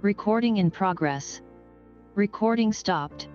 Recording in progress. Recording stopped.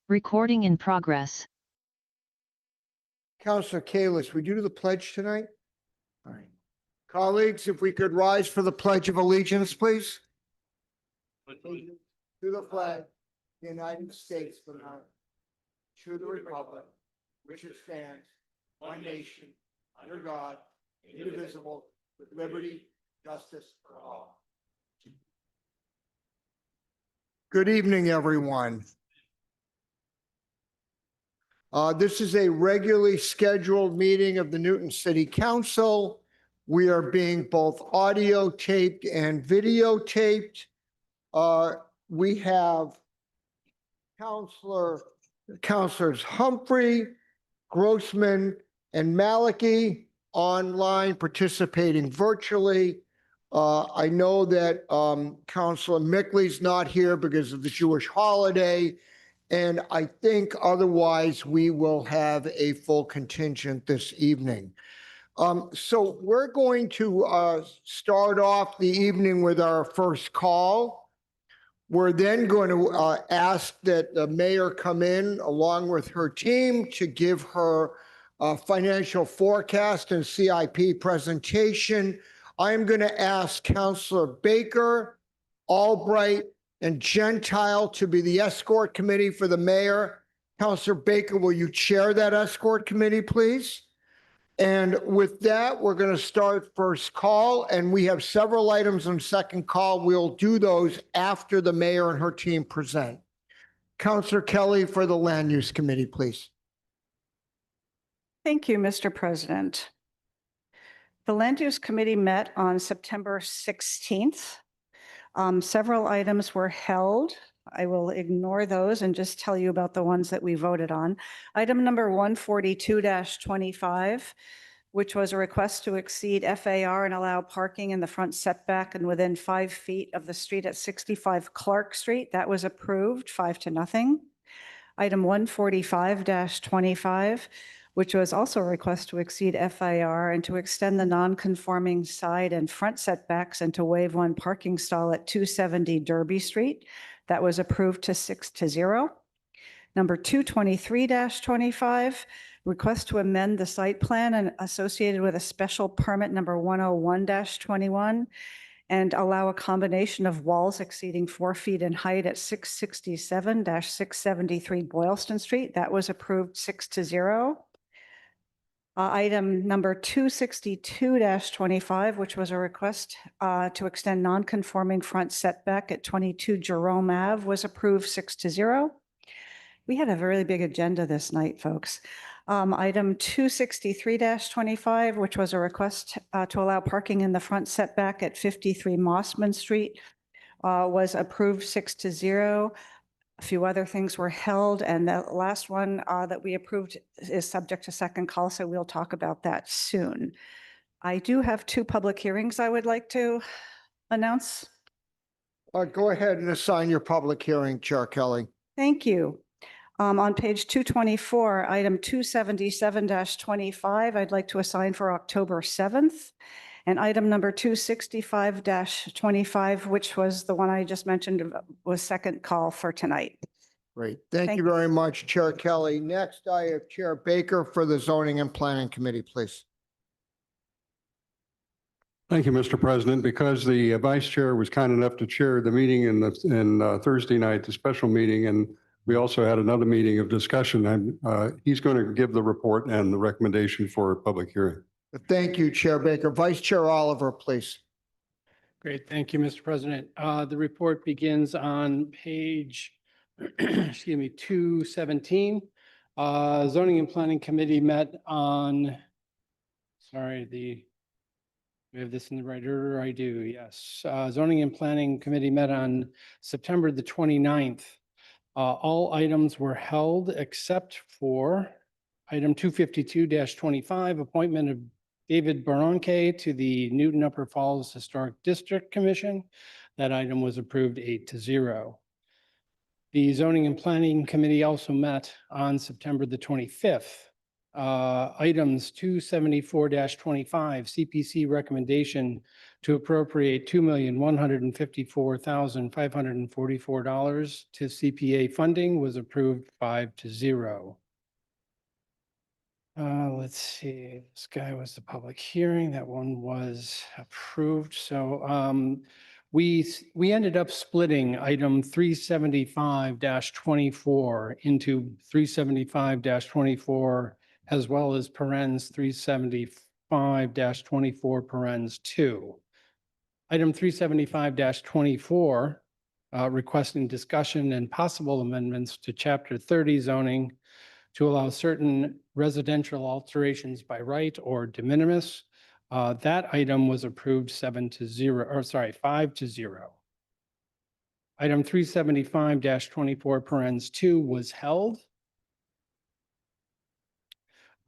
Recording in progress. Councilor Kalis, would you do the pledge tonight? All right. Colleagues, if we could rise for the Pledge of Allegiance, please. To the flag, of the United States of America, to the republic, which it stands, one nation, under God, indivisible, with liberty, justice for all. Good evening, everyone. This is a regularly scheduled meeting of the Newton City Council. We are being both audio taped and videotaped. We have Councilors Humphrey, Grossman, and Maliki online participating virtually. I know that Councilor Mickley's not here because of the Jewish holiday. And I think otherwise we will have a full contingent this evening. So we're going to start off the evening with our first call. We're then going to ask that the mayor come in along with her team to give her financial forecast and CIP presentation. I'm going to ask Councilor Baker, Albright, and Gentile to be the escort committee for the mayor. Councilor Baker, will you chair that escort committee, please? And with that, we're going to start first call, and we have several items on second call. We'll do those after the mayor and her team present. Councilor Kelly for the Land Use Committee, please. Thank you, Mr. President. The Land Use Committee met on September 16th. Several items were held. I will ignore those and just tell you about the ones that we voted on. Item number 142-25, which was a request to exceed FAR and allow parking in the front setback and within 5 feet of the street at 65 Clark Street. That was approved 5-0. Item 145-25, which was also a request to exceed FAR and to extend the non-conforming side and front setbacks and to waive one parking stall at 270 Derby Street. That was approved to 6-0. Number 223-25, Request to amend the site plan and associated with a special permit number 101-21 and allow a combination of walls exceeding 4 feet in height at 667-673 Boylston Street. That was approved 6-0. Item number 262-25, which was a request to extend non-conforming front setback at 22 Jerome Ave, was approved 6-0. We had a really big agenda this night, folks. Item 263-25, which was a request to allow parking in the front setback at 53 Mossman Street, was approved 6-0. A few other things were held, and the last one that we approved is subject to second call, so we'll talk about that soon. I do have 2 public hearings I would like to announce. Go ahead and assign your public hearing, Chair Kelly. Thank you. On page 224, item 277-25, I'd like to assign for October 7th. And item number 265-25, which was the one I just mentioned, was second call for tonight. Great. Thank Thank you very much, Chair Kelly. Next, I have Chair Baker for the Zoning and Planning Committee, please. Thank you, Mr. President. Because the vice chair was kind enough to chair the meeting in Thursday night, the special meeting, and we also had another meeting of discussion, and he's going to give the report and the recommendation for a public hearing. Thank you, Chair Baker. Vice Chair Oliver, please. Great, thank you, Mr. President. The report begins on page, excuse me, 217. Zoning and Planning Committee met on, we have this in the right order, I do, yes. Zoning and Planning Committee met on September the 29th. All items were held except for item 252-25, appointment of David Baronke to the Newton Upper Falls Historic District Commission. That item was approved 8-0. The Zoning and Planning Committee also met on September the 25th. Items 274-25, CPC recommendation to appropriate $2,154,544 to CPA funding was approved 5-0. Let's see, this guy was the public hearing. That one was approved. So we ended up splitting item 375-24 into 375-24 as well as parens 375-24 parens 2. Item 375-24 requesting discussion and possible amendments to Chapter 30 zoning to allow certain residential alterations by right or de minimis. That item was approved 5-0. Item 375-24 parens 2 was held.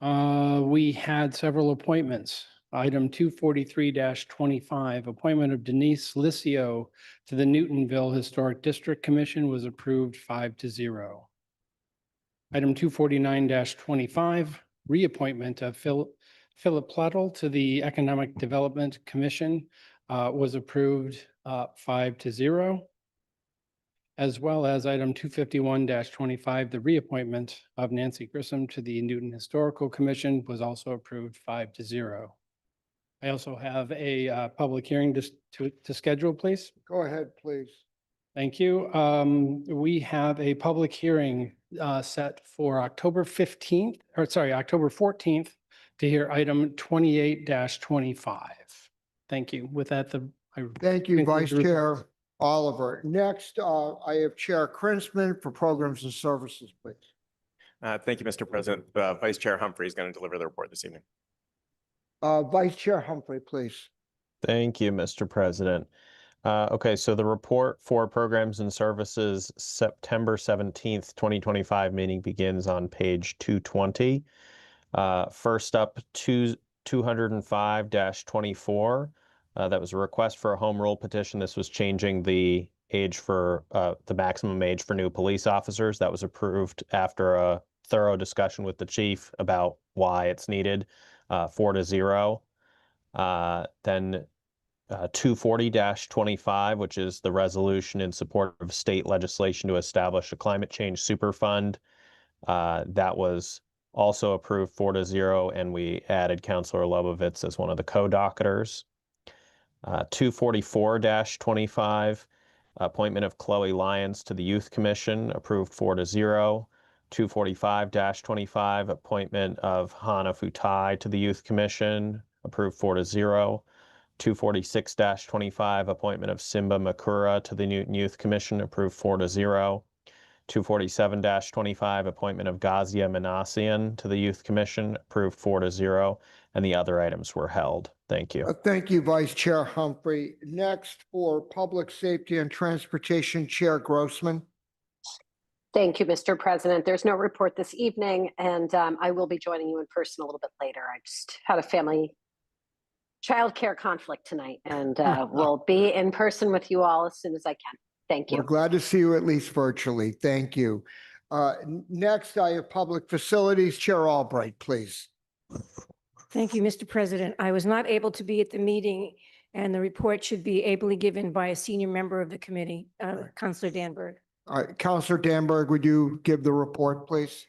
We had several appointments. Item 243-25, appointment of Denise Licio to the Newtonville Historic District Commission was approved 5-0. Item 249-25, reappointment of Philip Plettel to the Economic Development Commission was approved 5-0. As well as item 251-25, the reappointment of Nancy Grissom to the Newton Historical Commission was also approved 5-0. I also have a public hearing to schedule, please. Go ahead, please. Thank you. We have a public hearing set for October 14th to hear item 28-25. Thank you. With that, Thank you, Vice Chair Oliver. Next, I have Chair Krinsman for Programs and Services, please. Thank you, Mr. President. Vice Chair Humphrey is going to deliver the report this evening. Vice Chair Humphrey, please. Thank you, Mr. President. Okay, so the report for Programs and Services September 17th, 2025 meeting begins on page 220. First up, 205-24. That was a request for a home rule petition. This was changing the age for the maximum age for new police officers. That was approved after a thorough discussion with the chief about why it's needed, 4-0. Then 240-25, which is the resolution in support of state legislation to establish a climate change super fund. That was also approved 4-0, and we added Counselor Lebovitz as one of the co-docketers. 244-25, appointment of Chloe Lyons to the Youth Commission, approved 4-0. 245-25, appointment of Hana Futai to the Youth Commission, approved 4-0. 246-25, appointment of Simba Makura to the Newton Youth Commission, approved 4-0. 247-25, appointment of Gazia Manassian to the Youth Commission, approved 4-0, and the other items were held. Thank you. Thank you, Vice Chair Humphrey. Next, for Public Safety and Transportation, Chair Grossman. Thank you, Mr. President. There's no report this evening, and I will be joining you in person a little bit later. I just had a family childcare conflict tonight, and we'll be in person with you all as soon as I can. Thank you. We're glad to see you at least virtually. Thank you. Next, I have Public Facilities, Chair Albright, please. Thank you, Mr. President. I was not able to be at the meeting, and the report should be ably given by a senior member of the committee, Councilor Danberg. All right, Councilor Danberg, would you give the report, please?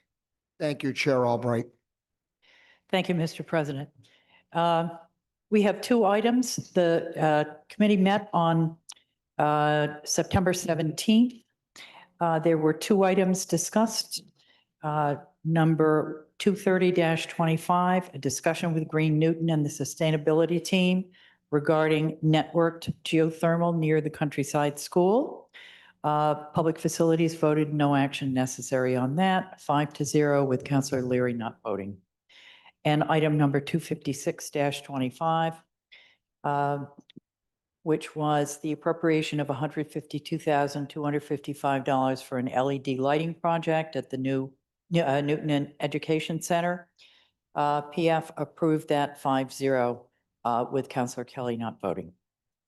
Thank you, Chair Albright. Thank you, Mr. President. We have two items. The committee met on September 17th. There were two items discussed. Number 230-25, a discussion with Green Newton and the sustainability team regarding networked geothermal near the Countryside School. Public Facilities voted no action necessary on that, 5-0, with Councilor Leary not voting. And item number 256-25, which was the appropriation of $152,255 for an LED lighting project at the new Newton Education Center. PF approved that 5-0, with Councilor Kelly not voting.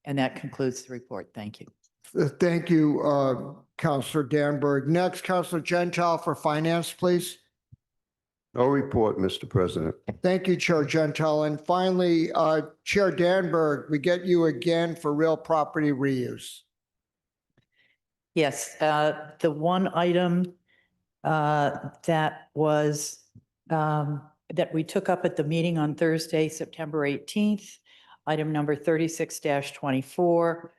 And that concludes the report. Thank you. Thank you, Councilor Danberg. Next, Councilor Gentile for Finance, please. No report, Mr. President. Thank you, Chair Gentile. And finally, Chair Danberg, we get you again for real property reuse. Yes, the one item that was that we took up at the meeting on Thursday, September 18th, item number 36-24,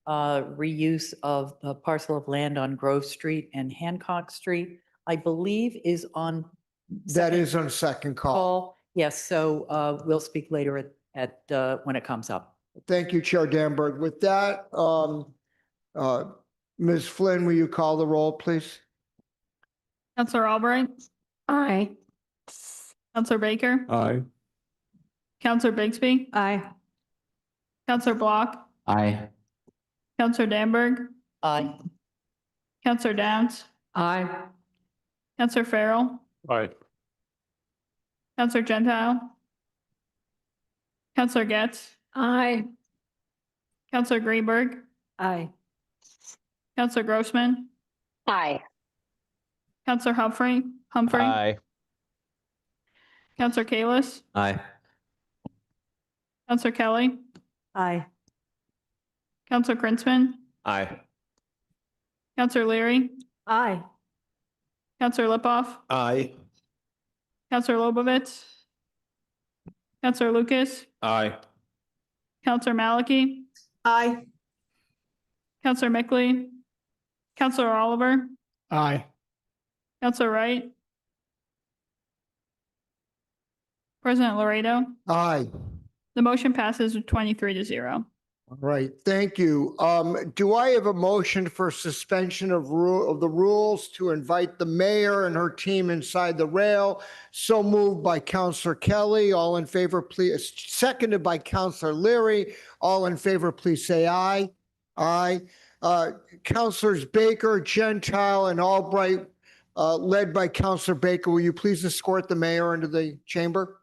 reuse of a parcel of land on Grove Street and Hancock Street, I believe is on. That is on second call. Yes, so we'll speak later at when it comes up. Thank you, Chair Danberg. With that, Ms. Flynn, will you call the roll, please? Councilor Albright, Aye. Councilor Baker, Aye. Councilor Bigsby, Aye. Councilor Block, Aye. Councilor Danberg, Aye. Councilor Downs, Aye. Councilor Farrell, Aye. Councilor Gentile, Councilor Getz, Aye. Councilor Greenberg, Aye. Councilor Grossman, Aye. Councilor Humphrey, Aye. Councilor Kalis, Aye. Councilor Kelly, Aye. Councilor Krinsman, Aye. Councilor Leary, Aye. Councilor Lipoff, Aye. Councilor Lobovitz, Councilor Lucas, Aye. Councilor Maliki, Aye. Councilor Mickley, Councilor Oliver, Aye. Councilor Wright, President Laredo. Aye. The motion passes with 23-0. All right, thank you. Do I have a motion for suspension of the rules to invite the mayor and her team inside the rail? So moved by Councilor Kelly. All in favor, please. Seconded by Councilor Leary. All in favor, please say aye. Aye. Councilors Baker, Gentile, and Albright, led by Councilor Baker, will you please escort the mayor into the chamber?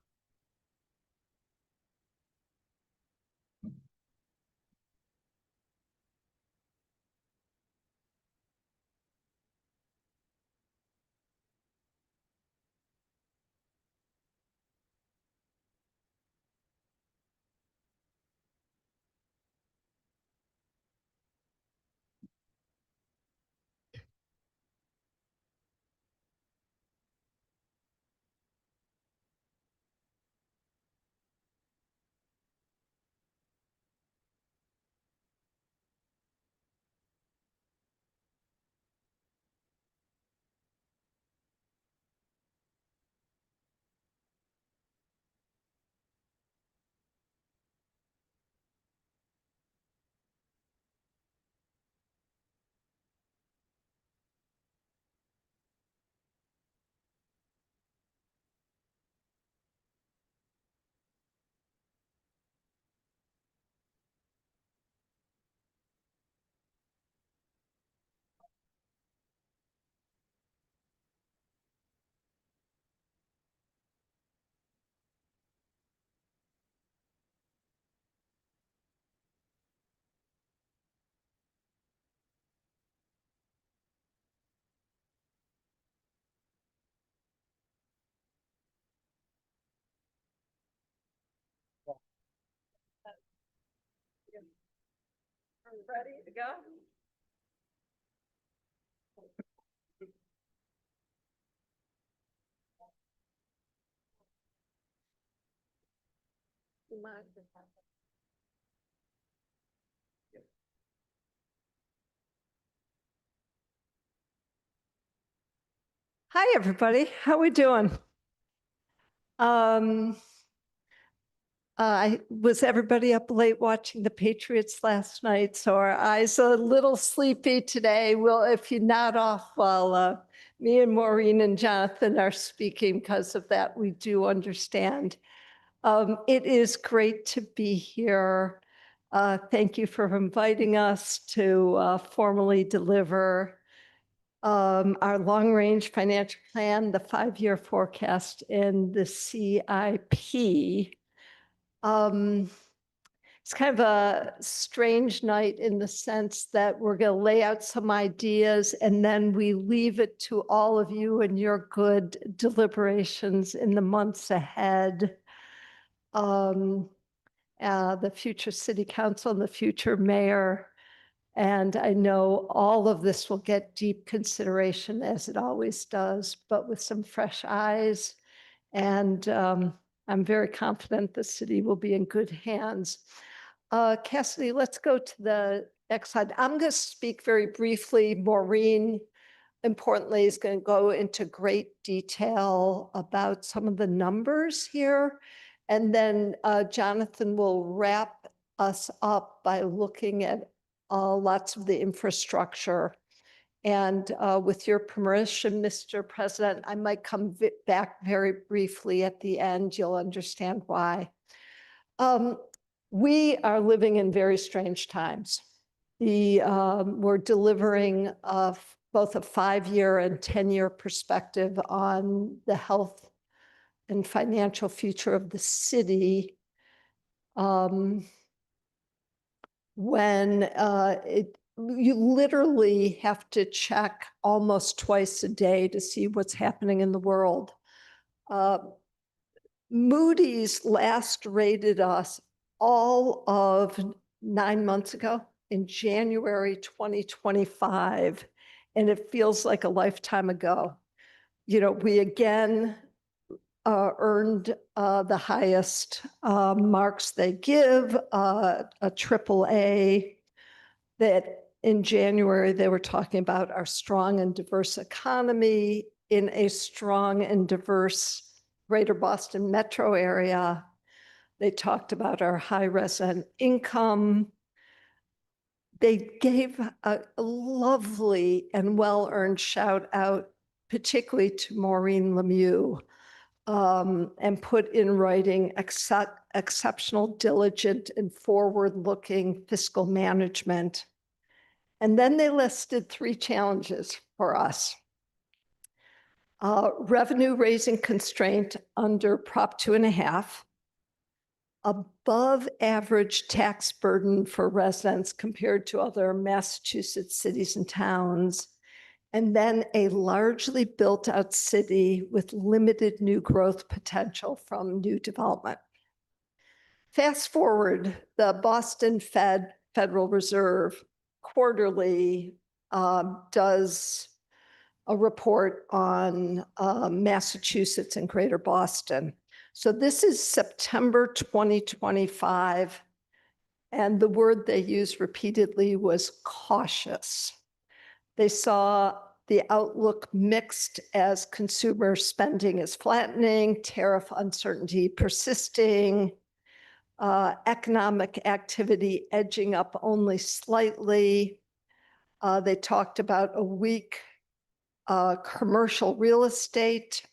Ready to go? Hi, everybody. How we doing? Was everybody up late watching the Patriots last night? So our eyes are a little sleepy today. Well, if you nod off while me and Maureen and Jonathan are speaking because of that, we do understand. It is great to be here. Thank you for inviting us to formally deliver our long-range financial plan, the 5-year forecast, and the CIP. It's kind of a strange night in the sense that we're going to lay out some ideas and then we leave it to all of you and your good deliberations in the months ahead. The future city council and the future mayor. And I know all of this will get deep consideration as it always does, but with some fresh eyes. And I'm very confident the city will be in good hands. Cassidy, let's go to the next slide. I'm going to speak very briefly. Maureen, importantly, is going to go into great detail about some of the numbers here. And then Jonathan will wrap us up by looking at lots of the infrastructure. And with your permission, Mr. President, I might come back very briefly at the end. You'll understand why. We are living in very strange times. We're delivering both a 5-year and 10-year perspective on the health and financial future of the city. When you literally have to check almost twice a day to see what's happening in the world. Moody's last rated us all of 9 months ago in January 2025, and it feels like a lifetime ago. You know, we again earned the highest marks they give, a AAA. That in January, they were talking about our strong and diverse economy in a strong and diverse Greater Boston metro area. They talked about our high resident income. They gave a lovely and well-earned shout out, particularly to Maureen Lemieux, and put in writing exceptional, diligent, and forward-looking fiscal management. And then they listed 3 challenges for us. Revenue raising constraint under Prop 2.5, above average tax burden for residents compared to other Massachusetts cities and towns, and then a largely built out city with limited new growth potential from new development. Fast forward, the Boston Federal Reserve quarterly does a report on Massachusetts and Greater Boston. So this is September 2025, and the word they used repeatedly was cautious. They saw the outlook mixed as consumer spending is flattening, tariff uncertainty persisting, economic activity edging up only slightly. They talked about a weak commercial real estate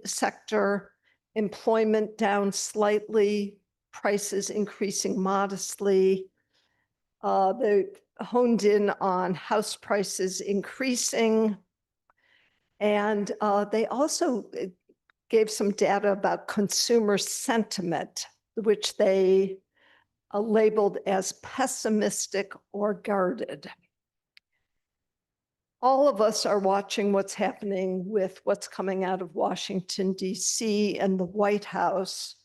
sector, employment down slightly, prices increasing modestly. They honed in on house prices increasing. And they also gave some data about consumer sentiment, which they labeled as pessimistic or guarded. All of us are watching what's happening with what's coming out of Washington, D.C. and the White House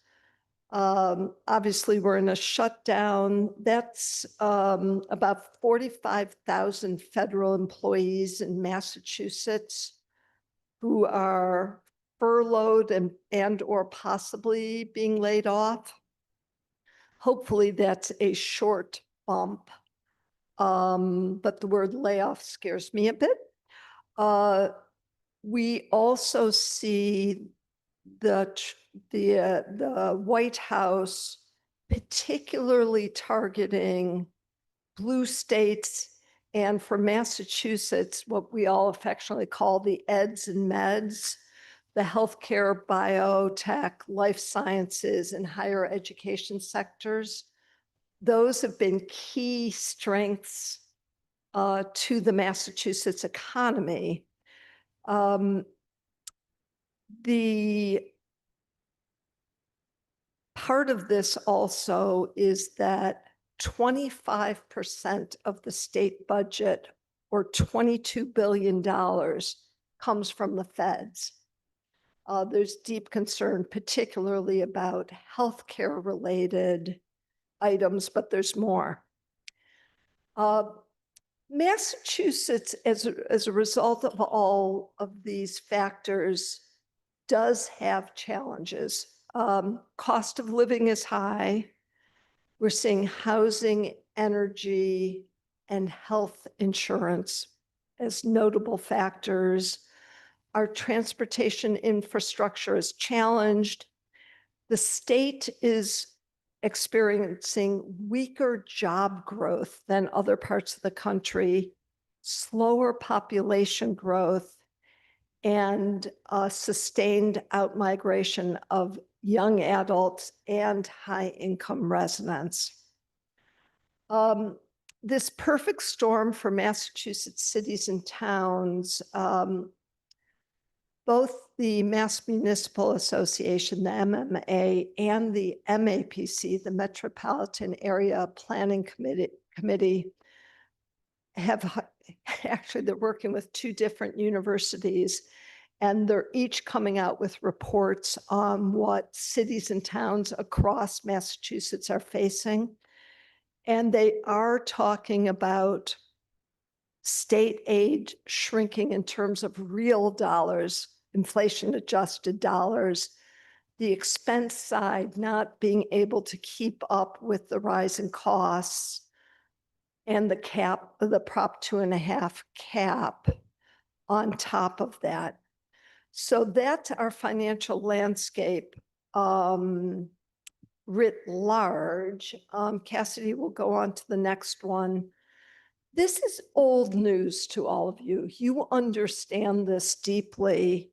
Obviously, we're in a shutdown. That's about 45,000 federal employees in Massachusetts who are furloughed and or possibly being laid off. Hopefully, that's a short bump. But the word layoff scares me a bit. We also see the White House particularly targeting blue states, and for Massachusetts, what we all affectionately call the EDS and MEDS, the healthcare, biotech, life sciences, and higher education sectors. Those have been key strengths to the Massachusetts economy. The part of this also is that 25% of the state budget, or $22 billion, comes from the feds. There's deep concern, particularly about healthcare related items, but there's more. Massachusetts, as a result of all of these factors, does have challenges. Cost of living is high. We're seeing housing, energy, and health insurance as notable factors. Our transportation infrastructure is challenged. The state is experiencing weaker job growth than other parts of the country, slower population growth, and sustained outmigration of young adults and high-income residents. This perfect storm for Massachusetts cities and towns, both the Mass Municipal Association, the MMA, and the MAPC, the Metropolitan Area Planning Committee, have actually, they're working with two different universities, and they're each coming out with reports on what cities and towns across Massachusetts are facing. And they are talking about state aid shrinking in terms of real dollars, inflation adjusted dollars, the expense side not being able to keep up with the rising costs, and the cap, the Prop 2.5 cap on top of that. So that's our financial landscape writ large. Cassidy will go on to the next one. This is old news to all of you. You understand this deeply.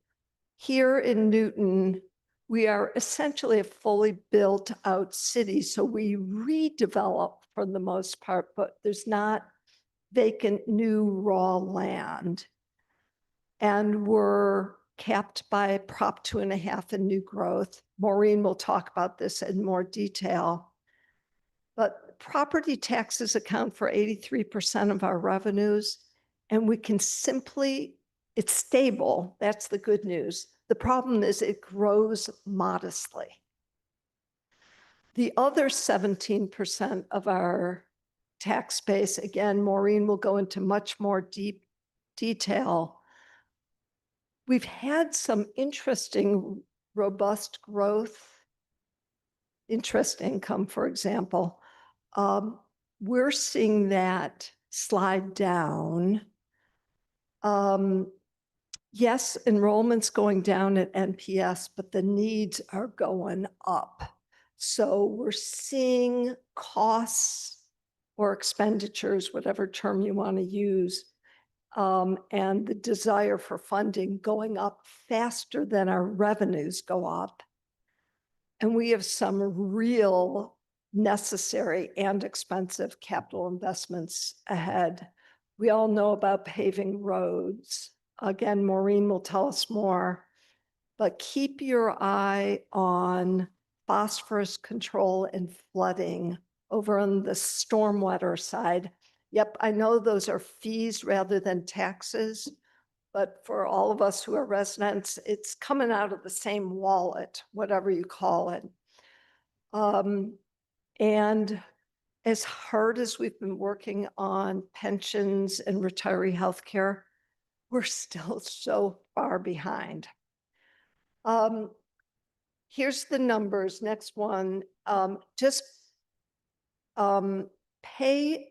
Here in Newton, we are essentially a fully built out city. So we redevelop for the most part, but there's not vacant new raw land. And we're capped by Prop 2.5 and new growth. Maureen will talk about this in more detail. But property taxes account for 83% of our revenues, and we can simply, it's stable. That's the good news. The problem is it grows modestly. The other 17% of our tax base, again, Maureen will go into much more deep detail. We've had some interesting, robust growth, interest income, for example. We're seeing that slide down. Yes, enrollment's going down at NPS, but the needs are going up. So we're seeing costs or expenditures, whatever term you want to use, and the desire for funding going up faster than our revenues go up. And we have some real necessary and expensive capital investments ahead. We all know about paving roads. Again, Maureen will tell us more, but keep your eye on phosphorus control and flooding over on the stormwater side. Yep, I know those are fees rather than taxes, but for all of us who are residents, it's coming out of the same wallet, whatever you call it. And as hard as we've been working on pensions and retiree healthcare, we're still so far behind. Here's the numbers. Next one. Just pay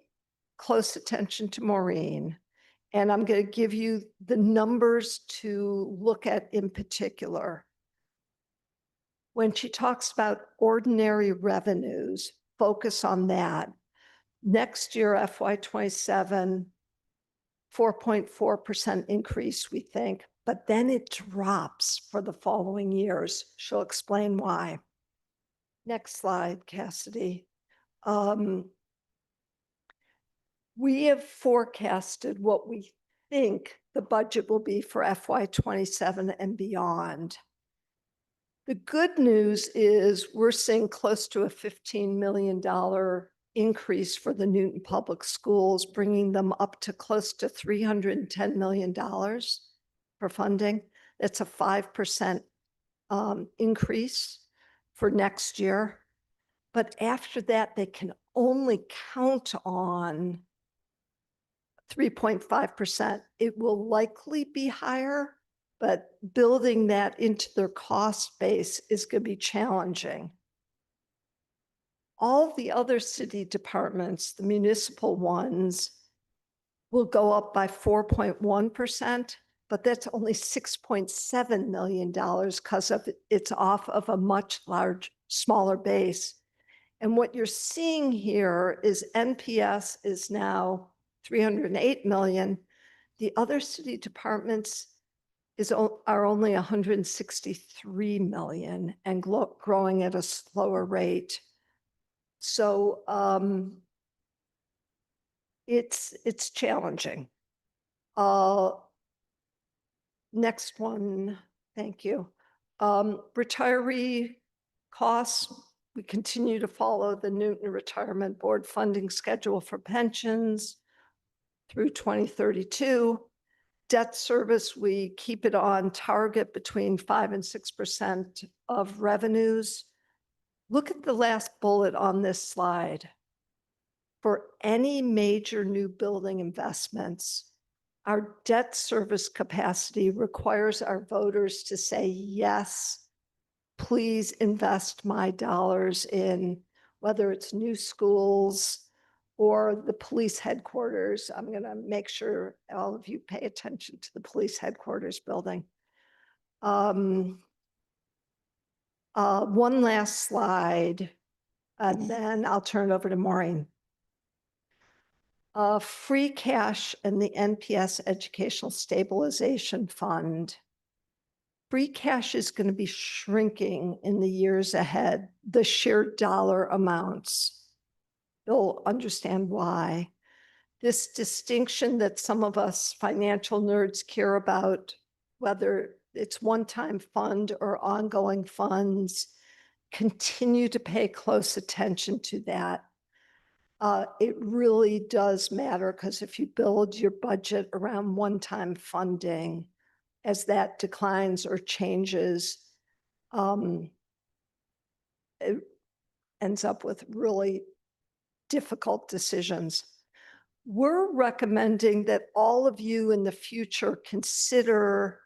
close attention to Maureen. And I'm going to give you the numbers to look at in particular. When she talks about ordinary revenues, focus on that. Next year, FY27, 4.4% increase, we think, but then it drops for the following years. She'll explain why. Next slide, Cassidy. We have forecasted what we think the budget will be for FY27 and beyond. The good news is we're seeing close to a $15 million increase for the Newton Public Schools, bringing them up to close to $310 million for funding. That's a 5% increase for next year. But after that, they can only count on 3.5%. It will likely be higher, but building that into their cost base is going to be challenging. All the other city departments, the municipal ones, will go up by 4.1%, but that's only $6.7 million because it's off of a much smaller base. And what you're seeing here is NPS is now 308 million. The other city departments are only 163 million and growing at a slower rate. So it's challenging. Next one, thank you. Retiree costs. We continue to follow the Newton Retirement Board funding schedule for pensions through 2032. Debt service, we keep it on target between 5 and 6% of revenues. Look at the last bullet on this slide. For any major new building investments, our debt service capacity requires our voters to say, yes, please invest my dollars in whether it's new schools or the police headquarters. I'm going to make sure all of you pay attention to the police headquarters building. One last slide, and then I'll turn it over to Maureen. Free cash and the NPS Educational Stabilization Fund. Free cash is going to be shrinking in the years ahead, the sheer dollar amounts. You'll understand why. This distinction that some of us financial nerds care about, whether it's one-time fund or ongoing funds, continue to pay close attention to that. It really does matter because if you build your budget around one-time funding, as that declines or changes, it ends up with really difficult decisions. We're recommending that all of you in the future consider,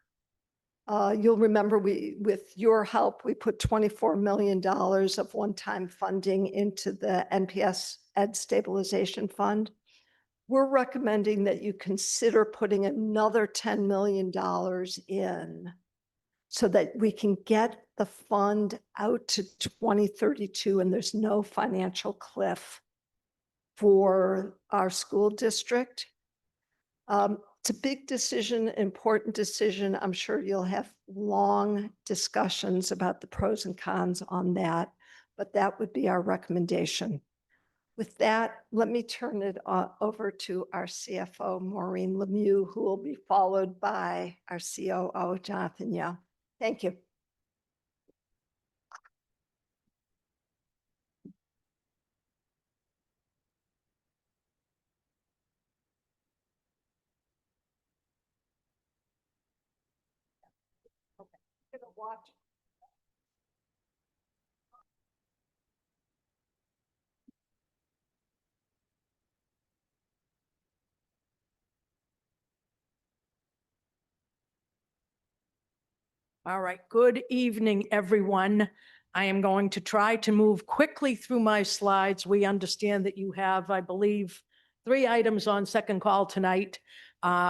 you'll remember with your help, we put $24 million of one-time funding into the NPS Ed Stabilization Fund. We're recommending that you consider putting another $10 million in so that we can get the fund out to 2032 and there's no financial cliff for our school district. It's a big decision, important decision. I'm sure you'll have long discussions about the pros and cons on that, but that would be our recommendation. With that, let me turn it over to our CFO, Maureen Lemieux, who will be followed by our COO, Jonathan Yeo. Thank you. Okay. I'm gonna watch. All right, good evening, everyone. I am going to try to move quickly through my slides. We understand that you have, I believe, 3 items on second call tonight.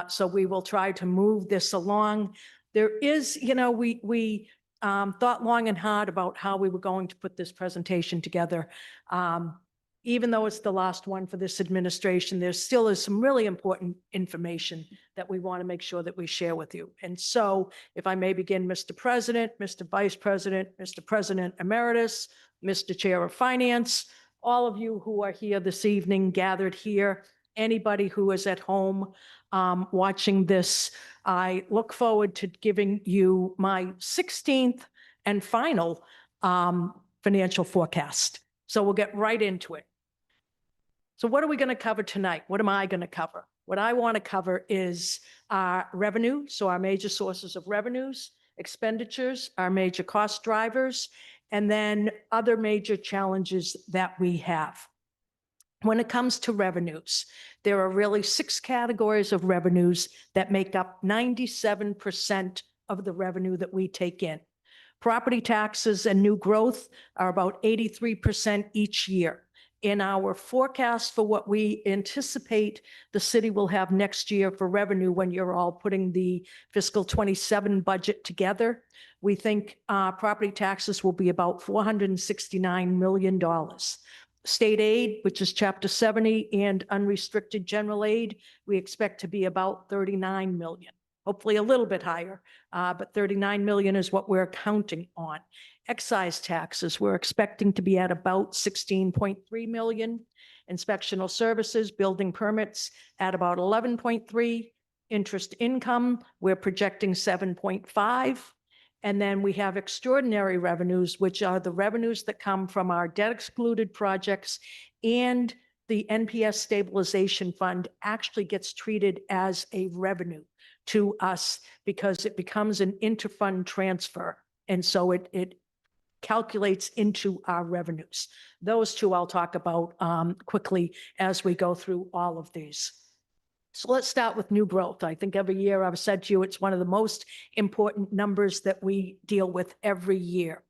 So we will try to move this along. There is, we thought long and hard about how we were going to put this presentation together. Even though it's the last one for this administration, there still is some really important information that we want to make sure that we share with you. And so if I may begin, Mr. President, Mr. Vice President, Mr. President Emeritus, Mr. Chair of Finance, all of you who are here this evening, gathered here, anybody who is at home watching this, I look forward to giving you my 16th and final financial forecast. So we'll get right into it. So what are we going to cover tonight? What am I going to cover? What I want to cover is our revenue, so our major sources of revenues, expenditures, our major cost drivers, and then other major challenges that we have. When it comes to revenues, there are really 6 categories of revenues that make up 97% of the revenue that we take in. Property taxes and new growth are about 83% each year. In our forecast for what we anticipate the city will have next year for revenue when you're all putting the fiscal 27 budget together, we think property taxes will be about $469 million. State aid, which is Chapter 70, and unrestricted general aid, we expect to be about $39 million. Hopefully a little bit higher, but $39 million is what we're counting on. Excise taxes, we're expecting to be at about $16.3 million. Inspectional services, building permits at about 11.3. Interest income, we're projecting 7.5. And then we have extraordinary revenues, which are the revenues that come from our debt excluded projects, and the NPS stabilization fund actually gets treated as a revenue to us because it becomes an interfund transfer. And so it calculates into our revenues. Those 2 I'll talk about quickly as we go through all of these. So let's start with new growth. I think every year I've said to you, it's one of the most important numbers that we deal with every year.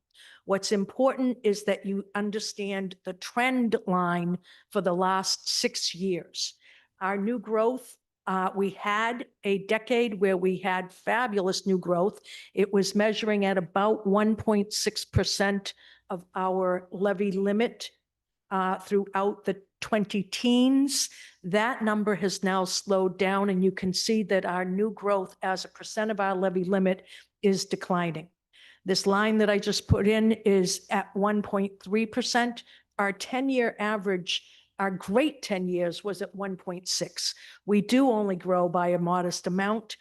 What's important is that you understand the trend line for the last 6 years. Our new growth, we had a decade where we had fabulous new growth. It was measuring at about 1.6% of our levy limit throughout the 20 teens. That number has now slowed down, and you can see that our new growth as a percent of our levy limit is declining. This line that I just put in is at 1.3%. Our 10-year average, our great 10 years, was at 1.6. We do only grow by a modest amount.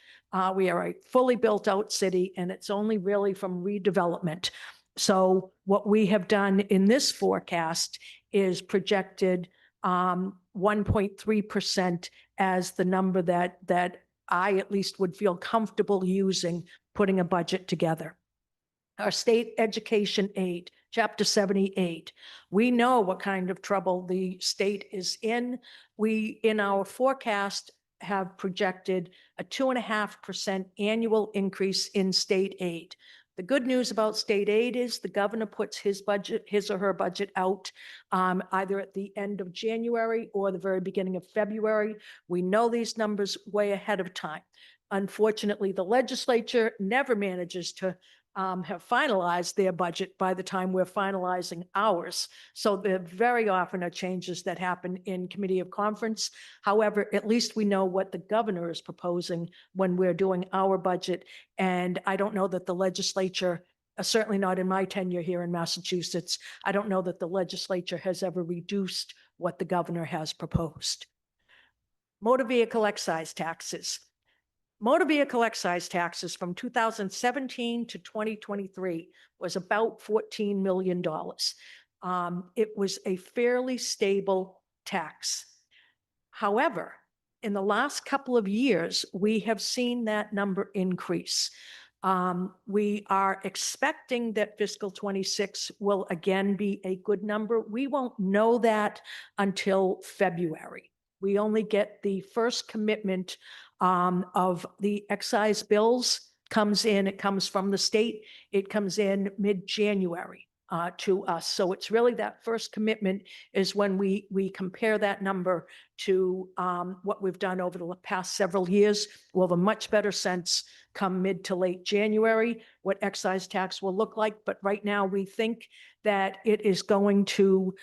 We are a fully built out city, and it's only really from redevelopment. So what we have done in this forecast is projected 1.3% as the number that I at least would feel comfortable using putting a budget together. Our state education aid, Chapter 78. We know what kind of trouble the state is in. We, in our forecast, have projected a 2.5% annual increase in state aid. The good news about state aid is the governor puts his or her budget out either at the end of January or the very beginning of February. We know these numbers way ahead of time. Unfortunately, the legislature never manages to have finalized their budget by the time we're finalizing ours. So there very often are changes that happen in committee of conference. However, at least we know what the governor is proposing when we're doing our budget. And I don't know that the legislature, certainly not in my tenure here in Massachusetts, I don't know that the legislature has ever reduced what the governor has proposed. Motor vehicle excise taxes. Motor vehicle excise taxes from 2017 to 2023 was about $14 million. It was a fairly stable tax. However, in the last couple of years, we have seen that number increase. We are expecting that fiscal 26 will again be a good number. We won't know that until February. We only get the first commitment of the excise bills comes in, it comes from the state, it comes in mid-January to us. So it's really that first commitment is when we compare that number to what we've done over the past several years. We'll have a much better sense come mid to late January what excise tax will look like. But right now, we think that it is going to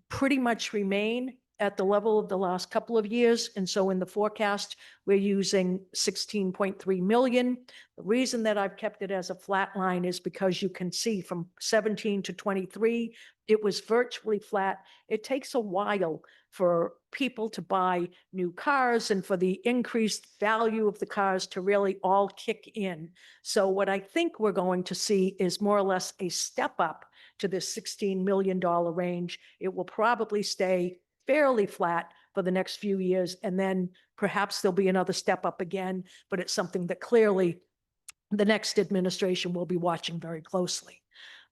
pretty much remain at the level of the last couple of years. And so in the forecast, we're using 16.3 million. The reason that I've kept it as a flat line is because you can see from 17 to 23, it was virtually flat. It takes a while for people to buy new cars and for the increased value of the cars to really all kick in. So what I think we're going to see is more or less a step up to this $16 million range. It will probably stay fairly flat for the next few years, and then perhaps there'll be another step up again, but it's something that clearly the next administration will be watching very closely.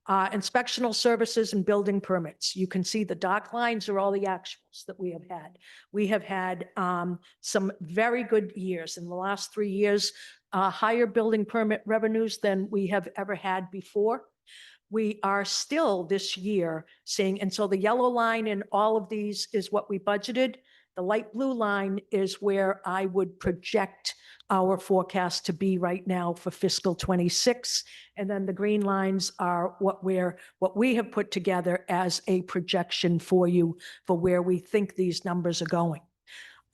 Inspectional services and building permits. You can see the dark lines are all the actuals that we have had. We have had some very good years in the last 3 years, higher building permit revenues than we have ever had before. We are still this year seeing, and so the yellow line in all of these is what we budgeted. The light blue line is where I would project our forecast to be right now for fiscal 26. And then the green lines are what we have put together as a projection for you for where we think these numbers are going.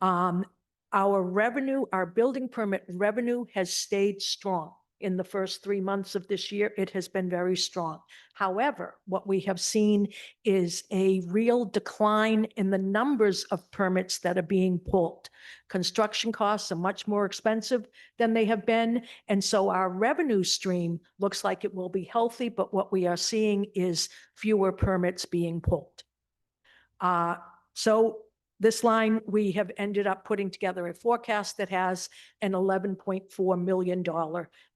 Our revenue, our building permit revenue has stayed strong. In the first 3 months of this year, it has been very strong. However, what we have seen is a real decline in the numbers of permits that are being pulled. Construction costs are much more expensive than they have been. And so our revenue stream looks like it will be healthy, but what we are seeing is fewer permits being pulled. So this line, we have ended up putting together a forecast that has an $11.4 million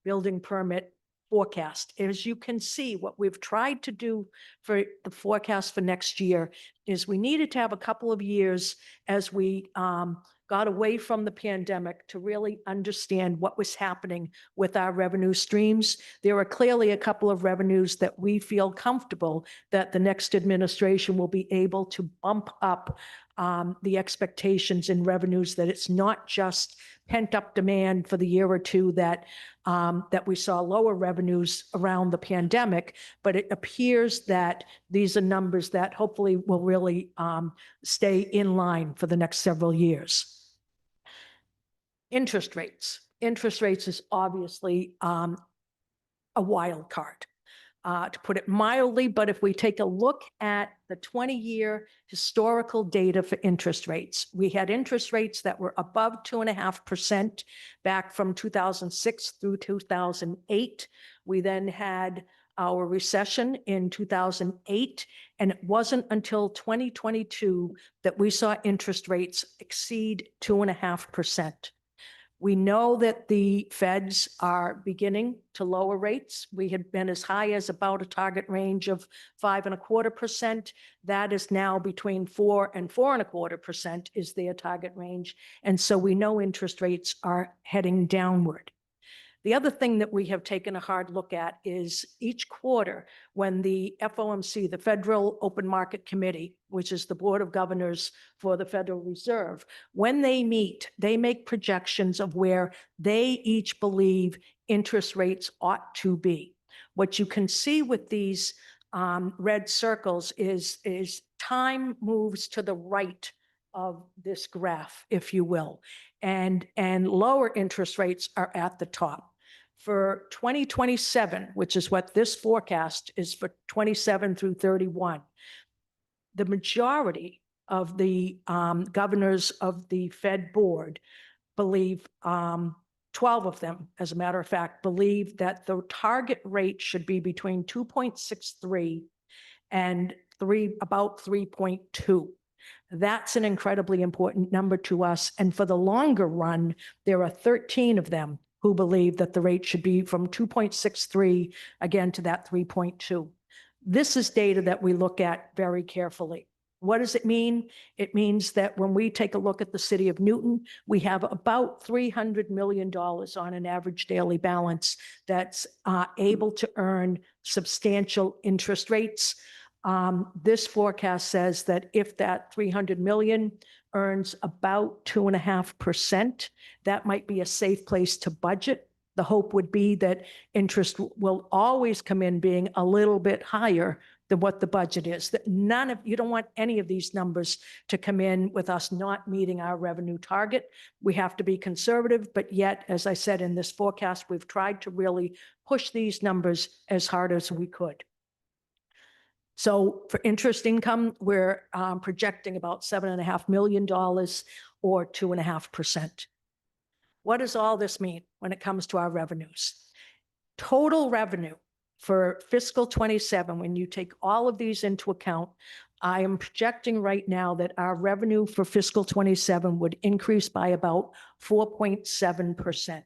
building permit forecast. As you can see, what we've tried to do for the forecast for next year is we needed to have a couple of years as we got away from the pandemic to really understand what was happening with our revenue streams. There are clearly a couple of revenues that we feel comfortable that the next administration will be able to bump up the expectations in revenues, that it's not just pent up demand for the year or two that we saw lower revenues around the pandemic, but it appears that these are numbers that hopefully will really stay in line for the next several years. Interest rates. Interest rates is obviously a wild card. To put it mildly, but if we take a look at the 20-year historical data for interest rates, we had interest rates that were above 2.5% back from 2006 through 2008. We then had our recession in 2008, and it wasn't until 2022 that we saw interest rates exceed 2.5%. We know that the feds are beginning to lower rates. We had been as high as about a target range of 5.25%. That is now between 4 and 4.25% is their target range. And so we know interest rates are heading downward. The other thing that we have taken a hard look at is each quarter when the FOMC, the Federal Open Market Committee, which is the Board of Governors for the Federal Reserve, when they meet, they make projections of where they each believe interest rates ought to be. What you can see with these red circles is time moves to the right of this graph, if you will, and lower interest rates are at the top. For 2027, which is what this forecast is for 27 through 31, the majority of the governors of the Fed board believe, 12 of them, as a matter of fact, believe that the target rate should be between 2.63 and about 3.2. That's an incredibly important number to us. And for the longer run, there are 13 of them who believe that the rate should be from 2.63 again to that 3.2. This is data that we look at very carefully. What does it mean? It means that when we take a look at the city of Newton, we have about $300 million on an average daily balance that's able to earn substantial interest rates. This forecast says that if that 300 million earns about 2.5%, that might be a safe place to budget. The hope would be that interest will always come in being a little bit higher than what the budget is. That you don't want any of these numbers to come in with us not meeting our revenue target. We have to be conservative, but yet, as I said in this forecast, we've tried to really push these numbers as hard as we could. So for interest income, we're projecting about $7.5 million or 2.5%. What does all this mean when it comes to our revenues? Total revenue for fiscal 27, when you take all of these into account, I am projecting right now that our revenue for fiscal 27 would increase by about 4.7%.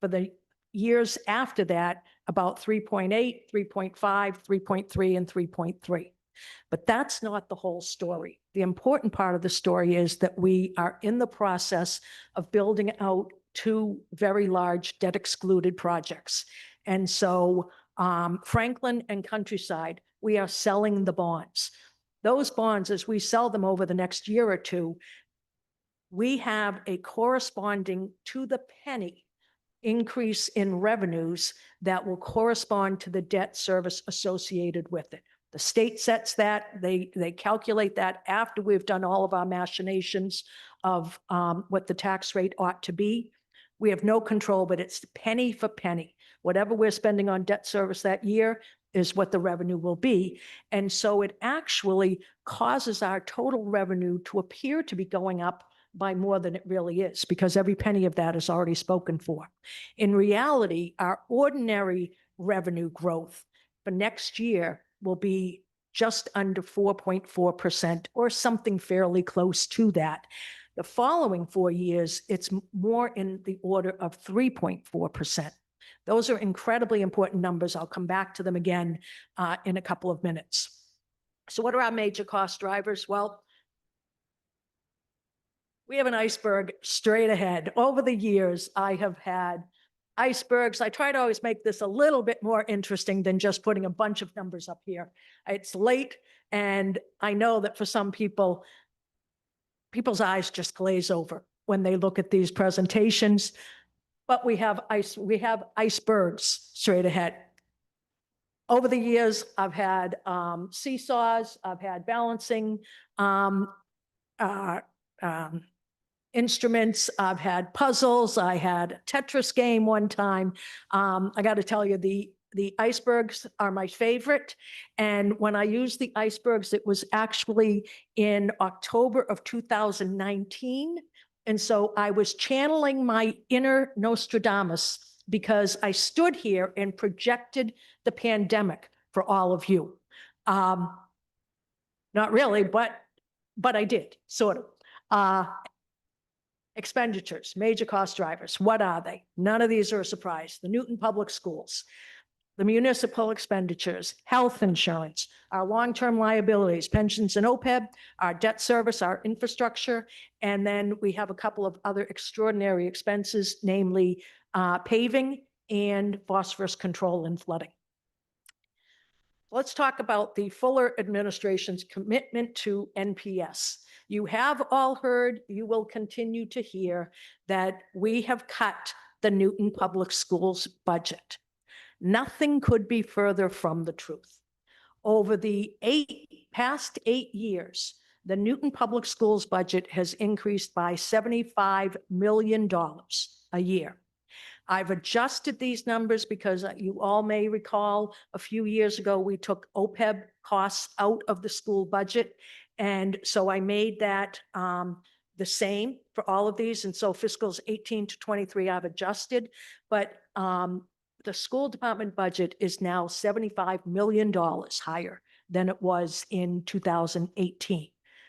For the years after that, about 3.8, 3.5, 3.3, and 3.3. But that's not the whole story. The important part of the story is that we are in the process of building out 2 very large debt excluded projects. And so Franklin and Countryside, we are selling the bonds. Those bonds, as we sell them over the next year or 2, we have a corresponding to the penny increase in revenues that will correspond to the debt service associated with it. The state sets that, they calculate that after we've done all of our machinations of what the tax rate ought to be. We have no control, but it's penny for penny. Whatever we're spending on debt service that year is what the revenue will be. And so it actually causes our total revenue to appear to be going up by more than it really is, because every penny of that is already spoken for. In reality, our ordinary revenue growth for next year will be just under 4.4% or something fairly close to that. The following 4 years, it's more in the order of 3.4%. Those are incredibly important numbers. I'll come back to them again in a couple of minutes. So what are our major cost drivers? Well, we have an iceberg straight ahead. Over the years, I have had icebergs. I try to always make this a little bit more interesting than just putting a bunch of numbers up here. It's late, and I know that for some people, people's eyes just glaze over when they look at these presentations, but we have icebergs straight ahead. Over the years, I've had seesaws, I've had balancing instruments, I've had puzzles, I had a Tetris game one time. I got to tell you, the icebergs are my favorite. And when I used the icebergs, it was actually in October of 2019. And so I was channeling my inner Nostradamus because I stood here and projected the pandemic for all of you. Not really, but I did, sort of. Expenditures, major cost drivers. What are they? None of these are a surprise. The Newton Public Schools, the municipal expenditures, health insurance, our long-term liabilities, pensions and OPEB, our debt service, our infrastructure, and then we have a couple of other extraordinary expenses, namely paving and phosphorus control and flooding. Let's talk about the Fuller administration's commitment to NPS. You have all heard, you will continue to hear that we have cut the Newton Public Schools budget. Nothing could be further from the truth. Over the past 8 years, the Newton Public Schools budget has increased by $75 million a year. I've adjusted these numbers because you all may recall a few years ago, we took OPEB costs out of the school budget. And so I made that the same for all of these. And so fiscals 18 to 23, I've adjusted, but the school department budget is now $75 million higher than it was in 2018.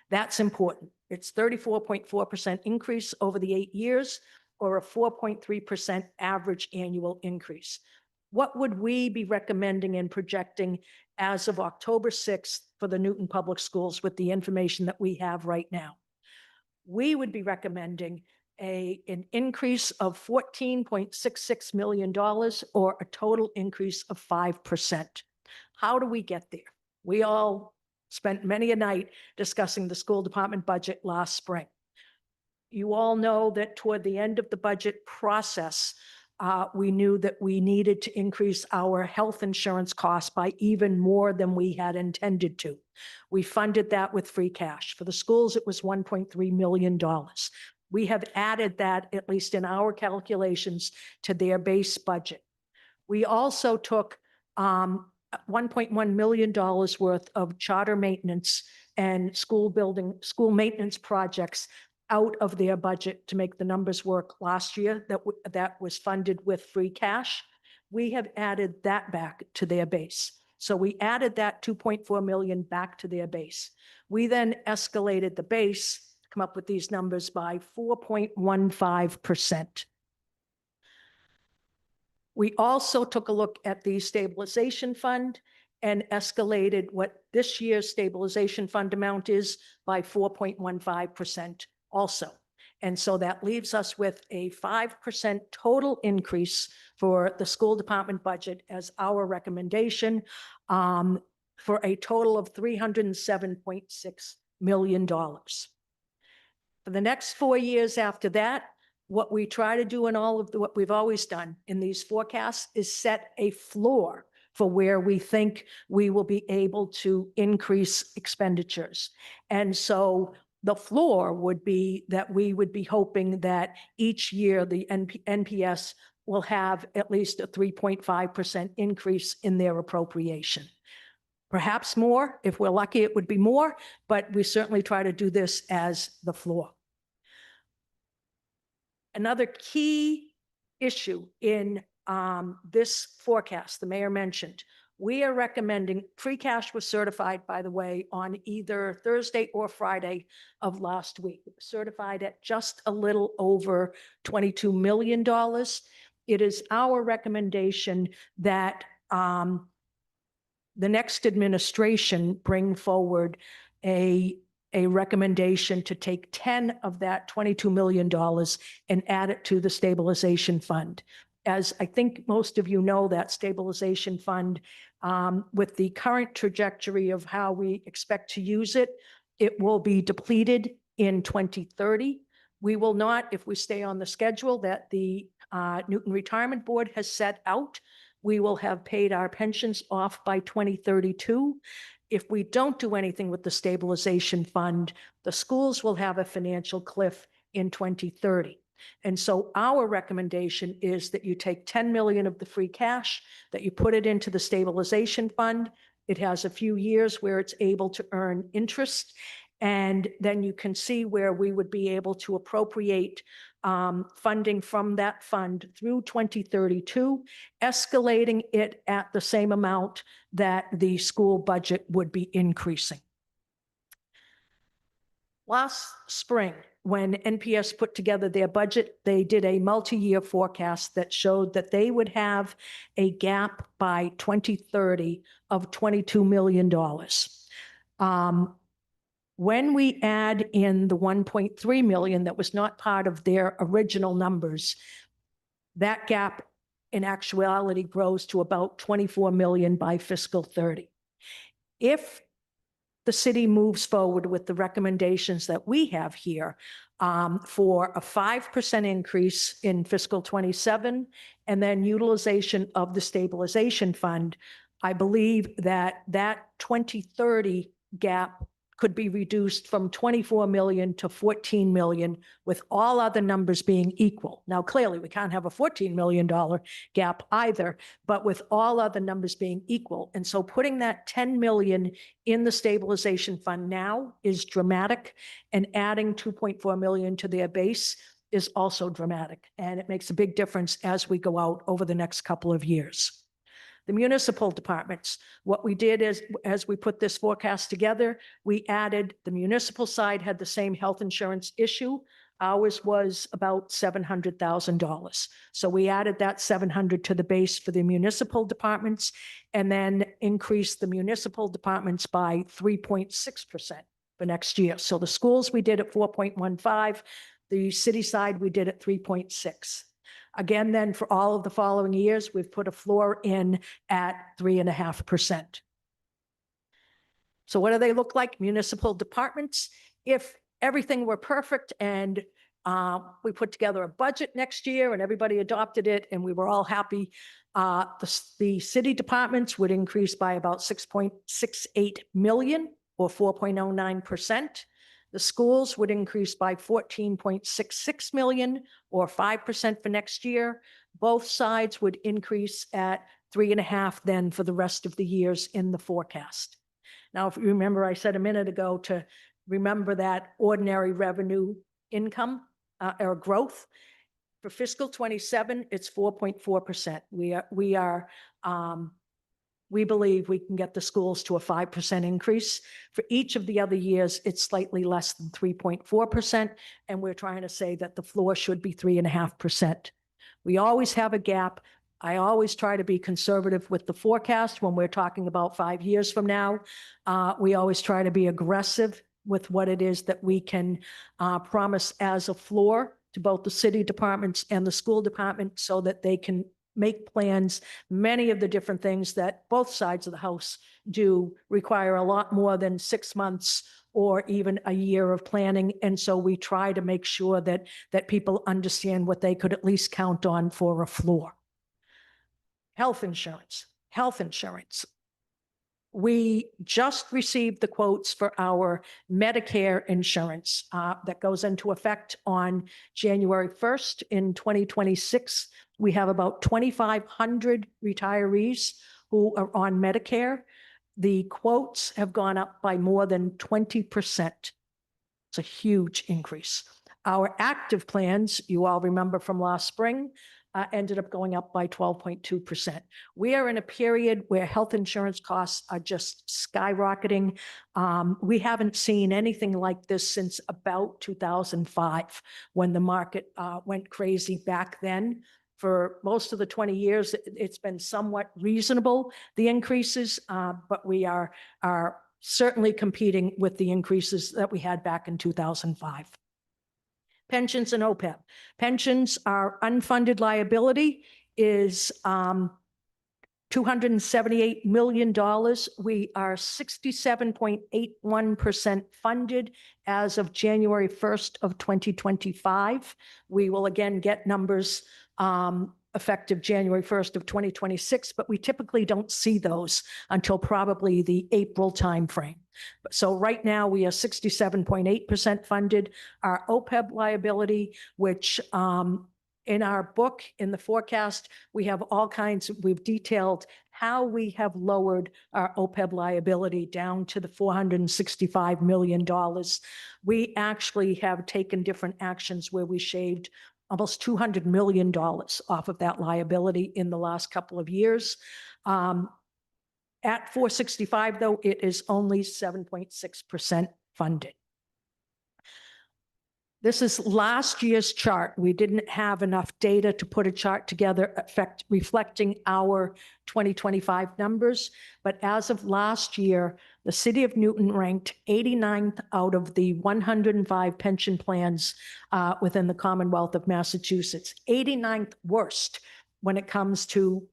That's important. It's 34.4% increase over the 8 years, or a 4.3% average annual increase. What would we be recommending and projecting as of October 6th for the Newton Public Schools with the information that we have right now. We would be recommending an increase of $14.66 million, or a total increase of 5%. How do we get there? We all spent many a night discussing the school department budget last spring. You all know that toward the end of the budget process, we knew that we needed to increase our health insurance costs by even more than we had intended to. We funded that with free cash. For the schools, it was $1.3 million. We have added that, at least in our calculations, to their base budget. We also took $1.1 million worth of charter maintenance and school maintenance projects out of their budget to make the numbers work last year. That was funded with free cash. We have added that back to their base. So we added that 2.4 million back to their base. We then escalated the base to come up with these numbers by 4.15%. We also took a look at the stabilization fund and escalated what this year's stabilization fund amount is by 4.15% also. And so that leaves us with a 5% total increase for the school department budget as our recommendation, for a total of $307.6 million. For the next 4 years after that, what we try to do in all of what we've always done in these forecasts is set a floor for where we think we will be able to increase expenditures. And so the floor would be that we would be hoping that each year the NPS will have at least a 3.5% increase in their appropriation. Perhaps more. If we're lucky, it would be more, but we certainly try to do this as the floor. Another key issue in this forecast, the mayor mentioned, we are recommending, free cash was certified, by the way, on either Thursday or Friday of last week. It was certified at just a little over $22 million. It is our recommendation that the next administration bring forward a recommendation to take 10 of that $22 million and add it to the stabilization fund. As I think most of you know, that stabilization fund, with the current trajectory of how we expect to use it, it will be depleted in 2030. We will not, if we stay on the schedule that the Newton Retirement Board has set out, we will have paid our pensions off by 2032. If we don't do anything with the stabilization fund, the schools will have a financial cliff in 2030. And so our recommendation is that you take 10 million of the free cash, that you put it into the stabilization fund. It has a few years where it's able to earn interest. And then you can see where we would be able to appropriate funding from that fund through 2032, escalating it at the same amount that the school budget would be increasing. Last spring, when NPS put together their budget, they did a multi-year forecast that showed that they would have a gap by 2030 of $22 million. When we add in the 1.3 million that was not part of their original numbers, that gap in actuality grows to about 24 million by fiscal 30. If the city moves forward with the recommendations that we have here, for a 5% increase in fiscal 27 and then utilization of the stabilization fund, I believe that that 2030 gap could be reduced from 24 million to 14 million, with all other numbers being equal. Now, clearly, we can't have a $14 million gap either, but with all other numbers being equal. And so putting that 10 million in the stabilization fund now is dramatic, and adding 2.4 million to their base is also dramatic. And it makes a big difference as we go out over the next couple of years. The municipal departments, what we did is, as we put this forecast together, we added, the municipal side had the same health insurance issue. Ours was about $700,000. So we added that 700 to the base for the municipal departments and then increased the municipal departments by 3.6% for next year. So the schools we did at 4.15, the city side we did at 3.6. Again, then for all of the following years, we've put a floor in at 3.5%. So what do they look like? Municipal departments. If everything were perfect and we put together a budget next year and everybody adopted it and we were all happy, the city departments would increase by about 6.68 million or 4.09%. The schools would increase by 14.66 million or 5% for next year. Both sides would increase at 3.5% then for the rest of the years in the forecast. Now, if you remember, I said a minute ago to remember that ordinary revenue income or growth. For fiscal 27, it's 4.4%. We believe we can get the schools to a 5% increase. For each of the other years, it's slightly less than 3.4%. And we're trying to say that the floor should be 3.5%. We always have a gap. I always try to be conservative with the forecast when we're talking about 5 years from now. We always try to be aggressive with what it is that we can promise as a floor to both the city departments and the school department so that they can make plans. Many of the different things that both sides of the house do require a lot more than 6 months or even a year of planning. And so we try to make sure that people understand what they could at least count on for a floor. Health insurance. We just received the quotes for our Medicare insurance that goes into effect on January 1st in 2026. We have about 2,500 retirees who are on Medicare. The quotes have gone up by more than 20%. It's a huge increase. Our active plans, you all remember from last spring, ended up going up by 12.2%. We are in a period where health insurance costs are just skyrocketing. We haven't seen anything like this since about 2005 when the market went crazy back then. For most of the 20 years, it's been somewhat reasonable, the increases, but we are certainly competing with the increases that we had back in 2005. Pensions and OPEB. Pensions, our unfunded liability is $278 million. We are 67.81% funded as of January 1st of 2025. We will again get numbers effective January 1st of 2026, but we typically don't see those until probably the April timeframe. So right now we are 67.8% funded. Our OPEB liability, which in our book, in the forecast, we have all kinds, we've detailed how we have lowered our OPEB liability down to the $465 million. We actually have taken different actions where we shaved almost $200 million off of that liability in the last couple of years. At 465, though, it is only 7.6% funded. This is last year's chart. We didn't have enough data to put a chart together reflecting our 2025 numbers. But as of last year, the city of Newton ranked 89th out of the 105 pension plans within the Commonwealth of Massachusetts, 89th worst when it comes to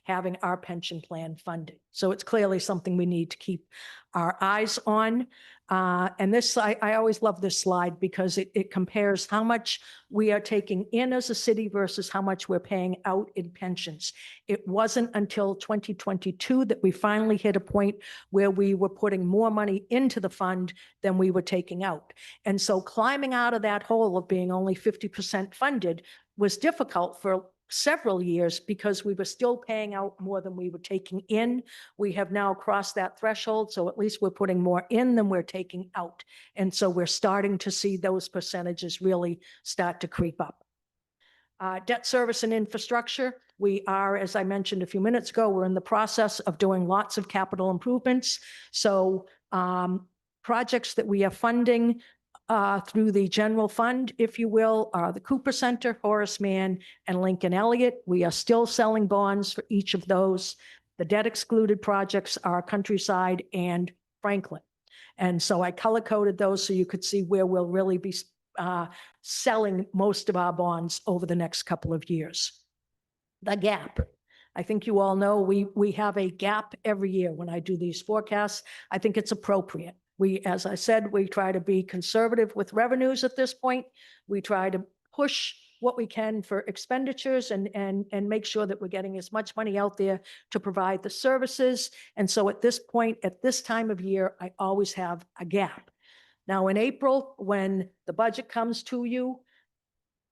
having our pension plan funded. So it's clearly something we need to keep our eyes on. And this, I always love this slide because it compares how much we are taking in as a city versus how much we're paying out in pensions. It wasn't until 2022 that we finally hit a point where we were putting more money into the fund than we were taking out. And so climbing out of that hole of being only 50% funded was difficult for several years because we were still paying out more than we were taking in. We have now crossed that threshold, so at least we're putting more in than we're taking out. And so we're starting to see those percentages really start to creep up. Debt service and infrastructure. We are, as I mentioned a few minutes ago, we're in the process of doing lots of capital improvements. So projects that we are funding through the general fund, if you will, are the Cooper Center, Horace Mann, and Lincoln Elliott. We are still selling bonds for each of those. The debt excluded projects are Countryside and Franklin. And so I color coded those so you could see where we'll really be selling most of our bonds over the next couple of years. The gap. I think you all know we have a gap every year when I do these forecasts. I think it's appropriate. We, as I said, we try to be conservative with revenues at this point. We try to push what we can for expenditures and make sure that we're getting as much money out there to provide the services. And so at this point, at this time of year, I always have a gap. Now in April, when the budget comes to you,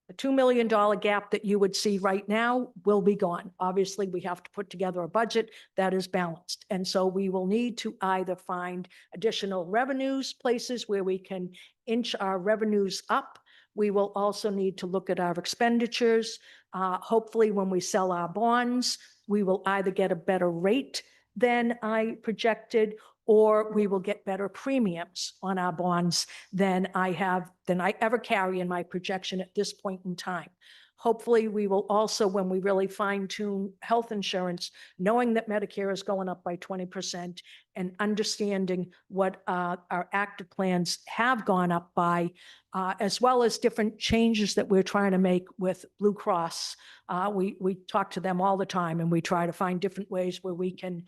the $2 million gap that you would see right now will be gone. Obviously, we have to put together a budget that is balanced. And so we will need to either find additional revenues, places where we can inch our revenues up. We will also need to look at our expenditures. Hopefully, when we sell our bonds, we will either get a better rate than I projected, or we will get better premiums on our bonds than I ever carry in my projection at this point in time. Hopefully, we will also, when we really fine tune health insurance, knowing that Medicare is going up by 20% and understanding what our active plans have gone up by, as well as different changes that we're trying to make with Blue Cross. We talk to them all the time and we try to find different ways where we can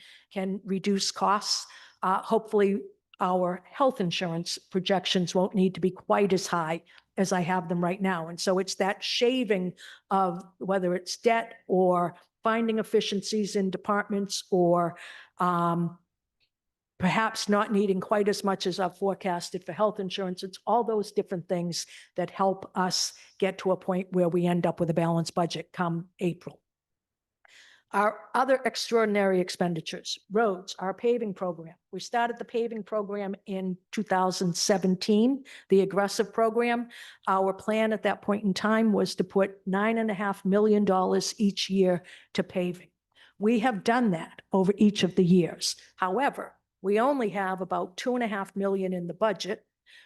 reduce costs. Hopefully, our health insurance projections won't need to be quite as high as I have them right now. And so it's that shaving of whether it's debt or finding efficiencies in departments or perhaps not needing quite as much as I've forecasted for health insurance. It's all those different things that help us get to a point where we end up with a balanced budget come April. Our other extraordinary expenditures, roads, our paving program. We started the paving program in 2017, the aggressive program. Our plan at that point in time was to put $9.5 million each year to paving. We have done that over each of the years. However, we only have about $2.5 million in the budget.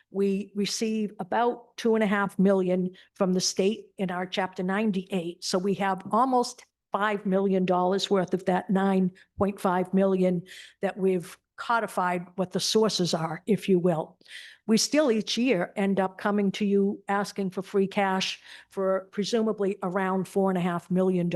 We receive about $2.5 million from the state in our Chapter 98. So we have almost $5 million worth of that $9.5 million that we've codified what the sources are, if you will. We still each year end up coming to you asking for free cash for presumably around $4.5 million.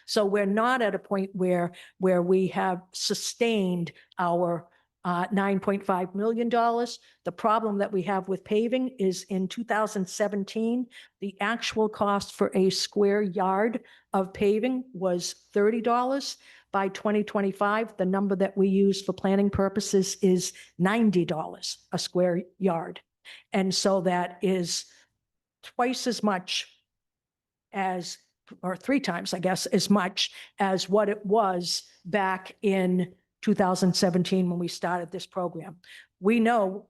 So we're not at a point where we have sustained our $9.5 million. The problem that we have with paving is in 2017, the actual cost for a square yard of paving was $30. By 2025, the number that we use for planning purposes is $90 a square yard. And so that is twice as much as, or 3 times, I guess, as much as what it was back in 2017 when we started this program. We know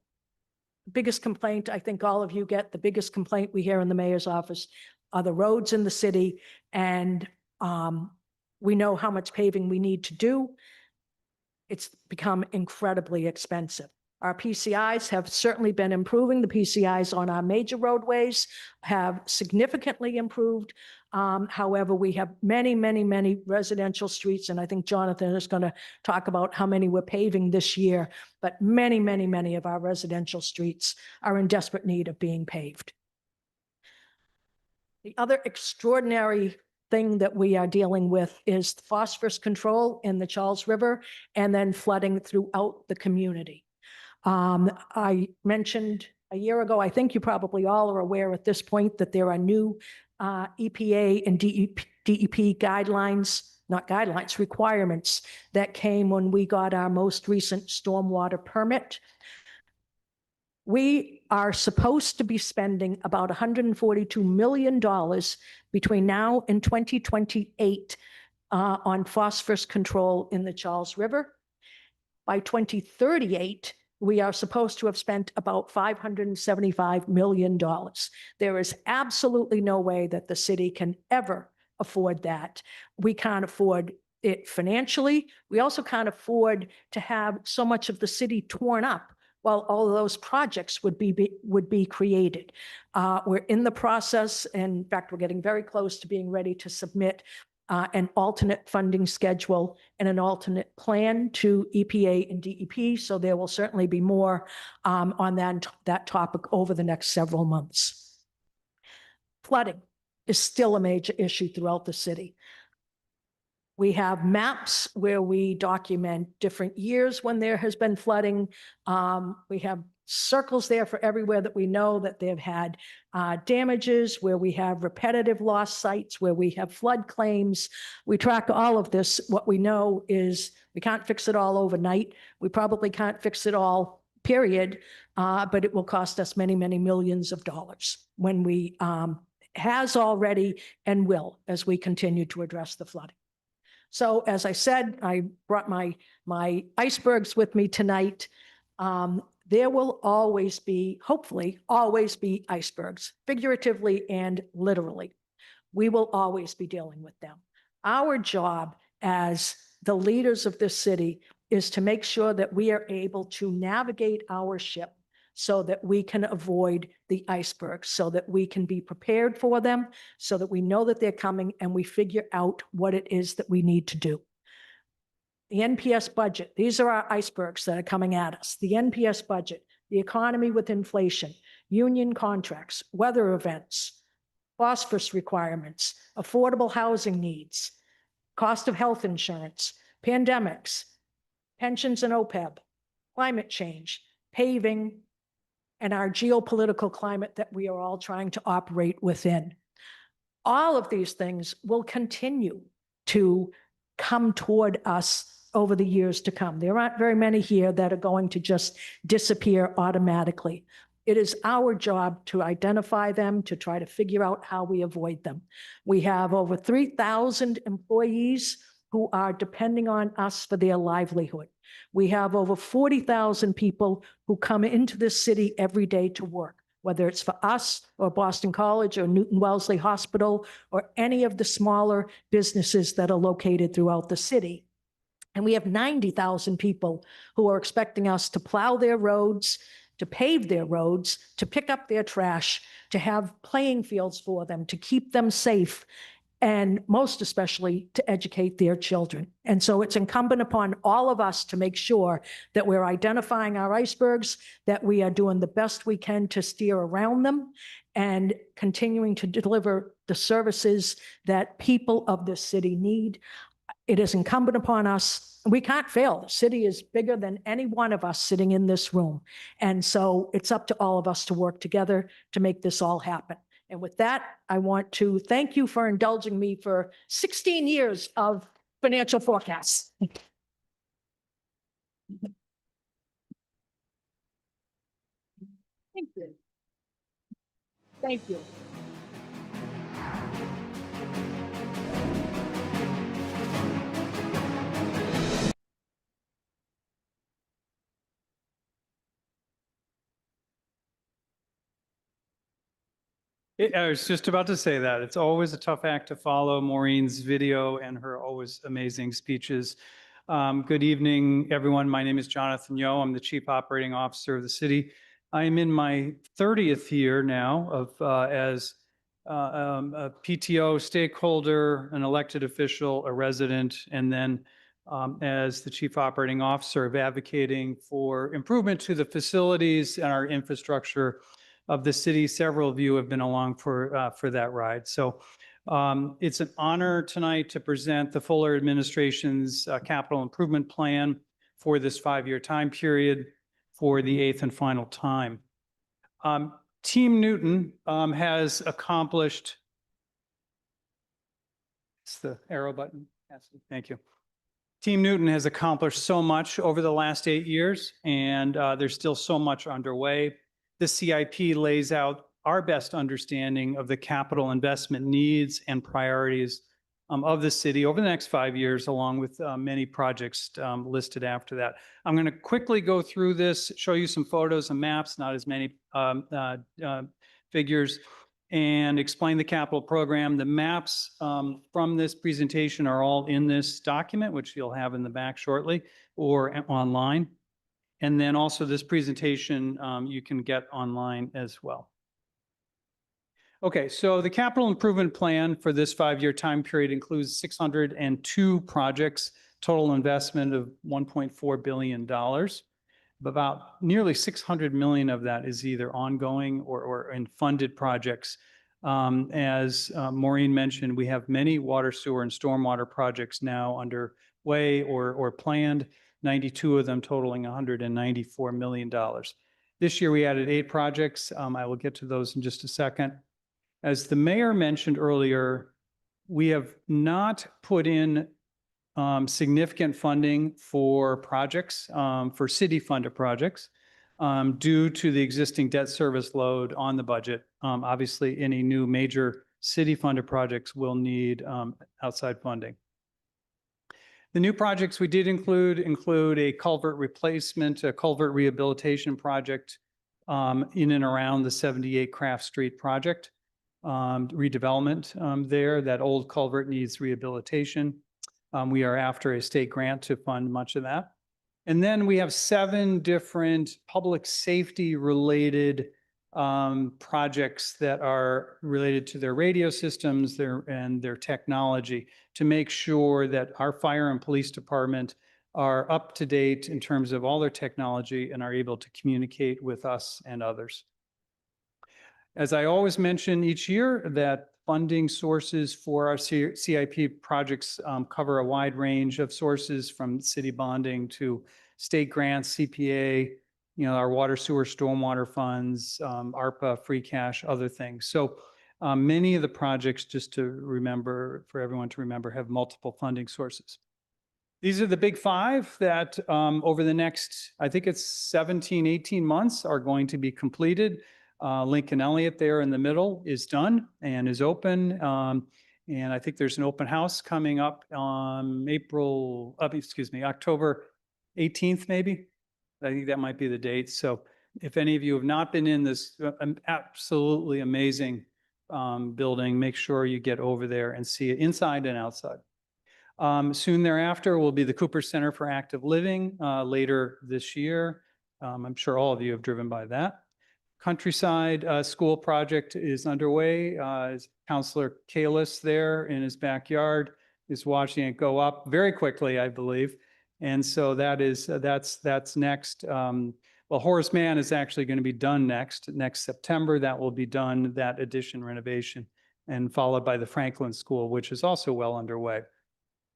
the biggest complaint, I think all of you get, the biggest complaint we hear in the mayor's office are the roads in the city. And we know how much paving we need to do. It's become incredibly expensive. Our PCIs have certainly been improving. The PCIs on our major roadways have significantly improved. However, we have many, many, many residential streets, and I think Jonathan is going to talk about how many we're paving this year, but many, many, many of our residential streets are in desperate need of being paved. The other extraordinary thing that we are dealing with is phosphorus control in the Charles River and then flooding throughout the community. I mentioned a year ago, I think you probably all are aware at this point that there are new EPA and DEP guidelines, not guidelines, requirements that came when we got our most recent stormwater permit. We are supposed to be spending about $142 million between now and 2028 on phosphorus control in the Charles River. By 2038, we are supposed to have spent about $575 million. There is absolutely no way that the city can ever afford that. We can't afford it financially. We also can't afford to have so much of the city torn up well, all of those projects would be created. We're in the process. In fact, we're getting very close to being ready to submit an alternate funding schedule and an alternate plan to EPA and DEP. So there will certainly be more on that topic over the next several months. Flooding is still a major issue throughout the city. We have maps where we document different years when there has been flooding. We have circles there for everywhere that we know that they've had damages, where we have repetitive loss sites, where we have flood claims. We track all of this. What we know is we can't fix it all overnight. We probably can't fix it all, period, but it will cost us many, many millions of dollars when we has already and will as we continue to address the flooding. So as I said, I brought my icebergs with me tonight. There will always be, hopefully, always be icebergs, figuratively and literally. We will always be dealing with them. Our job as the leaders of this city is to make sure that we are able to navigate our ship so that we can avoid the icebergs, so that we can be prepared for them, so that we know that they're coming and we figure out what it is that we need to do. The NPS budget, these are our icebergs that are coming at us. The NPS budget, the economy with inflation, union contracts, weather events, phosphorus requirements, affordable housing needs, cost of health insurance, pandemics, pensions and OPEB, climate change, paving, and our geopolitical climate that we are all trying to operate within. All of these things will continue to come toward us over the years to come. There aren't very many here that are going to just disappear automatically. It is our job to identify them, to try to figure out how we avoid them. We have over 3,000 employees who are depending on us for their livelihood. We have over 40,000 people who come into this city every day to work, whether it's for us or Boston College or Newton Wellesley Hospital or any of the smaller businesses that are located throughout the city. And we have 90,000 people who are expecting us to plow their roads, to pave their roads, to pick up their trash, to have playing fields for them, to keep them safe, and most especially to educate their children. And so it's incumbent upon all of us to make sure that we're identifying our icebergs, that we are doing the best we can to steer around them, and continuing to deliver the services that people of this city need. It is incumbent upon us. We can't fail. The city is bigger than any one of us sitting in this room. And so it's up to all of us to work together to make this all happen. And with that, I want to thank you for indulging me for 16 years of financial forecasts. Thank you. Thank you. I was just about to say that. It's always a tough act to follow Maureen's video and her always amazing speeches. Good evening, everyone. My name is Jonathan Yo. I'm the Chief Operating Officer of the city. I am in my 30th year now of as a PTO stakeholder, an elected official, a resident, and then as the Chief Operating Officer of advocating for improvement to the facilities and our infrastructure of the city. Several of you have been along for that ride. So it's an honor tonight to present the Fuller administration's capital improvement plan for this 5-year time period for the 8th and final time. Team Newton has accomplished, it's the arrow button. Thank you. Team Newton has accomplished so much over the last 8 years, and there's still so much underway. The CIP lays out our best understanding of the capital investment needs and priorities of the city over the next 5 years, along with many projects listed after that. I'm going to quickly go through this, show you some photos and maps, not as many figures, and explain the capital program. The maps from this presentation are all in this document, which you'll have in the back shortly or online. And then also this presentation you can get online as well. Okay, so the capital improvement plan for this 5-year time period includes 602 projects, total investment of $1.4 billion. About nearly 600 million of that is either ongoing or in funded projects. As Maureen mentioned, we have many water, sewer, and stormwater projects now underway or planned, 92 of them totaling $194 million. This year, we added 8 projects. I will get to those in just a second. As the mayor mentioned earlier, we have not put in significant funding for projects, for city-funded projects, due to the existing debt service load on the budget. Obviously, any new major city-funded projects will need outside funding. The new projects we did include a culvert replacement, a culvert rehabilitation project in and around the 78 Craft Street project. Redevelopment there. That old culvert needs rehabilitation. We are after a state grant to fund much of that. And then we have 7 different public safety related projects that are related to their radio systems and their technology to make sure that our fire and police department are up to date in terms of all their technology and are able to communicate with us and others. As I always mention each year, that funding sources for our CIP projects cover a wide range of sources, from city bonding to state grants, CPA, our water, sewer, stormwater funds, ARPA, free cash, other things. So many of the projects, just to remember, for everyone to remember, have multiple funding sources. These are the big 5 that over the next, I think it's 17, 18 months are going to be completed. Lincoln Elliott there in the middle is done and is open. And I think there's an open house coming up on October 18th, maybe. I think that might be the date. So if any of you have not been in this absolutely amazing building, make sure you get over there and see it inside and outside. Soon thereafter will be the Cooper Center for Active Living later this year. I'm sure all of you have driven by that. Countryside School project is underway. Councilor Kalis there in his backyard is watching it go up very quickly, I believe. And so that's next. Well, Horace Mann is actually going to be done next September. That will be done, that addition renovation, and followed by the Franklin School, which is also well underway.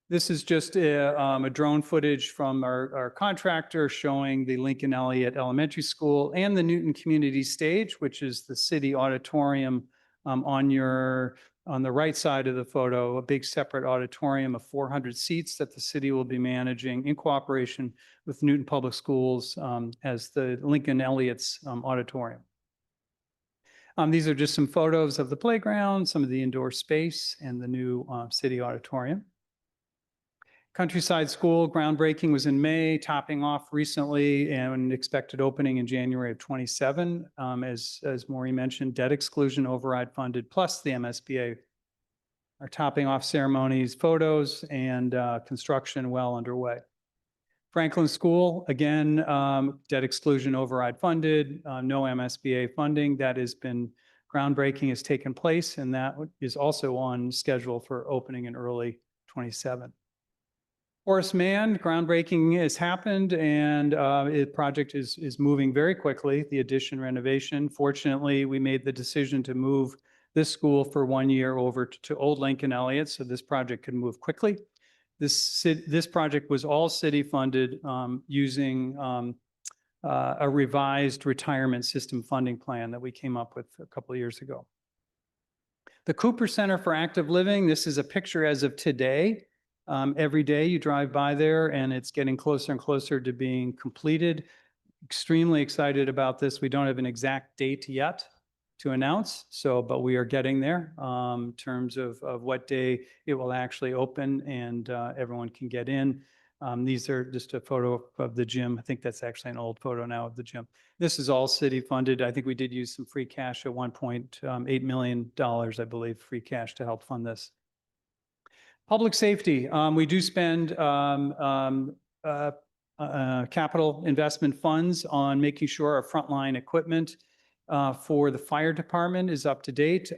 This is just a drone footage from our contractor showing the Lincoln Elliott Elementary School and the Newton Community Stage, which is the city auditorium on the right side of the photo, a big separate auditorium of 400 seats that the city will be managing in cooperation with Newton Public Schools as the Lincoln Elliott's auditorium. These are just some photos of the playground, some of the indoor space, and the new city auditorium. Countryside School groundbreaking was in May, topping off recently, and expected opening in January of 27. As Maureen mentioned, debt exclusion override funded, plus the MSBA are topping off ceremonies, photos, and construction well underway. Franklin School, again, debt exclusion override funded, no MSBA funding. That has been groundbreaking has taken place, and that is also on schedule for opening in early 27. Horace Mann, groundbreaking has happened, and the project is moving very quickly, the addition renovation. Fortunately, we made the decision to move this school for 1 year over to Old Lincoln Elliott, so this project could move quickly. This project was all city funded using a revised retirement system funding plan that we came up with a couple of years ago. The Cooper Center for Active Living, this is a picture as of today. Every day you drive by there and it's getting closer and closer to being completed. Extremely excited about this. We don't have an exact date yet to announce, but we are getting there in terms of what day it will actually open and everyone can get in. These are just a photo of the gym. I think that's actually an old photo now of the gym. This is all city funded. I think we did use some free cash at $1.8 million, I believe, free cash to help fund this. Public safety, we do spend $1 capital investment funds on making sure our frontline equipment for the fire department is up to date.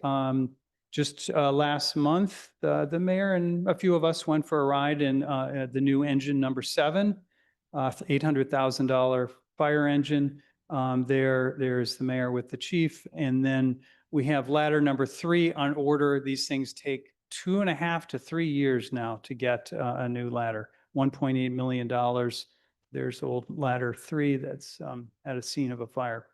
Just last month, the mayor and a few of us went for a ride in the new engine number 7, $800,000 fire engine. There's the mayor with the chief. And then we have ladder number 3 on order. These things take 2.5 to 3 years now to get a new ladder, $1.8 million. There's old ladder 3 that's at a scene of a fire.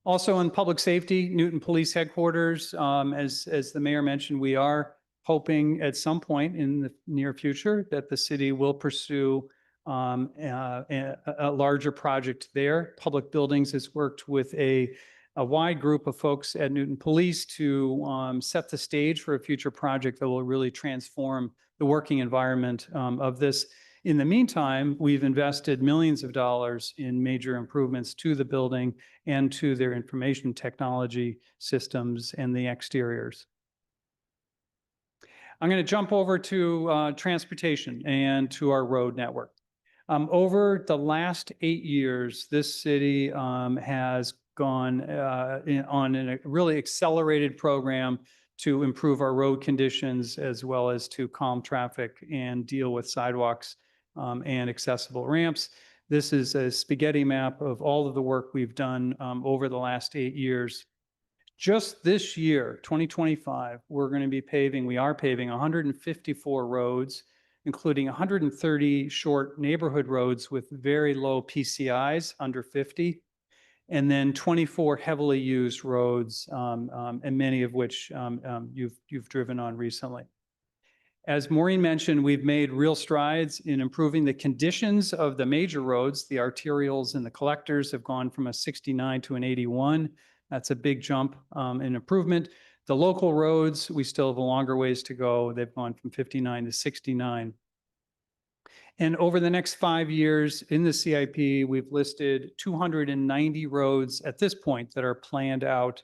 Also in public safety, Newton Police Headquarters, as the mayor mentioned, we are hoping at some point in the near future that the city will pursue a larger project there. Public Buildings has worked with a wide group of folks at Newton Police to set the stage for a future project that will really transform the working environment of this. In the meantime, we've invested millions of dollars in major improvements to the building and to their information technology systems and the exteriors. I'm going to jump over to transportation and to our road network. Over the last 8 years, this city has gone on a really accelerated program to improve our road conditions as well as to calm traffic and deal with sidewalks and accessible ramps. This is a spaghetti map of all of the work we've done over the last 8 years. Just this year, 2025, we are paving 154 roads, including 130 short neighborhood roads with very low PCIs, under 50, and then 24 heavily used roads, and many of which you've driven on recently. As Maureen mentioned, we've made real strides in improving the conditions of the major roads. The arterials and the collectors have gone from a 69 to an 81. That's a big jump in improvement. The local roads, we still have a longer ways to go. They've gone from 59 to 69. And over the next 5 years in the CIP, we've listed 290 roads at this point that are planned out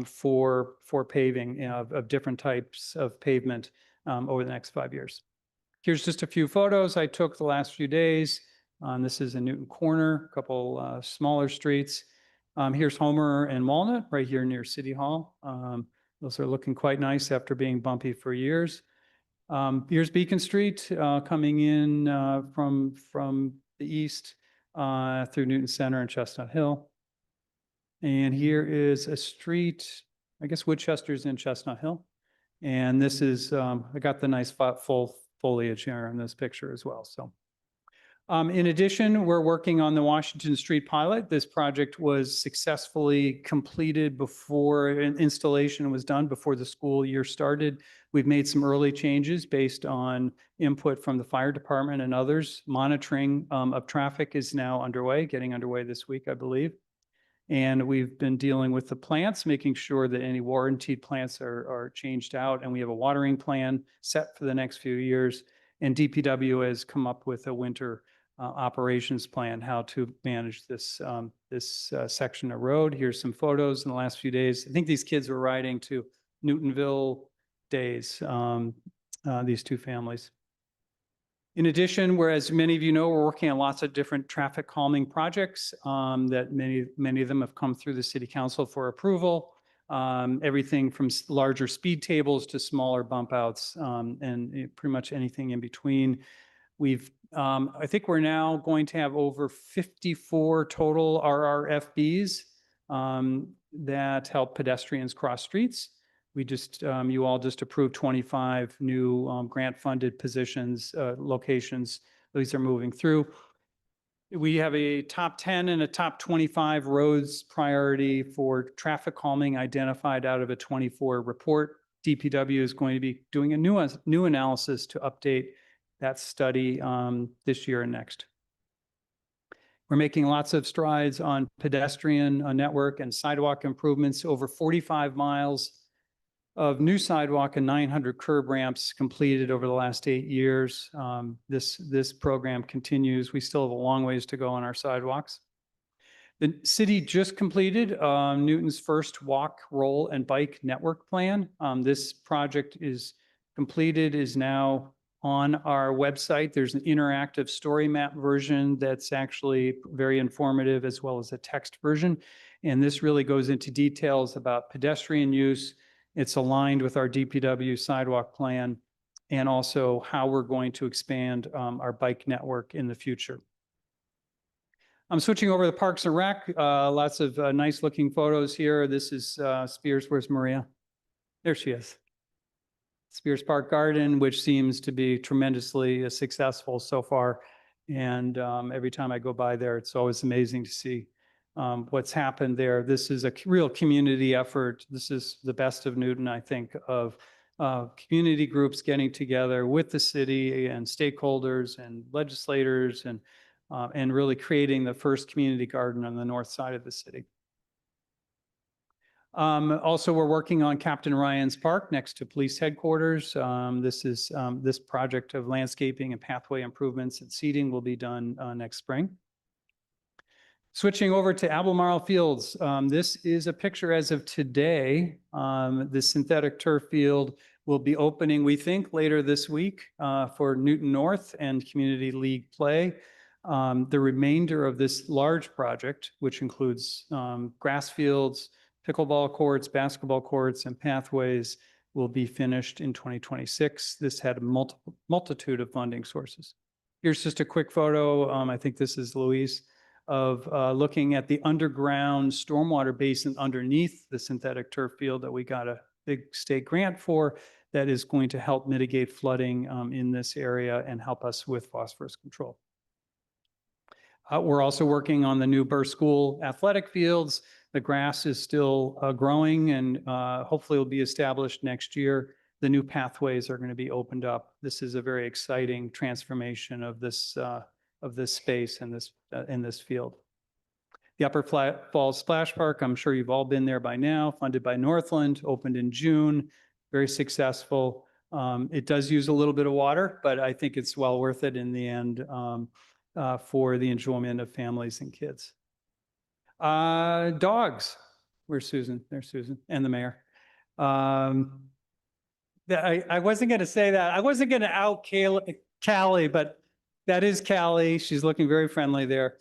for paving of different types of pavement over the next 5 years. Here's just a few photos I took the last few days. This is in Newton Corner, a couple smaller streets. Here's Homer and Walnut right here near City Hall. Those are looking quite nice after being bumpy for years. Here's Beacon Street coming in from the east through Newton Center and Chestnut Hill. And here is a street, I guess Woodchester's in Chestnut Hill. And this is, I got the nice full foliage here in this picture as well. So in addition, we're working on the Washington Street pilot. This project was successfully completed before an installation was done, before the school year started. We've made some early changes based on input from the fire department and others. Monitoring of traffic is now underway, getting underway this week, I believe. And we've been dealing with the plants, making sure that any warranted plants are changed out. And we have a watering plan set for the next few years. And DPW has come up with a winter operations plan, how to manage this section of road. Here's some photos in the last few days. I think these kids were riding to Newtonville days, these two families. In addition, whereas many of you know, we're working on lots of different traffic calming projects that many of them have come through the city council for approval. Everything from larger speed tables to smaller bump outs and pretty much anything in between. I think we're now going to have over 54 total RRFBs that help pedestrians cross streets. You all just approved 25 new grant-funded positions, locations. These are moving through. We have a top 10 and a top 25 roads priority for traffic calming identified out of a 24 report. DPW is going to be doing a new analysis to update that study this year and next. We're making lots of strides on pedestrian network and sidewalk improvements, over 45 miles of new sidewalk and 900 curb ramps completed over the last 8 years. This program continues. We still have a long ways to go on our sidewalks. The city just completed Newton's first walk, roll, and bike network plan. This project is completed, is now on our website. There's an interactive story map version that's actually very informative, as well as a text version. And this really goes into details about pedestrian use. It's aligned with our DPW sidewalk plan, and also how we're going to expand our bike network in the future. I'm switching over to Parks and Rec. Lots of nice looking photos here. This is Spears. Where's Maria? There she is. Spears Park Garden, which seems to be tremendously successful so far. And every time I go by there, it's always amazing to see what's happened there. This is a real community effort. This is the best of Newton, I think, of community groups getting together with the city and stakeholders and legislators and really creating the first community garden on the north side of the city. Also, we're working on Captain Ryan's Park next to police headquarters. This is this project of landscaping and pathway improvements and seeding will be done next spring. Switching over to Albemarle Fields. This is a picture as of today. The synthetic turf field will be opening, we think, later this week for Newton North and Community League play. The remainder of this large project, which includes grass fields, pickleball courts, basketball courts, and pathways, will be finished in 2026. This had a multitude of funding sources. Here's just a quick photo. I think this is Louise, of looking at the underground stormwater basin underneath the synthetic turf field that we got a big state grant for, that is going to help mitigate flooding in this area and help us with phosphorus control. We're also working on the new Burr School athletic fields. The grass is still growing and hopefully will be established next year. The new pathways are going to be opened up. This is a very exciting transformation of this space and in this field. The Upper Falls Splash Park, I'm sure you've all been there by now, funded by Northland, opened in June, very successful. It does use a little bit of water, but I think it's well worth it in the end for the enjoyment of families and kids. Dogs. Where's Susan? There's Susan and the mayor. I wasn't going to say that. I wasn't going to out Callie, but that is Callie. She's looking very friendly there.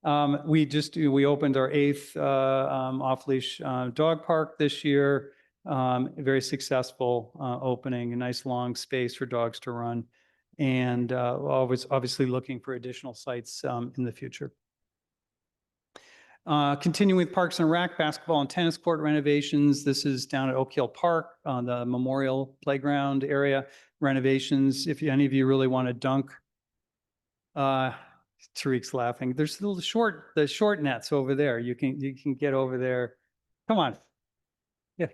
We opened our 8th off-leash dog park this year. Very successful opening, a nice long space for dogs to run, and always obviously looking for additional sites in the future. Continuing with Parks and Rec, basketball and tennis court renovations. This is down at Oak Hill Park on the Memorial Playground area renovations. If any of you really want to dunk, Tariq's laughing. There's the short nets over there. You can get over there. Come on. Yeah.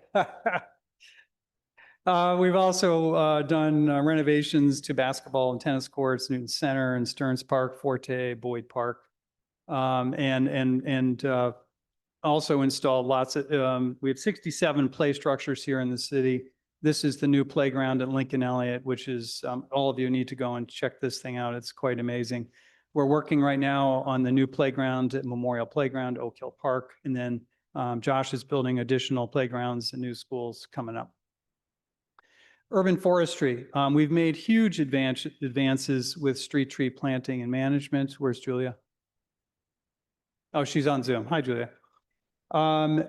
We've also done renovations to basketball and tennis courts, Newton Center and Stearns Park, Forte, Boyd Park. And also installed lots of, we have 67 play structures here in the city. This is the new playground at Lincoln Elliott, which is, all of you need to go and check this thing out. It's quite amazing. We're working right now on the new playground at Memorial Playground, Oak Hill Park. And then Josh is building additional playgrounds and new schools coming up. Urban forestry. We've made huge advances with street tree planting and management. Where's Julia? Oh, she's on Zoom. Hi, Julia.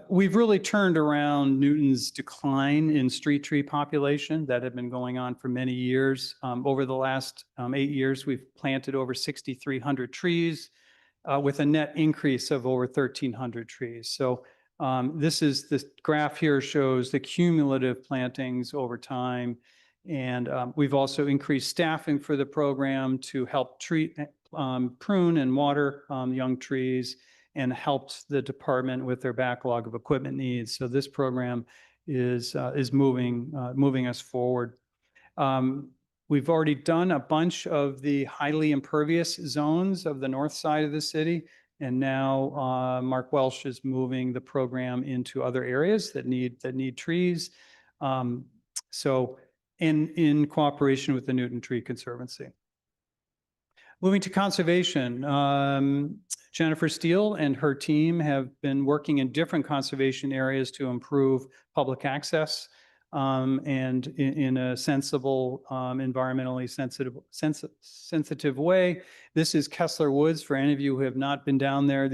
We've really turned around Newton's decline in street tree population that had been going on for many years. Over the last 8 years, we've planted over 6,300 trees with a net increase of over 1,300 trees. So this graph here shows the cumulative plantings over time. And we've also increased staffing for the program to help prune and water young trees, and helped the department with their backlog of equipment needs. So this program is moving us forward. We've already done a bunch of the highly impervious zones of the north side of the city, and now Mark Welsh is moving the program into other areas that need trees. So in cooperation with the Newton Tree Conservancy. Moving to conservation, Jennifer Steele and her team have been working in different conservation areas to improve public access. and in a sensible, environmentally sensitive way. This is Kessler Woods. For any of you who have not been down there,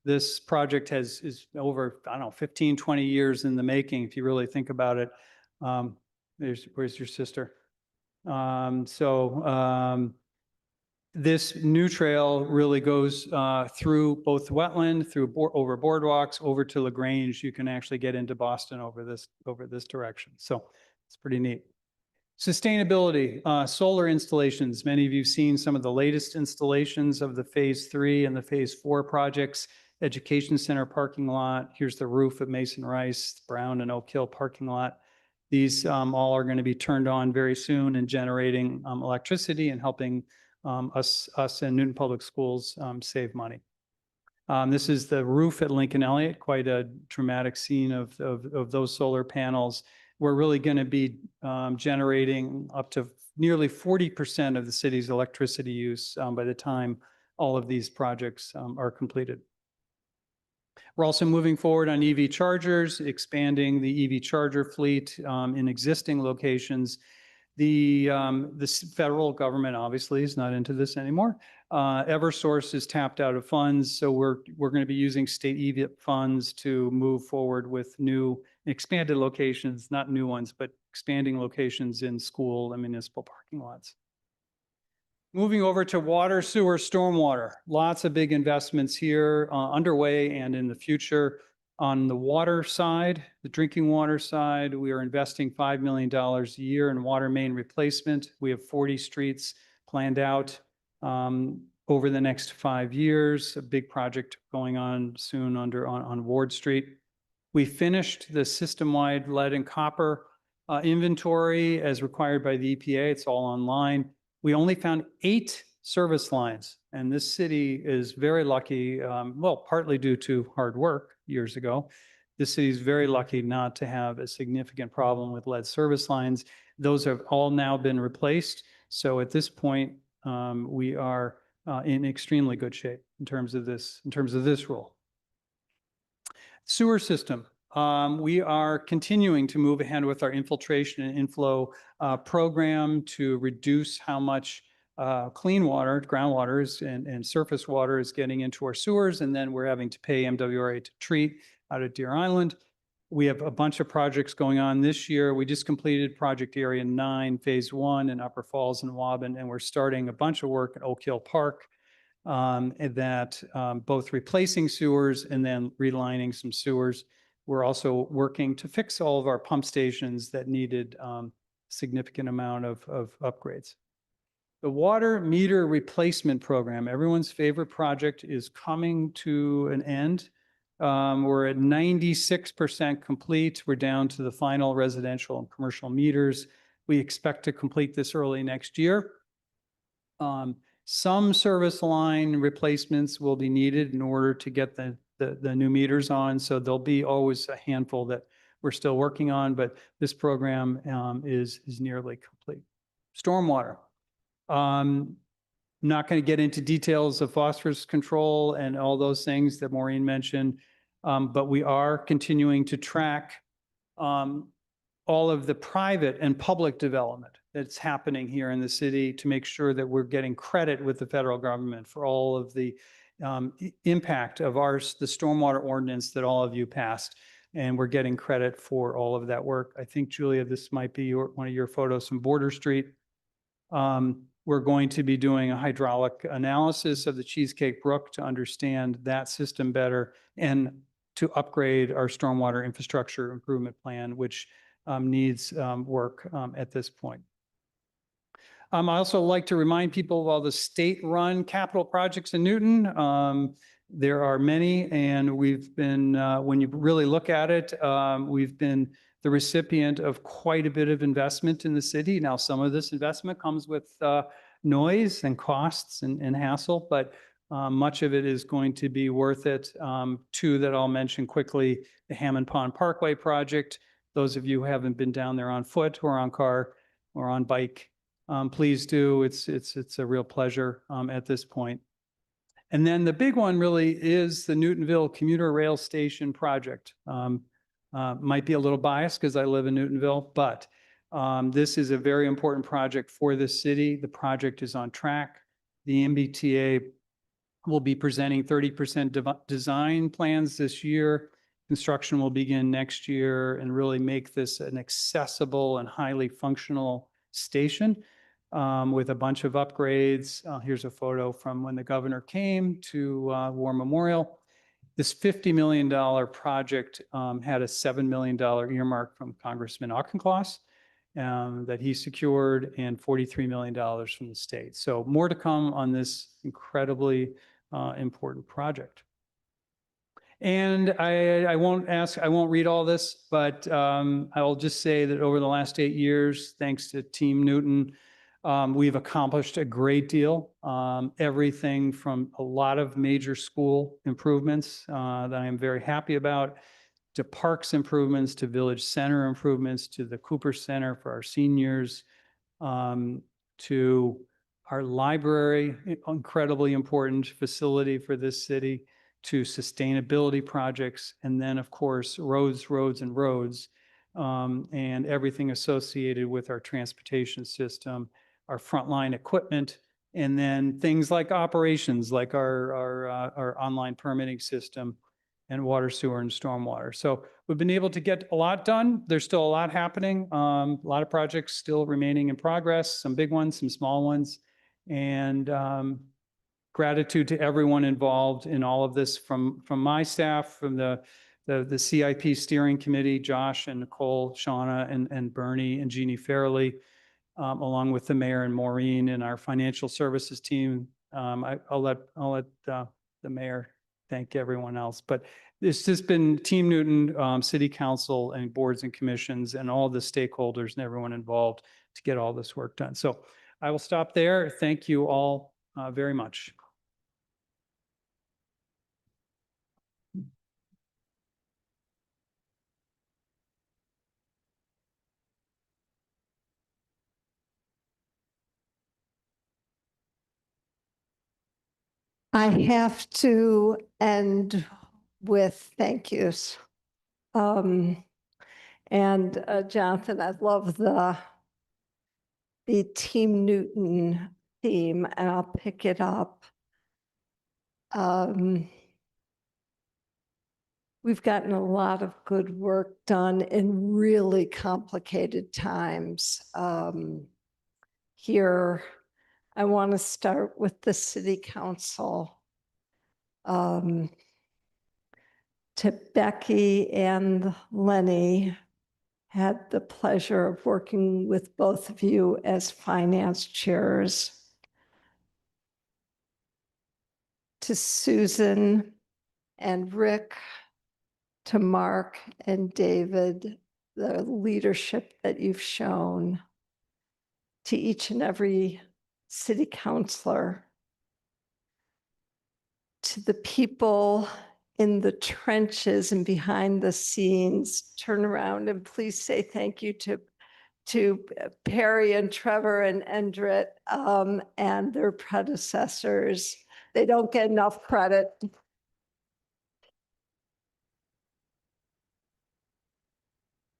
this project is over, I don't know, 15, 20 years in the making, if you really think about it. Where's your sister? This new trail really goes through both wetland, over boardwalks, over to LaGrange. You can actually get into Boston over this direction. So it's pretty neat. Sustainability, solar installations. Many of you have seen some of the latest installations of the Phase 3 and the Phase 4 projects. Education Center parking lot. Here's the roof at Mason Rice, Brown and Oak Hill parking lot. These all are going to be turned on very soon and generating electricity and helping us in Newton Public Schools save money. This is the roof at Lincoln Elliott, quite a dramatic scene of those solar panels. We're really going to be generating up to nearly 40% of the city's electricity use by the time all of these projects are completed. We're also moving forward on EV chargers, expanding the EV charger fleet in existing locations. The federal government obviously is not into this anymore. Eversource is tapped out of funds, so we're going to be using state EV funds to move forward with new expanded locations, not new ones, but expanding locations in school and municipal parking lots. Moving over to water, sewer, stormwater. Lots of big investments here underway and in the future. On the water side, the drinking water side, we are investing $5 million a year in water main replacement. We have 40 streets planned out over the next 5 years. A big project going on soon on Ward Street. We finished the system-wide lead and copper inventory as required by the EPA. It's all online. We only found 8 service lines, and this city is very lucky, well, partly due to hard work years ago. This city is very lucky not to have a significant problem with lead service lines. Those have all now been replaced. So at this point, we are in extremely good shape in terms of this rule. Sewer system. We are continuing to move ahead with our infiltration and inflow program to reduce how much clean water, groundwater and surface water is getting into our sewers, and then we're having to pay MWRA to treat out at Deer Island. We have a bunch of projects going on this year. We just completed Project Area 9, Phase 1 in Upper Falls and Waban, and we're starting a bunch of work at Oak Hill Park both replacing sewers and then relining some sewers. We're also working to fix all of our pump stations that needed significant amount of upgrades. The water meter replacement program, everyone's favorite project, is coming to an end. We're at 96% complete. We're down to the final residential and commercial meters. We expect to complete this early next year. Some service line replacements will be needed in order to get the new meters on. So there'll be always a handful that we're still working on, but this program is nearly complete. Stormwater. Not going to get into details of phosphorus control and all those things that Maureen mentioned, but we are continuing to track all of the private and public development that's happening here in the city to make sure that we're getting credit with the federal government for all of the impact of the stormwater ordinance that all of you passed. And we're getting credit for all of that work. I think, Julia, this might be one of your photos from Border Street. We're going to be doing a hydraulic analysis of the Cheesecake Brook to understand that system better and to upgrade our stormwater infrastructure improvement plan, which needs work at this point. I also like to remind people of all the state-run capital projects in Newton. There are many, and we've been, when you really look at it, we've been the recipient of quite a bit of investment in the city. Now, some of this investment comes with noise and costs and hassle, but much of it is going to be worth it. Two that I'll mention quickly: the Hammond Pond Parkway project. Those of you who haven't been down there on foot or on car or on bike, please do. It's a real pleasure at this point. And then the big one really is the Newtonville Commuter Rail Station project. Might be a little biased because I live in Newtonville, but this is a very important project for this city. The project is on track. The MBTA will be presenting 30% design plans this year. Construction will begin next year and really make this an accessible and highly functional station with a bunch of upgrades. Here's a photo from when the governor came to War Memorial. This $50 million project had a $7 million earmark from Congressman Auchincloss that he secured, and $43 million from the state. So more to come on this incredibly important project. And I won't read all this, but I will just say that over the last 8 years, thanks to Team Newton, we've accomplished a great deal. Everything from a lot of major school improvements that I am very happy about, to parks improvements, to village center improvements, to the Cooper Center for our seniors, to our library, incredibly important facility for this city, to sustainability projects, and then of course, roads, and roads, and everything associated with our transportation system, our frontline equipment, and then things like operations, like our online permitting system, and water, sewer, and stormwater. So we've been able to get a lot done. There's still a lot happening. A lot of projects still remaining in progress, some big ones, some small ones. And gratitude to everyone involved in all of this, from my staff, from the CIP steering committee, Josh and Nicole, Shauna and Bernie and Jeannie Fairley, along with the mayor and Maureen and our financial services team. I'll let the mayor thank everyone else, but it's just been Team Newton, City Council and boards and commissions and all the stakeholders and everyone involved to get all this work done. So I will stop there. Thank you all very much. I have to end with thank yous. And Jonathan, I love the Team Newton theme, and I'll pick it up. We've gotten a lot of good work done in really complicated times. Here, I want to start with the City Council. To Becky and Lenny, had the pleasure of working with both of you as finance chairs. To Susan and Rick, to Mark and David, the leadership that you've shown. To each and every city councilor, to the people in the trenches and behind the scenes, turn around and please say thank you to Perry and Trevor and Endrit and their predecessors. They don't get enough credit.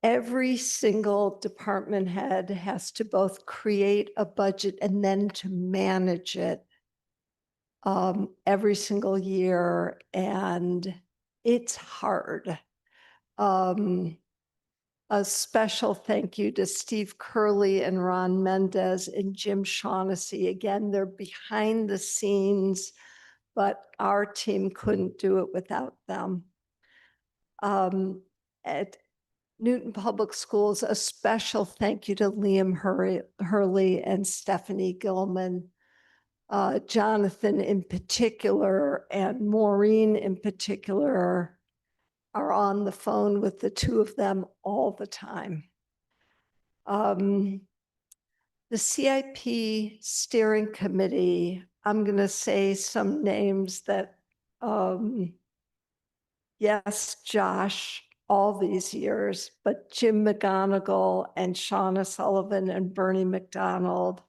Every single department head has to both create a budget and then to manage it every single year, and it's hard. A special thank you to Steve Curley and Ron Mendez and Jim Shaughnessy. Again, they're behind the scenes, but our team couldn't do it without them. At Newton Public Schools, a special thank you to Liam Hurley and Stephanie Gilman. Jonathan in particular and Maureen in particular are on the phone with the two of them all the time. The CIP steering committee, I'm going to say some names that, yes, Josh, all these years, but Jim McGonigal and Shauna Sullivan and Bernie McDonald.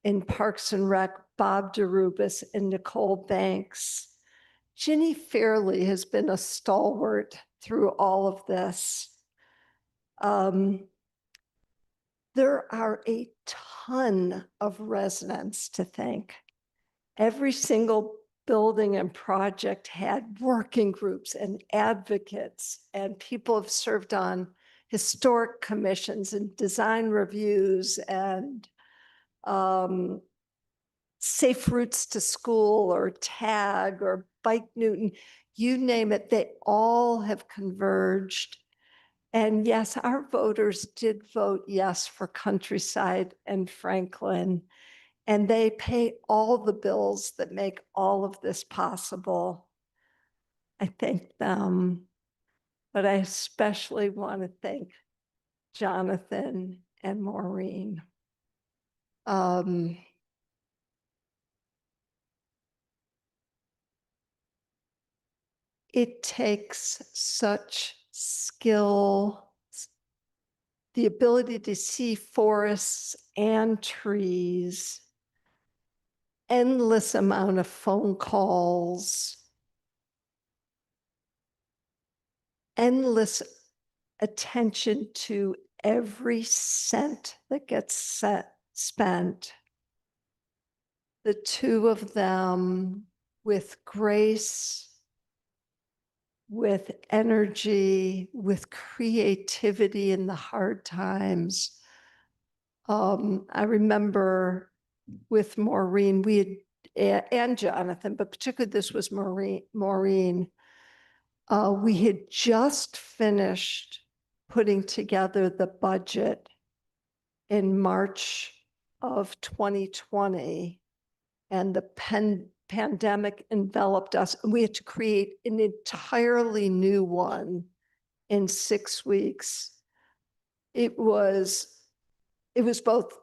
In Parks and Rec, Bob DeRubis and Nicole Banks. Ginny Fairley has been a stalwart through all of this. There are a ton of residents to thank. Every single building and project had working groups and advocates, and people have served on historic commissions and design reviews and Safe Routes to School or TAG or Bike Newton, you name it, they all have converged. And yes, our voters did vote yes for Countryside and Franklin, and they pay all the bills that make all of this possible. I thank them, but I especially want to thank Jonathan and Maureen. It takes such skill, the ability to see forests and trees, endless amount of phone calls, endless attention to every cent that gets spent. The two of them with grace, with energy, with creativity in the hard times. I remember with Maureen, and Jonathan, but particularly this was Maureen, we had just finished putting together the budget in March of 2020, and the pandemic enveloped us, and we had to create an entirely new one in 6 weeks. It was both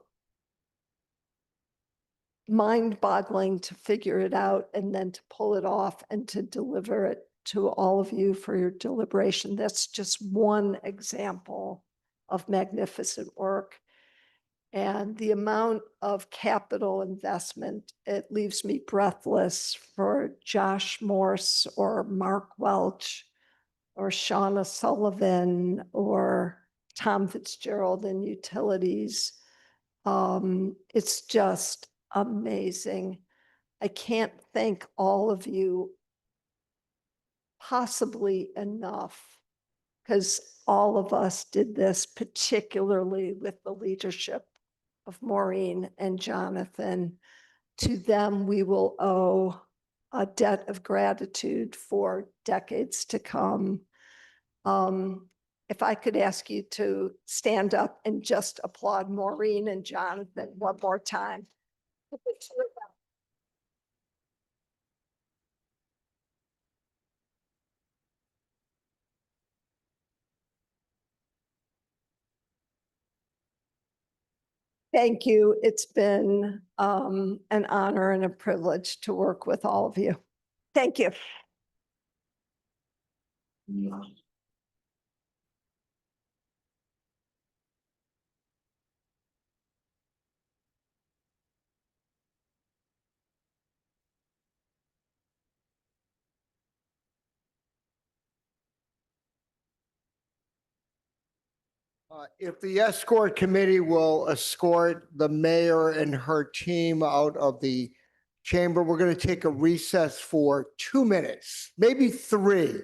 mind-boggling to figure it out and then to pull it off and to deliver it to all of you for your deliberation. That's just one example of magnificent work. And the amount of capital investment, it leaves me breathless for Josh Morse or Mark Welch or Shauna Sullivan or Tom Fitzgerald in utilities. It's just amazing. I can't thank all of you possibly enough, because all of us did this, particularly with the leadership of Maureen and Jonathan. To them, we will owe a debt of gratitude for decades to come. If I could ask you to stand up and just applaud Maureen and Jonathan one more time. Thank you. It's been an honor and a privilege to work with all of you. Thank you. If the escort committee will escort the mayor and her team out of the chamber, we're going to take a recess for 2 minutes, maybe 3.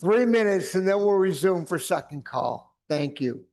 3 minutes, and then we'll resume for second call. Thank you.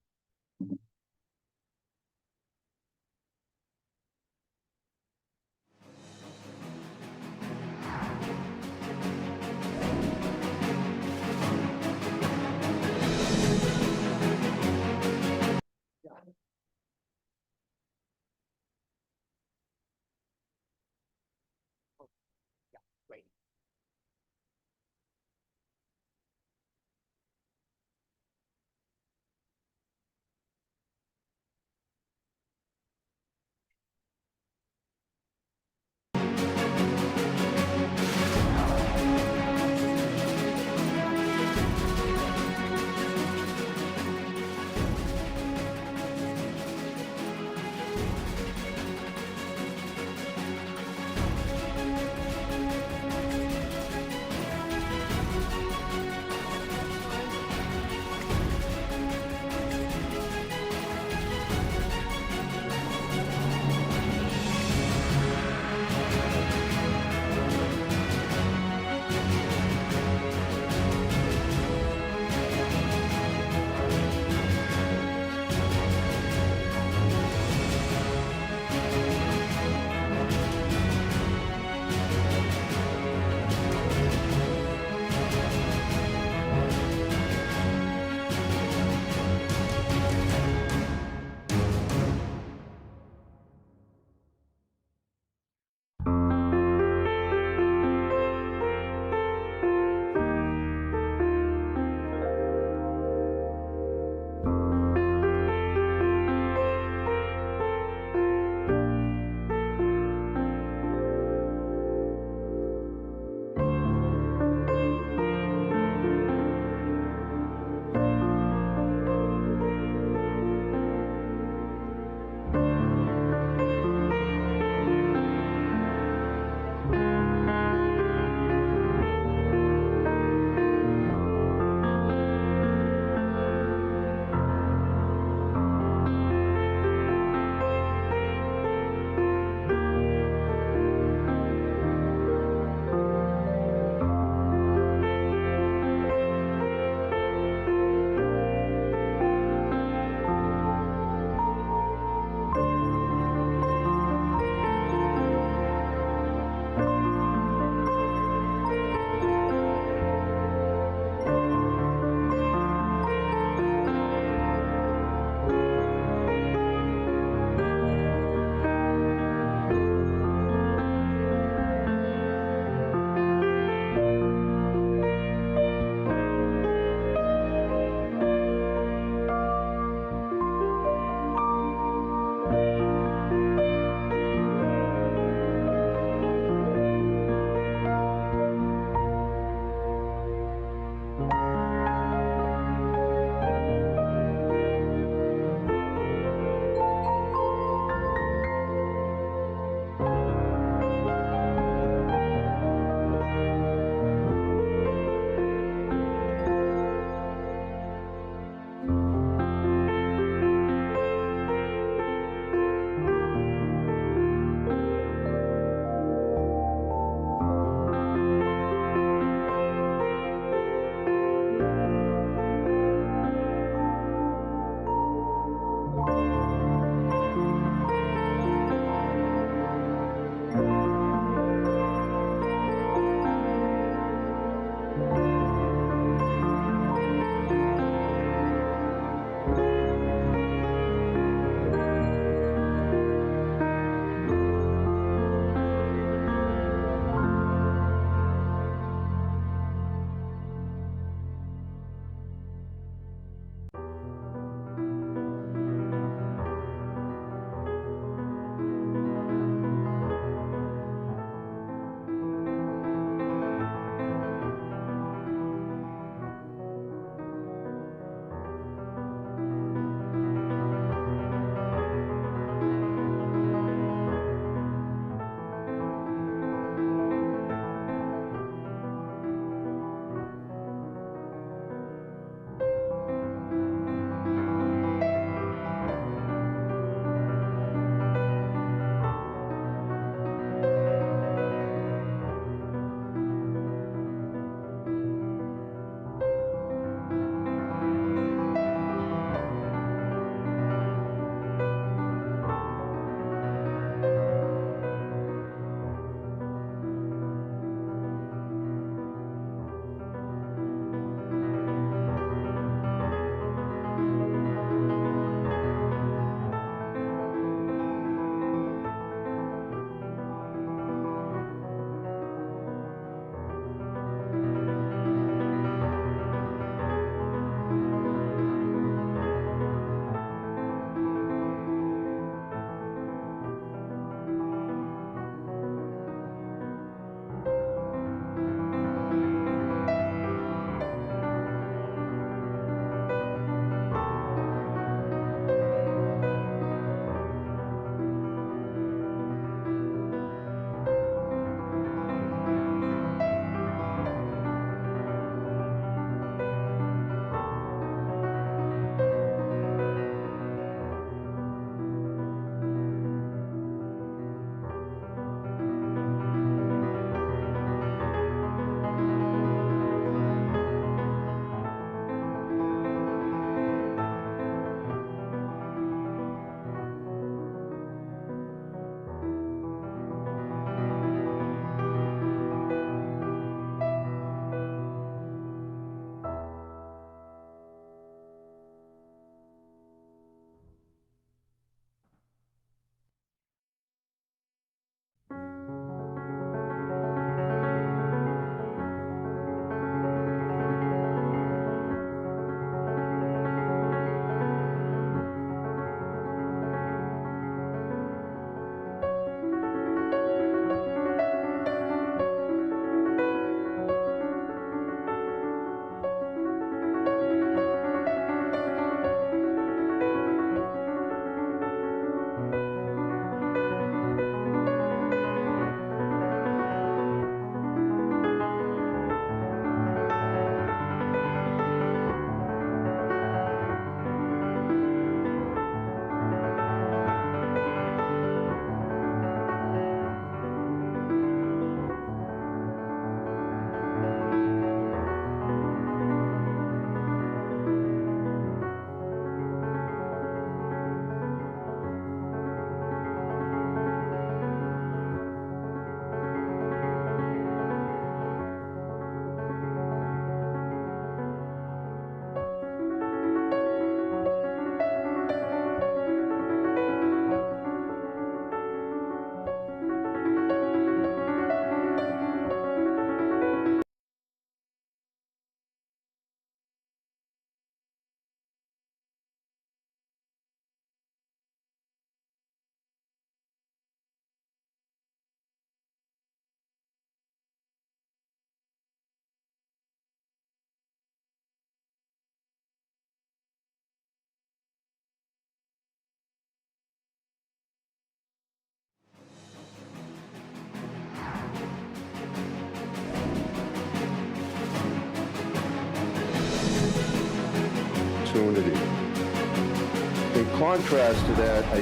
In contrast to that, I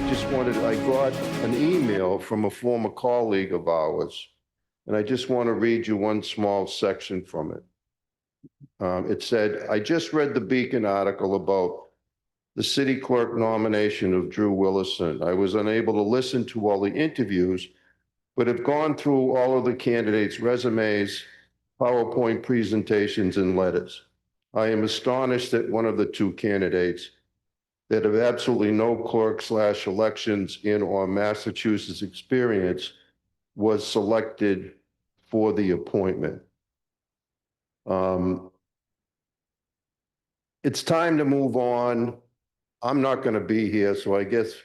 got an email from a former colleague of ours, and I just want to read you one small section from it. It said, "I just read the Beacon article about the city clerk nomination of Drew Willison. I was unable to listen to all the interviews, but have gone through all of the candidates' resumes, PowerPoint presentations, and letters. I am astonished that one of the two candidates that have absolutely no clerk/elections in or Massachusetts experience was selected for the appointment." It's time to move on. I'm not going to be here, so I guess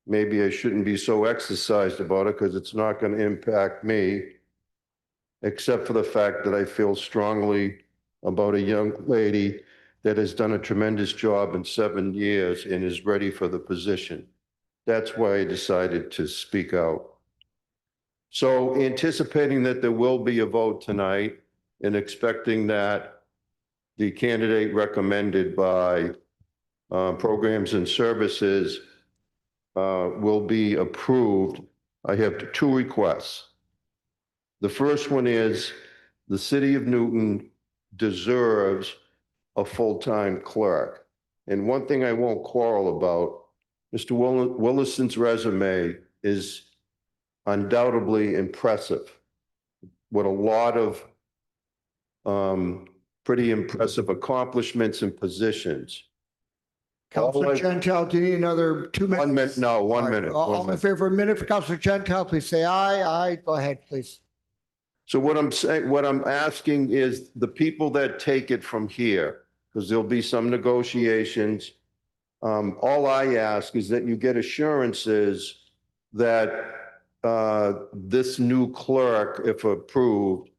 maybe I shouldn't be so exercised about it because it's not going to impact me, except for the fact that I feel strongly about a young lady that has done a tremendous job in 7 years and is ready for the position. That's why I decided to speak out. So anticipating that there will be a vote tonight and expecting that the candidate recommended by Programs and Services will be approved, I have two requests. The first one is the city of Newton deserves a full-time clerk. And one thing I won't quarrel about, Mr. Willison's resume is undoubtedly impressive with a lot of pretty impressive accomplishments and positions. Councilor Gentile, do you need another 2 minutes? 1 minute, no, 1 All right, minute. All in favor of a minute for Councilor Gentile, please say aye. Aye. Go ahead, please. So what I'm saying, what I'm asking is the people that take it from here, because there'll be some negotiations. All I ask is that you get assurances that this new clerk, if approved,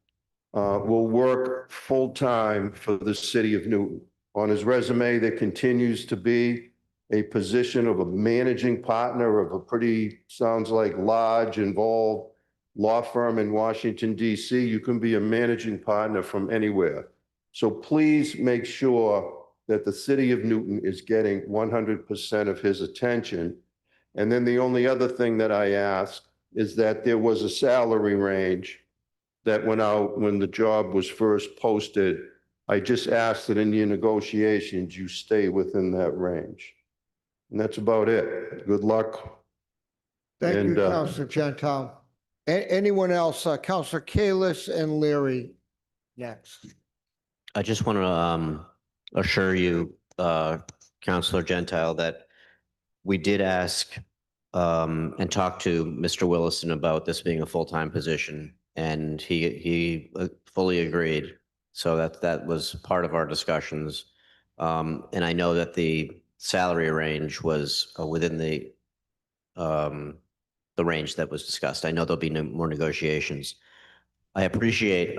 will work full-time for the city of Newton. On his resume, there continues to be a position of a managing partner of a pretty, sounds like large, involved law firm in Washington, D.C. You can be a managing partner from anywhere. So please make sure that the city of Newton is getting 100% of his attention. And then the only other thing that I ask is that there was a salary range that went out when the job was first posted. I just ask that in your negotiations, you stay within that range. And that's about it. Good luck. Thank you, And, Councilor Gentile. Anyone else? Councilor Kalis and Leary next. I just want to assure you, Councilor Gentile, that we did ask and talk to Mr. Willison about this being a full-time position, and he fully agreed. So that was part of our discussions. And I know that the salary range was within the range that was discussed. I know there'll be more negotiations. I appreciate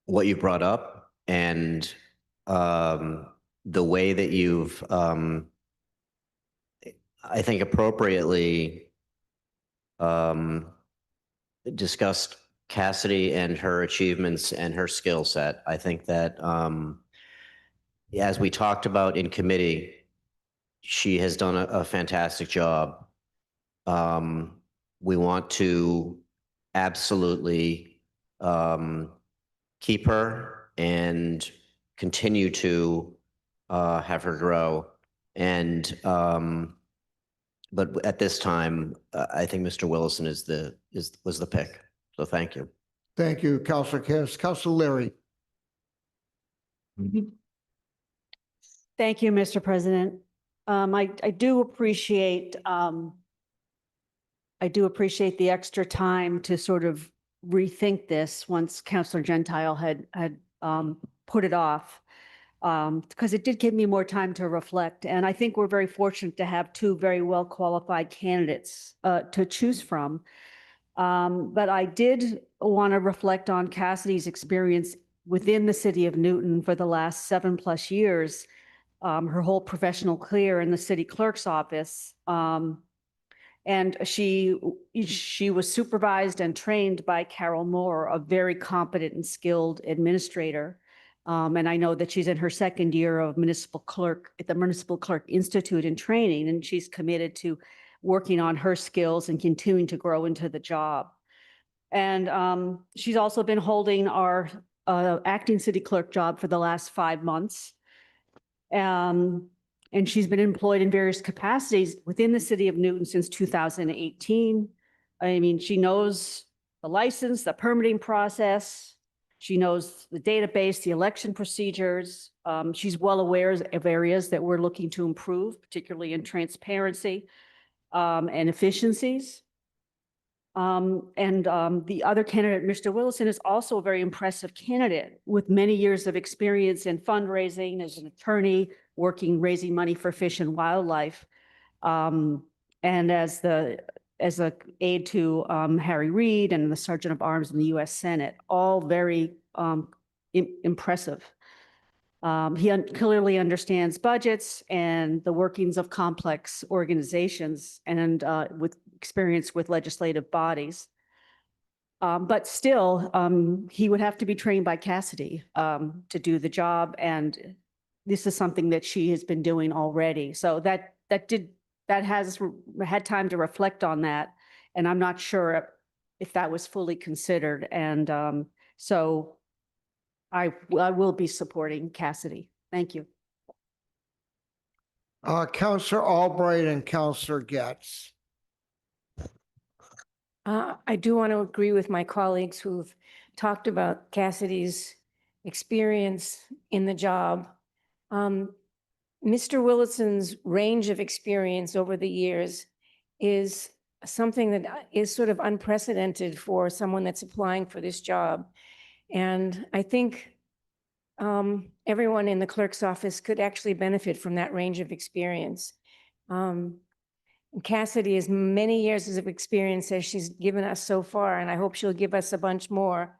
what you brought up and the way that you've, I think, appropriately discussed Cassidy and her achievements and her skill set. I think that as we talked about in committee, she has done a fantastic job. We want to absolutely keep her and continue to have her grow. And but at this time, I think Mr. Willison was the pick. So thank you. Thank you, Councilor Kalis. Councilor Leary. Thank you, Mr. President. I do appreciate the extra time to sort of rethink this once Councilor Gentile had put it off, because it did give me more time to reflect. And I think we're very fortunate to have two very well qualified candidates to choose from. But I did want to reflect on Cassidy's experience within the city of Newton for the last 7+ years, her whole professional career in the city clerk's office. And she was supervised and trained by Carol Moore, a very competent and skilled administrator. And I know that she's in her second year of municipal clerk at the Municipal Clerk Institute in training, and she's committed to working on her skills and continuing to grow into the job. And she's also been holding our acting city clerk job for the last 5 months. And she's been employed in various capacities within the city of Newton since 2018. I mean, she knows the license, the permitting process. She knows the database, the election procedures. She's well aware of areas that we're looking to improve, particularly in transparency and efficiencies. The other candidate, Mr. Willison, is also a very impressive candidate with many years of experience in fundraising as an attorney, raising money for fish and wildlife, and as a aide to Harry Reid and the Sergeant of Arms in the U.S. Senate, all very impressive. He clearly understands budgets and the workings of complex organizations and with experience with legislative bodies. But still, he would have to be trained by Cassidy to do the job. And this is something that she has been doing already. So that has had time to reflect on that. And I'm not sure if that was fully considered. And so I will be supporting Cassidy. Thank you. Counselor Albright and Counselor Getz. I do want to agree with my colleagues who've talked about Cassidy's experience in the job. Mr. Willison's range of experience over the years is something that is sort of unprecedented for someone that's applying for this job. And I think everyone in the clerk's office could actually benefit from that range of experience. Cassidy has many years of experience as she's given us so far, and I hope she'll give us a bunch more.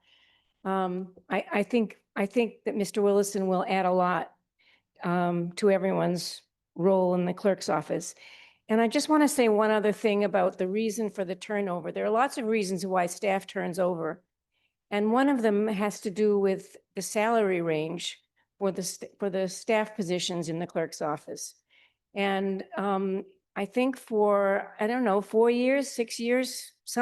I think that Mr. Willison will add a lot to everyone's role in the clerk's office. And I just want to say one other thing about the reason for the turnover. There are lots of reasons why staff turns over. And one of them has to do with the salary range for the staff positions in the clerk's office. And I think for, I don't know, 4 years, 6 years, a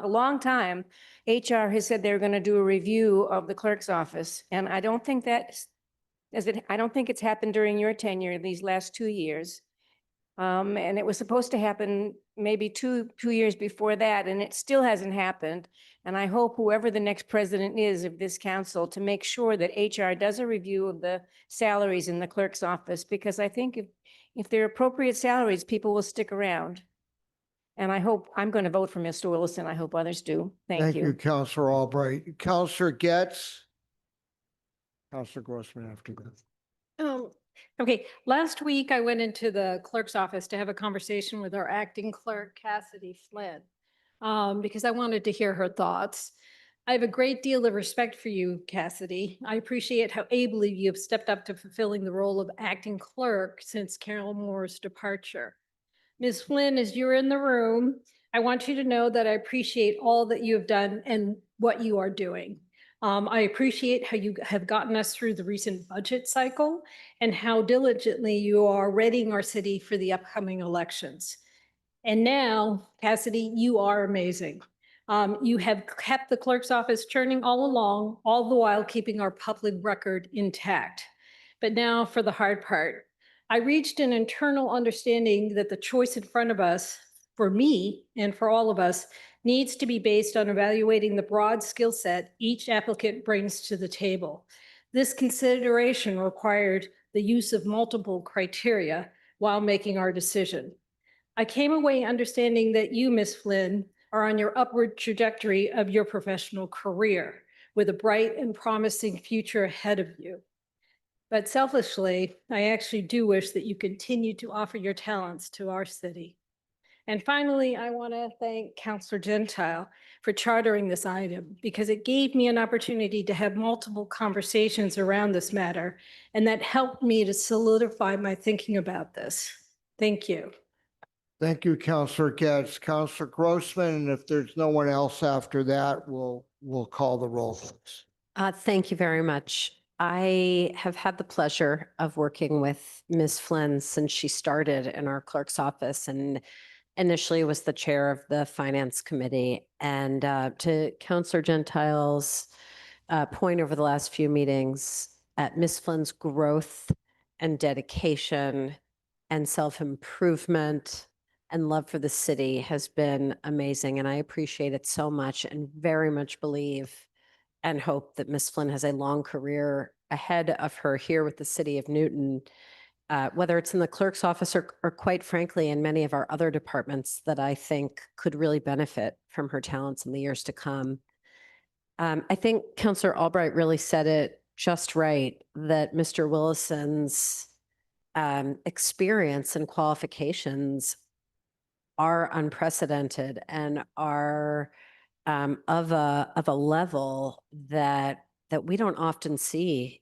long time, HR has said they're going to do a review of the clerk's office. And I don't think I don't think it's happened during your tenure these last 2 years. And it was supposed to happen maybe two years before that, and it still hasn't happened. And I hope whoever the next president is of this council to make sure that HR does a review of the salaries in the clerk's office, because I think if they're appropriate salaries, people will stick around. And I hope, I'm going to vote for Mr. Willison. I hope others do. Thank you. Counselor Albright. Counselor Getz. Counselor Grossman after that. Okay, last week I went into the clerk's office to have a conversation with our acting clerk, Cassidy Flynn, because I wanted to hear her thoughts. I have a great deal of respect for you, Cassidy. I appreciate how ably you have stepped up to fulfilling the role of acting clerk since Carol Moore's departure. Ms. Flynn, as you're in the room, I want you to know that I appreciate all that you have done and what you are doing. I appreciate how you have gotten us through the recent budget cycle and how diligently you are readying our city for the upcoming elections. And now, Cassidy, you are amazing. You have kept the clerk's office churning all along, all the while keeping our public record intact. But now for the hard part. I reached an internal understanding that the choice in front of us, for me and for all of us, needs to be based on evaluating the broad skill set each applicant brings to the table. This consideration required the use of multiple criteria while making our decision. I came away understanding that you, Ms. Flynn, are on your upward trajectory of your professional career with a bright and promising future ahead of you. But selfishly, I actually do wish that you continue to offer your talents to our city. And finally, I want to thank Councilor Gentile for chartering this item because it gave me an opportunity to have multiple conversations around this matter, and that helped me to solidify my thinking about this. Thank you. Thank you, Counselor Getz. Counselor Grossman, and if there's no one else after that, we'll call the roll. Thank you very much. I have had the pleasure of working with Ms. Flynn since she started in our clerk's office and initially was the chair of the finance committee. And to Counselor Gentile's point over the last few meetings, Ms. Flynn's growth and dedication and self-improvement and love for the city has been amazing. And I appreciate it so much and very much believe and hope that Ms. Flynn has a long career ahead of her here with the city of Newton, whether it's in the clerk's office or quite frankly, in many of our other departments that I think could really benefit from her talents in the years to come. I think Councillor Albright really said it just right, that Mr. Willison's experience and qualifications are unprecedented and are of a level that we don't often see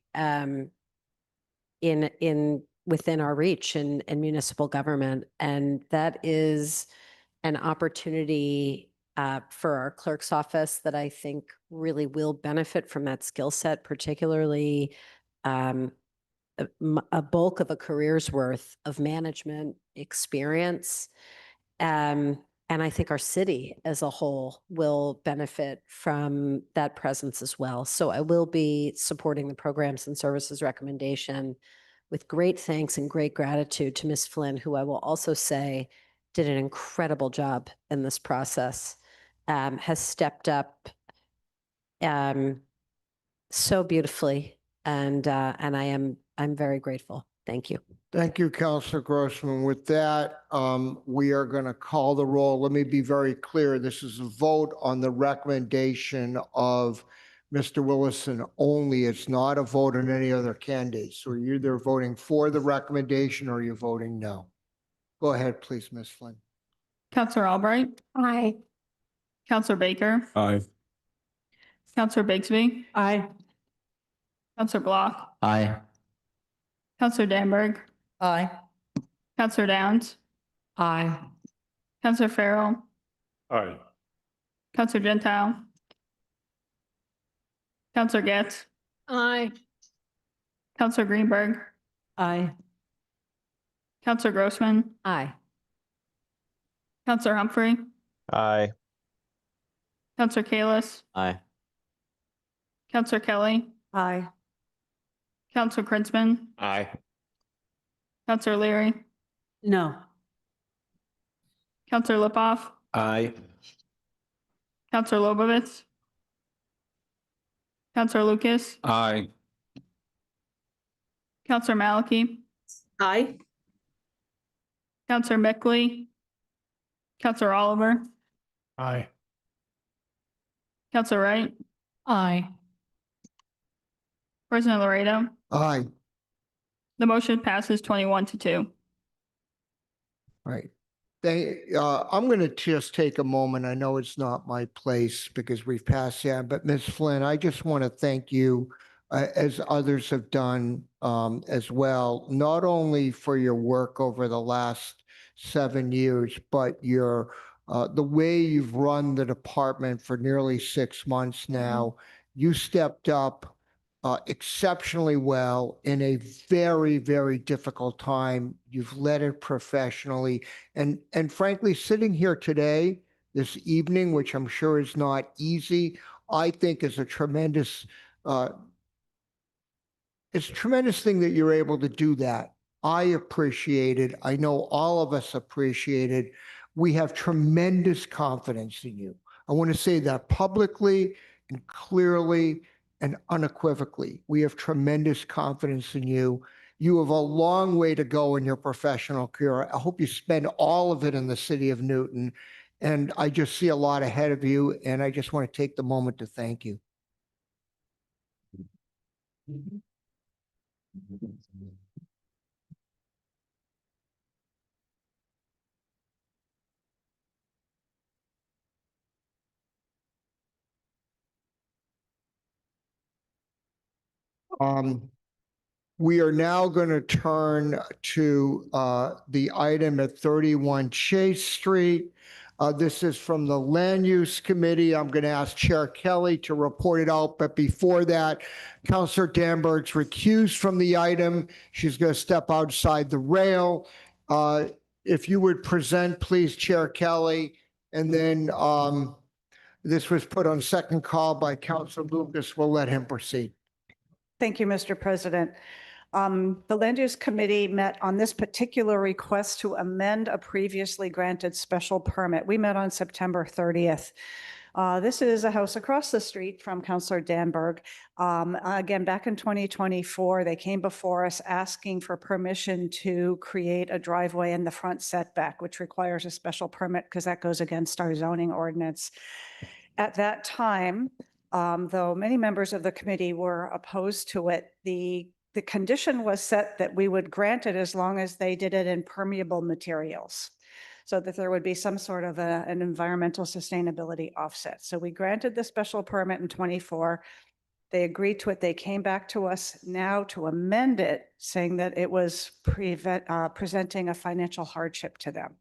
within our reach in municipal government, and that is an opportunity for our clerk's office that I think really will benefit from that skill set, particularly a bulk of a career's worth of management experience. And I think our city as a whole will benefit from that presence as well. So I will be supporting the programs and services recommendation with great thanks and great gratitude to Ms. Flynn, who I will also say did an incredible job in this process, has stepped up so beautifully. And I'm very grateful. Thank you. Thank you, Councilor Grossman. With that, we are going to call the roll. Let me be very clear. This is a vote on the recommendation of Mr. Willison only. It's not a vote on any other candidates. So you're either voting for the recommendation or you're voting no. Go ahead, please, Ms. Flynn. Counselor Albright. Aye. Counselor Baker. Aye. Counselor Bigsby. Aye. Counselor Block. Aye. Counselor Danberg. Aye. Counselor Downs. Aye. Counselor Farrell. Aye. Counselor Gentile. Counselor Getz. Aye. Counselor Greenberg. Aye. Counselor Grossman. Aye. Counselor Humphrey. Aye. Counselor Kalis. Aye. Counselor Kelly. Aye. Counselor Kritzman. Aye. Counselor Leary. No. Counselor Lipoff. Aye. Counselor Lobovitz. Counselor Lucas. Aye. Counselor Maliki. Aye. Counselor Mickley. Counselor Oliver. Aye. Counselor Wright. Aye. President Laredo. Aye. The motion passes 21-2. Right. I'm going to just take a moment. I know it's not my place because we've passed that, but Ms. Flynn, I just want to thank you, as others have done as well, not only for your work over the last 7 years, but your the way you've run the department for nearly 6 months now. You stepped up exceptionally well in a very, very difficult time. You've led it professionally. And frankly, sitting here today, this evening, which I'm sure is not easy, I think is a tremendous, it's a tremendous thing that you're able to do that. I appreciate it. I know all of us appreciate it. We have tremendous confidence in you. I want to say that publicly and clearly and unequivocally. We have tremendous confidence in you. You have a long way to go in your professional career. I hope you spend all of it in the city of Newton. And I just see a lot ahead of you. And I just want to take the moment to thank you. We are now going to turn to the item at 31 Chase Street. This is from the Land Use Committee. I'm going to ask Chair Kelly to report it out. But before that, Counselor Danberg's recused from the item. She's going to step outside the rail. If you would present, please, Chair Kelly. And then this was put on second call by Counselor Lucas. We'll let him proceed. Thank you, Mr. President. The Land Use Committee met on this particular request to amend a previously granted special permit. We met on September 30th. This is a house across the street from Councilor Danberg. Again, back in 2024, they came before us asking for permission to create a driveway in the front setback, which requires a special permit because that goes against our zoning ordinance. At that time, though many members of the committee were opposed to it, the condition was set that we would grant it as long as they did it in permeable materials, so that there would be some sort of an environmental sustainability offset. So we granted the special permit in 24. They agreed to it. They came back to us now to amend it, saying that it was presenting a financial hardship to them.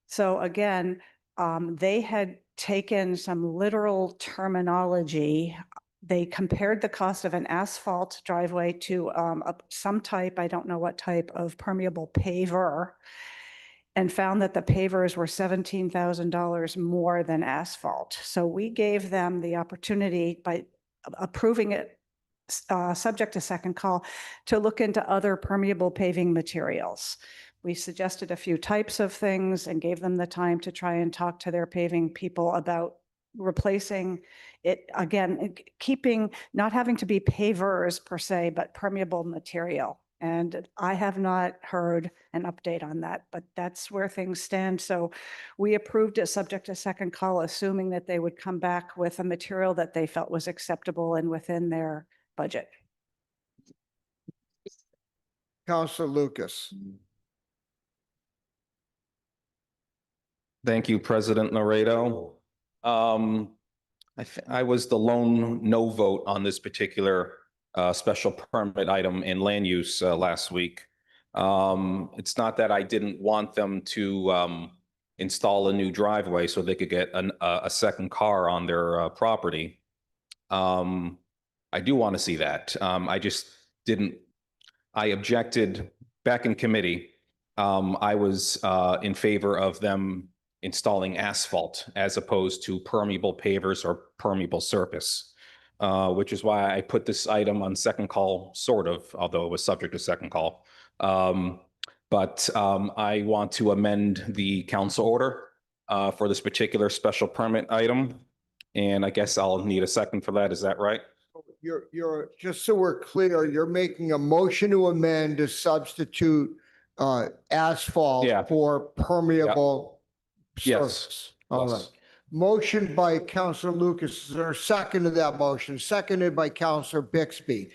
So again, they had taken some literal terminology. They compared the cost of an asphalt driveway to some type, I don't know what type, of permeable paver, and found that the pavers were $17,000 more than asphalt. So we gave them the opportunity, by approving it subject to second call, to look into other permeable paving materials. We suggested a few types of things and gave them the time to try and talk to their paving people about replacing it, again, not having to be pavers per se, but permeable material. And I have not heard an update on that, but that's where things stand. So we approved it subject to second call, assuming that they would come back with a material that they felt was acceptable and within their budget. Counselor Lucas. Thank you, President Laredo. I was the lone no vote on this particular special permit item in land use last week. It's not that I didn't want them to install a new driveway so they could get a second car on their property. I do want to see that. I just didn't. I objected back in committee. I was in favor of them installing asphalt as opposed to permeable pavers or permeable surface, which is why I put this item on second call, sort of, although it was subject to second call. But I want to amend the council order for this particular special permit item. And I guess I'll need a second for that. Is that right? You're just so we're clear, you're making a motion to amend to substitute asphalt for permeable surface. All right. Motion by Councilor Lucas. Is there a second to that motion? Seconded by Councilor Bixby.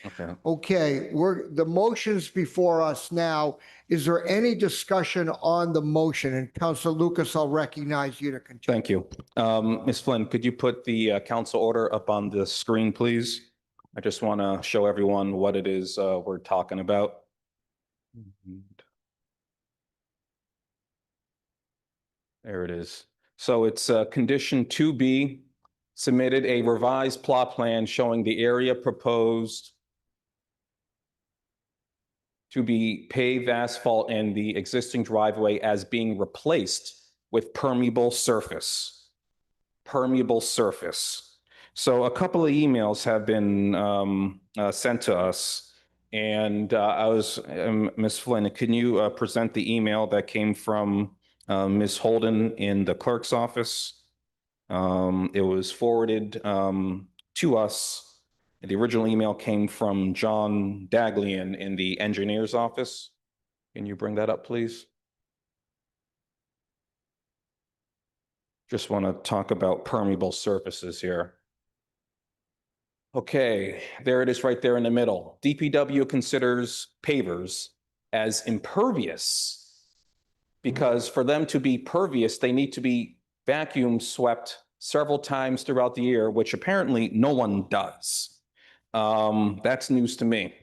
Okay, the motion's before us now. Is there any discussion on the motion? And Councilor Lucas, I'll recognize you to continue. Thank you. Ms. Flynn, could you put the council order up on the screen, please? I just want to show everyone what it is we're talking about. There it is. So it's condition 2B, submitted a revised plot plan showing the area proposed to be paved asphalt and the existing driveway as being replaced with permeable surface. Permeable surface. So a couple of emails have been sent to us, and Ms. Flynn, can you present the email that came from Ms. Holden in the clerk's office? It was forwarded to us. The original email came from John Daglian in the engineer's office. Can you bring that up, please? Just want to talk about permeable surfaces here. Okay, there it is right there in the middle. DPW considers pavers as impervious because for them to be pervious, they need to be vacuum swept several times throughout the year, which apparently no one does. That's news to me.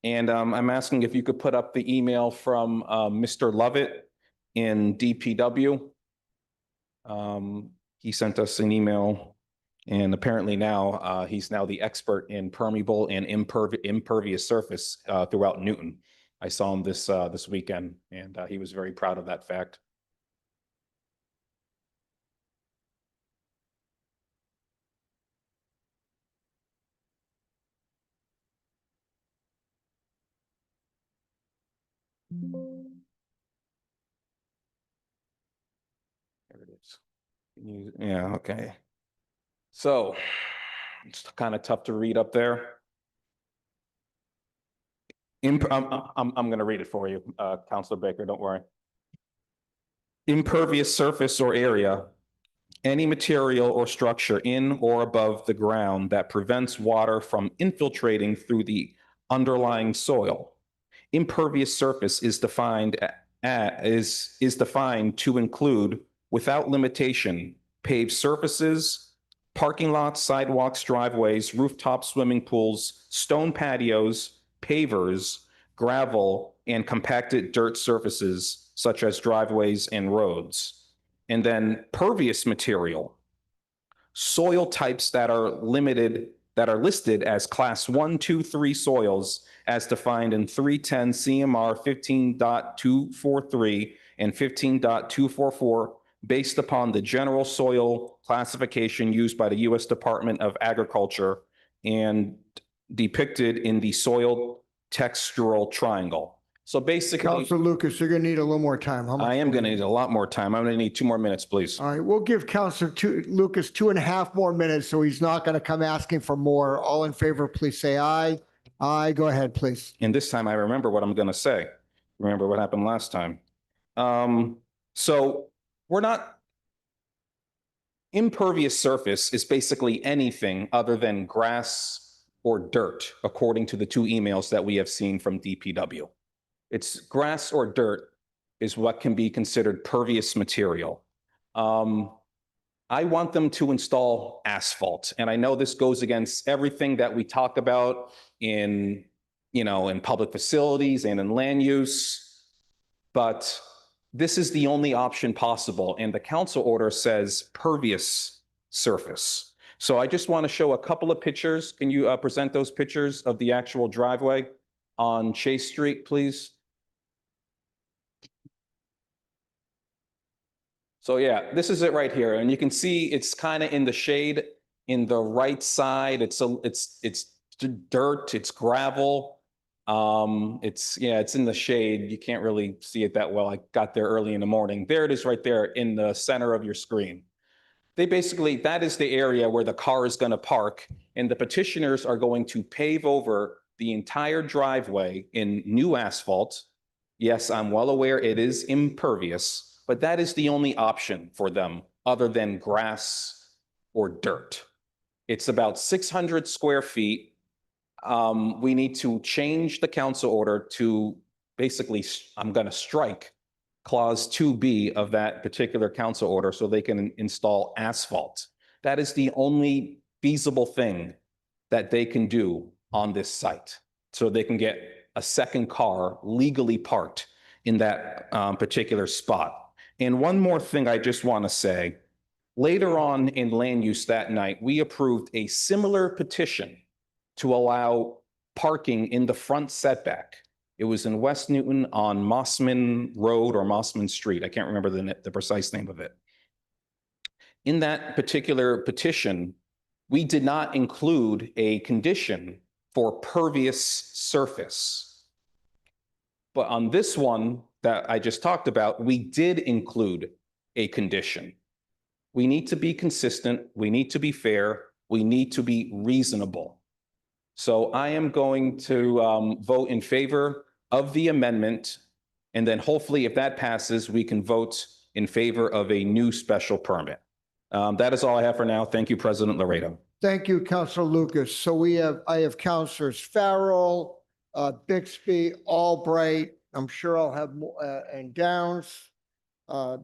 And I'm asking if you could put up the email from Mr. Lovett in DPW. He sent us an email, and apparently now he's now the expert in permeable and impervious surface throughout Newton. I saw him this weekend, and he was very proud of that fact. There it is. Yeah, okay. So it's kind of tough to read up there. I'm going to read it for you, Councilor Baker, don't worry. Impervious surface or area, any material or structure in or above the ground that prevents water from infiltrating through the underlying soil. Impervious surface is defined to include, without limitation, paved surfaces, parking lots, sidewalks, driveways, rooftop swimming pools, stone patios, pavers, gravel, and compacted dirt surfaces such as driveways and roads. And then pervious material, soil types that are listed as class 1, 2, 3 soils as defined in 310 CMR 15.243 and 15.244 based upon the general soil classification used by the U.S. Department of Agriculture and depicted in the soil textural triangle. So basically, Councilor Lucas, you're going to need a little more time. How much? I am going to need a lot more time. I'm going to need 2 more minutes, please. All right, we'll give Councilor Lucas 2.5 more minutes, so he's not going to come asking for more. All in favor, please say aye. Aye, go ahead, please. And this time I remember what I'm going to say. Remember what happened last time. So we're not, impervious surface is basically anything other than grass or dirt, according to the 2 emails that we have seen from DPW. It's grass or dirt is what can be considered pervious material. I want them to install asphalt. And I know this goes against everything that we talk about in public facilities and in land use, but this is the only option possible. And the council order says pervious surface. So I just want to show a couple of pictures. Can you present those pictures of the actual driveway on Chase Street, please? So yeah, this is it right here. And you can see it's kind of in the shade in the right side. It's dirt, it's gravel. It's in the shade. You can't really see it that well. I got there early in the morning. There it is right there in the center of your screen. That is the area where the car is going to park, and the petitioners are going to pave over the entire driveway in new asphalt. Yes, I'm well aware it is impervious, but that is the only option for them other than grass or dirt. It's about 600 square feet. We need to change the council order to basically, I'm going to strike clause 2B of that particular council order so they can install asphalt. That is the only feasible thing that they can do on this site. So they can get a second car legally parked in that particular spot. And one more thing I just want to say, later on in land use that night, we approved a similar petition to allow parking in the front setback. It was in West Newton on Mossman Road or Mossman Street. I can't remember the precise name of it. In that particular petition, we did not include a condition for pervious surface. But on this one that I just talked about, we did include a condition. We need to be consistent. We need to be fair. We need to be reasonable. So I am going to vote in favor of the amendment. And then hopefully if that passes, we can vote in favor of a new special permit. That is all I have for now. Thank you, President Laredo. Thank you, Councilor Lucas. So I have Councilors Farrell, Bixby, Albright. I'm sure I'll have more, and Downs. Let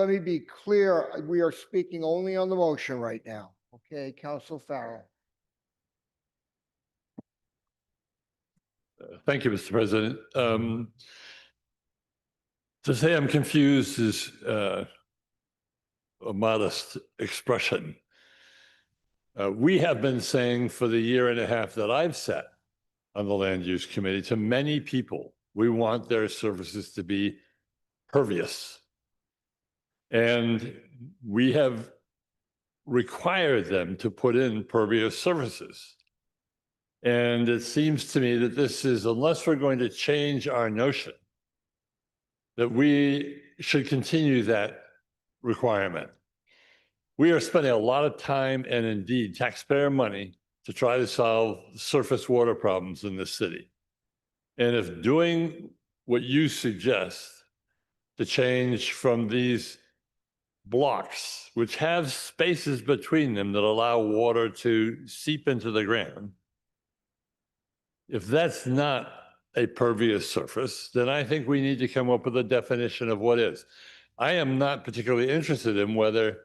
me be clear. We are speaking only on the motion right now. Okay, Councilor Farrell. Thank you, Mr. President. To say I'm confused is a modest expression. We have been saying for the year and a half that I've sat on the Land Use Committee to many people, we want their services to be pervious. And we have required them to put in pervious surfaces. And it seems to me that this is, unless we're going to change our notion, that we should continue that requirement. We are spending a lot of time and indeed taxpayer money to try to solve surface water problems in this city. And if doing what you suggest, to change from these blocks, which have spaces between them that allow water to seep into the ground, if that's not a pervious surface, then I think we need to come up with a definition of what is. I am not particularly interested in whether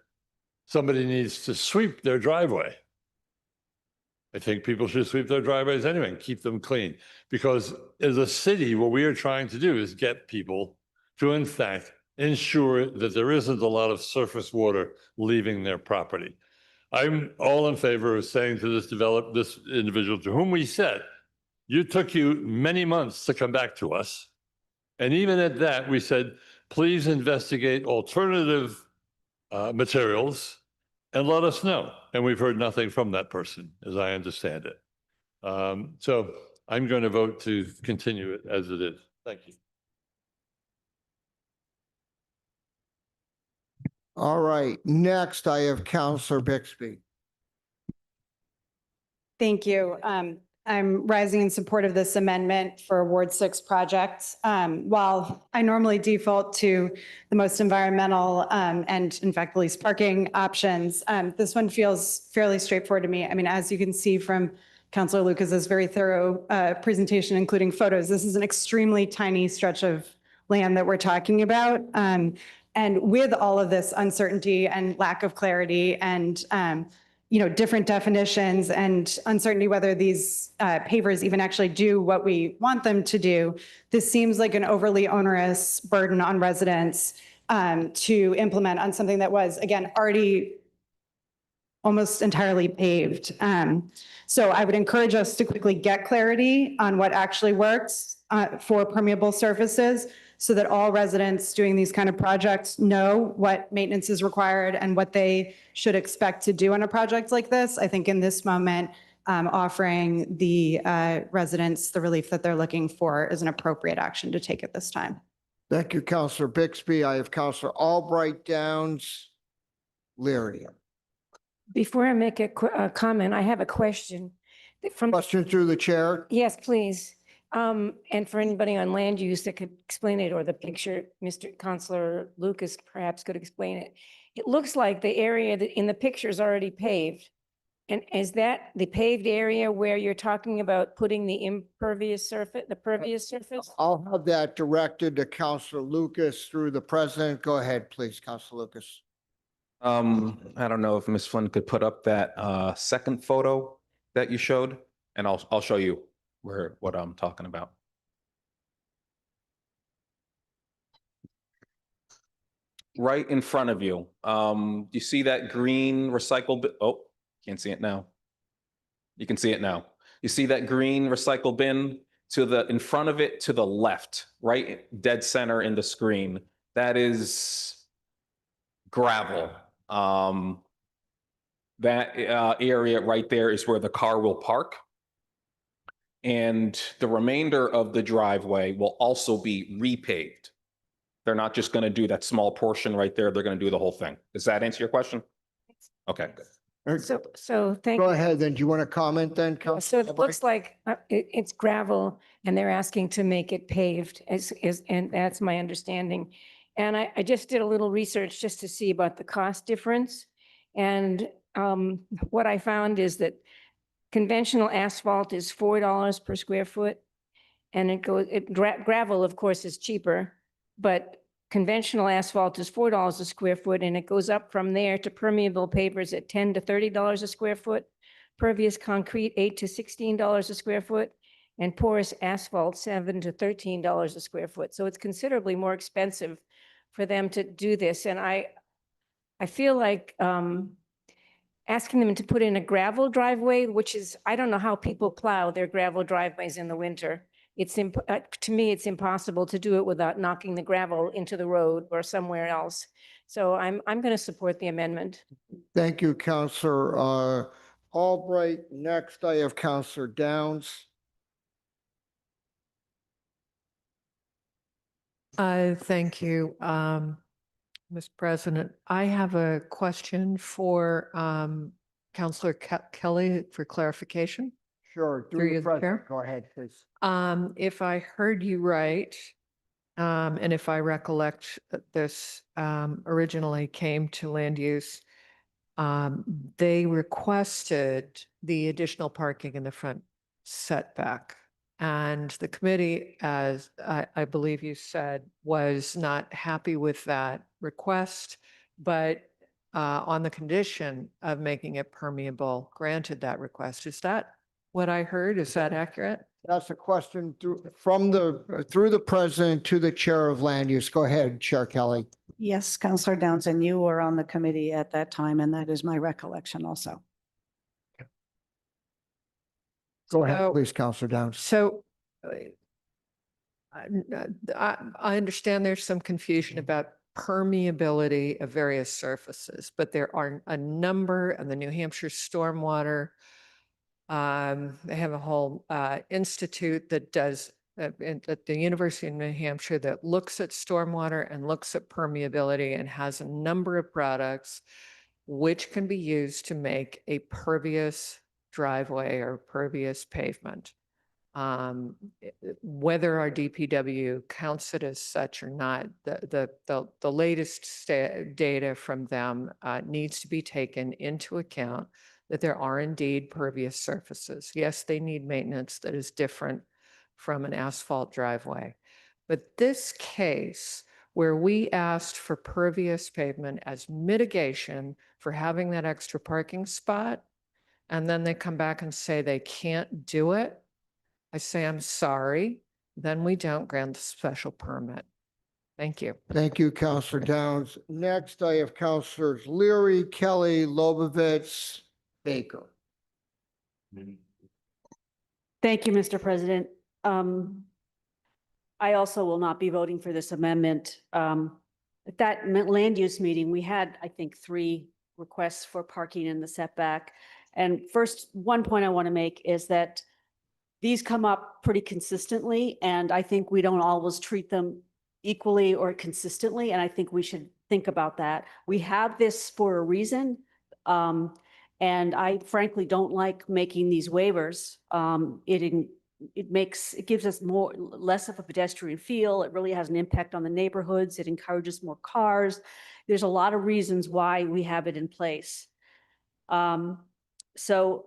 somebody needs to sweep their driveway. I think people should sweep their driveways anyway and keep them clean. Because as a city, what we are trying to do is get people to, in fact, ensure that there isn't a lot of surface water leaving their property. I'm all in favor of saying to this individual to whom we said, it took you many months to come back to us. And even at that, we said, please investigate alternative materials and let us know. And we've heard nothing from that person, as I understand it. So I'm going to vote to continue it as it is. Thank you. All right, next I have Counselor Bixby. Thank you. I'm rising in support of this amendment for Ward 6 projects. While I normally default to the most environmental and in fact, the least parking options, this one feels fairly straightforward to me. I mean, as you can see from Councilor Lucas's very thorough presentation, including photos, this is an extremely tiny stretch of land that we're talking about. And with all of this uncertainty and lack of clarity and different definitions and uncertainty whether these pavers even actually do what we want them to do, this seems like an overly onerous burden on residents to implement on something that was, again, already almost entirely paved. So I would encourage us to quickly get clarity on what actually works for permeable surfaces, so that all residents doing these kind of projects know what maintenance is required and what they should expect to do on a project like this. I think in this moment, offering the residents the relief that they're looking for is an appropriate action to take at this time. Thank you, Counselor Bixby. I have Counselor Albright, Downs, Leary. Before I make a comment, I have a question. Question through the chair. Yes, please. And for anybody on land use that could explain it, or the picture, Mr. Counselor Lucas perhaps could explain it. It looks like the area that in the picture is already paved. And is that the paved area where you're talking about putting the impervious surface, the pervious surface? I'll have that directed to Counselor Lucas through the president. Go ahead, please, Counselor Lucas. I don't know if Ms. Flynn could put up that second photo that you showed, and I'll show you what I'm talking about. Right in front of you. You see that green recycle bin? Oh, can't see it now. You can see it now. You see that green recycle bin in front of it to the left, right dead center in the screen. That is gravel. That area right there is where the car will park. And the remainder of the driveway will also be repaved. They're not just going to do that small portion right there. They're going to do the whole thing. Does that answer your question? Okay, good. So thank you. Go ahead then. Do you want to comment then, So Counselor? it looks like it's gravel and they're asking to make it paved and that's my understanding. And I just did a little research just to see about the cost difference. And what I found is that conventional asphalt is $4 per square foot. And gravel, of course, is cheaper, but conventional asphalt is $4 a square foot, and it goes up from there to permeable pavers at $10 to $30 a square foot, pervious concrete $8 to $16 a square foot, and porous asphalt $7 to $13 a square foot. So it's considerably more expensive for them to do this. And I feel like asking them to put in a gravel driveway, which is, I don't know how people plow their gravel driveways in the winter. To me, it's impossible to do it without knocking the gravel into the road or somewhere else. So I'm going to support the amendment. Thank you, Counselor Albright. Next, I have Counselor Downs. Thank you, Mr. President. I have a question for Counselor Kelly for clarification. Sure. Through you, President. Chair. Go ahead, please. If I heard you right, and if I recollect that this originally came to land use, they requested the additional parking in the front setback. And the committee, as I believe you said, was not happy with that request, but on the condition of making it permeable, granted that request. Is that what I heard? Is that accurate? That's a question through the president to the chair of land use. Go ahead, Chair Kelly. Yes, Counselor Downs, and you were on the committee at that time, and that is my recollection also. Go ahead, So- please, Counselor Downs. So I understand there's some confusion about permeability of various surfaces, but there are a number of the New Hampshire Stormwater. They have a whole institute that does at the University of New Hampshire that looks at stormwater and looks at permeability and has a number of products which can be used to make a pervious driveway or pervious pavement. Whether our DPW counts it as such or not, the latest data from them needs to be taken into account that there are indeed pervious surfaces. Yes, they need maintenance that is different from an asphalt driveway. But this case, where we asked for pervious pavement as mitigation for having that extra parking spot, and then they come back and say they can't do it, I say, I'm sorry, then we don't grant the special permit. Thank you. Thank you, Counselor Downs. Next, I have Counselors Leary, Kelly, Lobovitz, Baker. Thank you, Mr. President. I also will not be voting for this amendment. At that land use meeting, we had, I think, 3 requests for parking in the setback. And first, one point I want to make is that these come up pretty consistently, and I think we don't always treat them equally or consistently, and I think we should think about that. We have this for a reason, and I frankly don't like making these waivers. It gives us less of a pedestrian feel. It really has an impact on the neighborhoods. It encourages more cars. There's a lot of reasons why we have it in place. So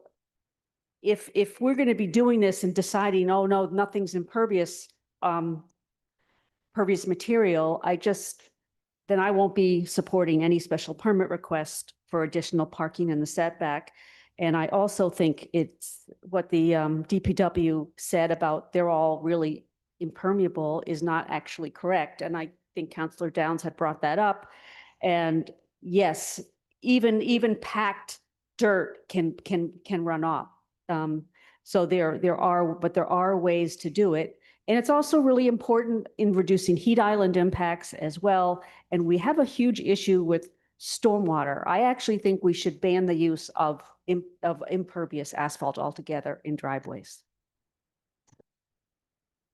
if we're going to be doing this and deciding, oh no, nothing's impervious, pervious material, then I won't be supporting any special permit request for additional parking in the setback. And I also think it's what the DPW said about they're all really impermeable is not actually correct. And I think Councilor Downs had brought that up. And yes, even packed dirt can run off. So there are ways to do it. And it's also really important in reducing heat island impacts as well. And we have a huge issue with stormwater. I actually think we should ban the use of impervious asphalt altogether in driveways.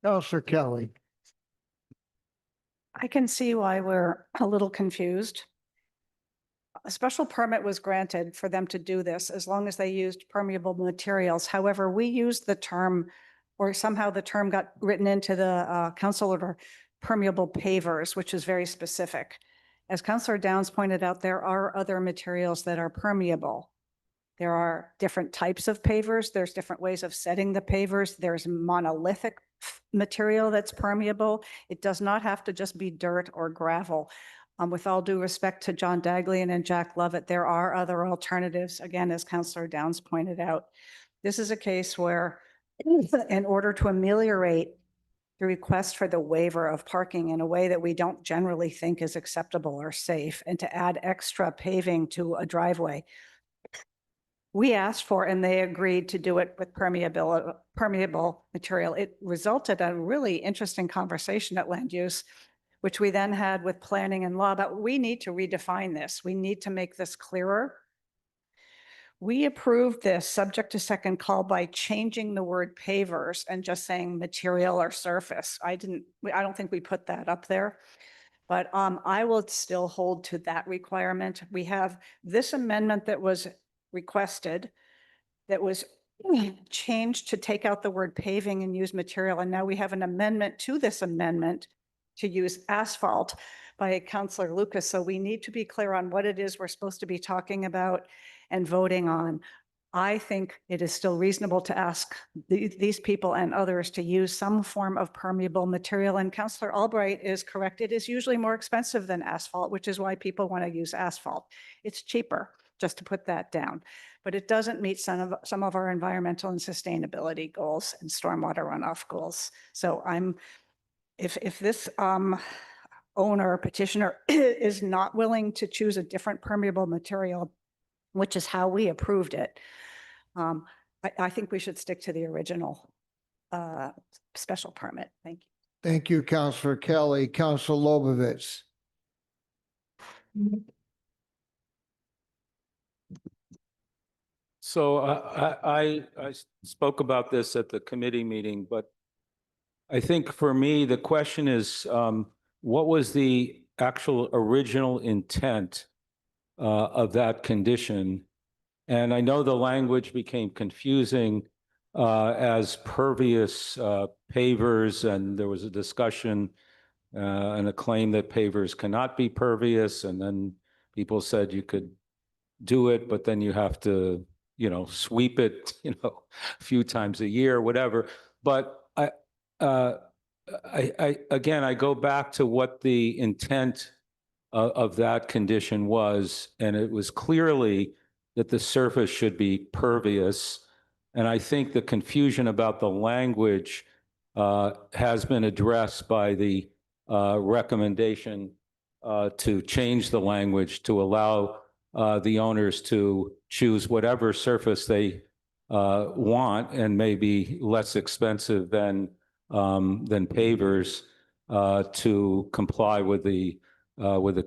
Counselor Kelly. I can see why we're a little confused. A special permit was granted for them to do this as long as they used permeable materials. However, we used the term, or somehow the term got written into the council order, permeable pavers, which is very specific. As Councilor Downs pointed out, there are other materials that are permeable. There are different types of pavers. There's different ways of setting the pavers. There's monolithic material that's permeable. It does not have to just be dirt or gravel. With all due respect to John Daglian and Jack Lovett, there are other alternatives, again, as Councilor Downs pointed out. This is a case where in order to ameliorate the request for the waiver of parking in a way that we don't generally think is acceptable or safe, and to add extra paving to a driveway. We asked for, and they agreed to do it with permeable material. It resulted in a really interesting conversation at land use, which we then had with planning and law, but we need to redefine this. We need to make this clearer. We approved this subject to second call by changing the word pavers and just saying material or surface. I don't think we put that up there, but I will still hold to that requirement. We have this amendment that was requested that was changed to take out the word paving and use material. And now we have an amendment to this amendment to use asphalt by Councilor Lucas. So we need to be clear on what it is we're supposed to be talking about and voting on. I think it is still reasonable to ask these people and others to use some form of permeable material. And Councilor Albright is correct. It is usually more expensive than asphalt, which is why people want to use asphalt. It's cheaper, just to put that down. But it doesn't meet some of our environmental and sustainability goals and stormwater runoff goals. So if this owner petitioner is not willing to choose a different permeable material, which is how we approved it, I think we should stick to the original special permit. Thank you. Thank you, Councilor Kelly. Councilor Lobovitz. So I spoke about this at the committee meeting, but I think for me, the question is, what was the actual original intent of that condition? And I know the language became confusing as pervious pavers, and there was a discussion and a claim that pavers cannot be pervious. And then people said you could do it, but then you have to, sweep it, a few times a year, whatever. But again, I go back to what the intent of that condition was, and it was clearly that the surface should be pervious. And I think the confusion about the language has been addressed by the recommendation to change the language to allow the owners to choose whatever surface they want and maybe less expensive than pavers to comply with the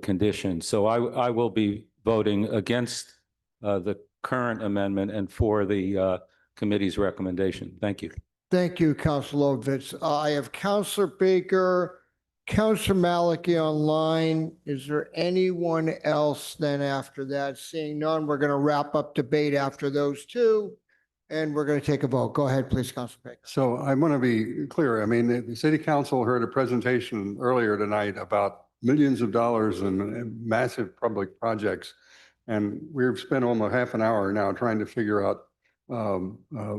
condition. So I will be voting against the current amendment and for the committee's recommendation. Thank you. Thank you, Councilor Lobovitz. I have Councilor Baker, Councilor Maliki online. Is there anyone else then after that? Seeing none, we're going to wrap up debate after those two, and we're going to take a vote. Go ahead, please, Councilor Baker. So I want to be clear. I mean, the city council heard a presentation earlier tonight about millions of dollars in massive public projects. And we've spent almost half an hour now trying to figure out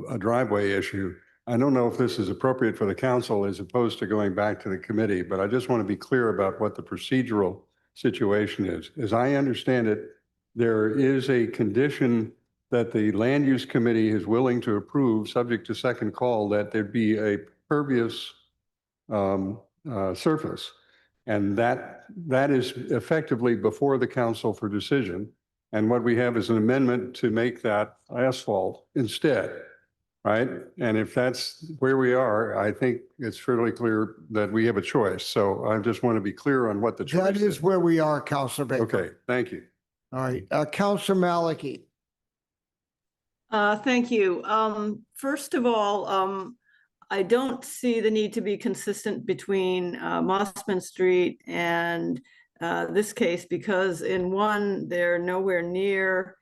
a driveway issue. I don't know if this is appropriate for the council as opposed to going back to the committee, but I just want to be clear about what the procedural situation is. As I understand it, there is a condition that the land use committee is willing to approve, subject to second call, that there be a pervious surface. And that is effectively before the council for decision. And what we have is an amendment to make that asphalt instead, right? And if that's where we are, I think it's fairly clear that we have a choice. So I just want to be clear on what the choice That is where we are, Councilor Baker. Okay, thank you. All right, Councilor Maliki. Thank you. First of all, I don't see the need to be consistent between Mossman Street and this case, because in one, they're nowhere near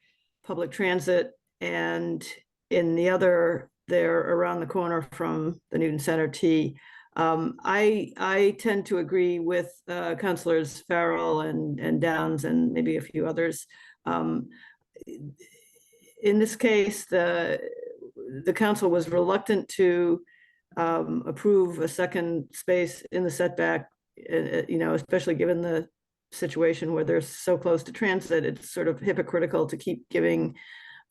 public transit, and in the other, they're around the corner from the Newton Center T. I tend to agree with Councilors Farrell and Downs and maybe a few others. In this case, the council was reluctant to approve a second space in the setback, especially given the situation where they're so close to transit. It's sort of hypocritical to keep giving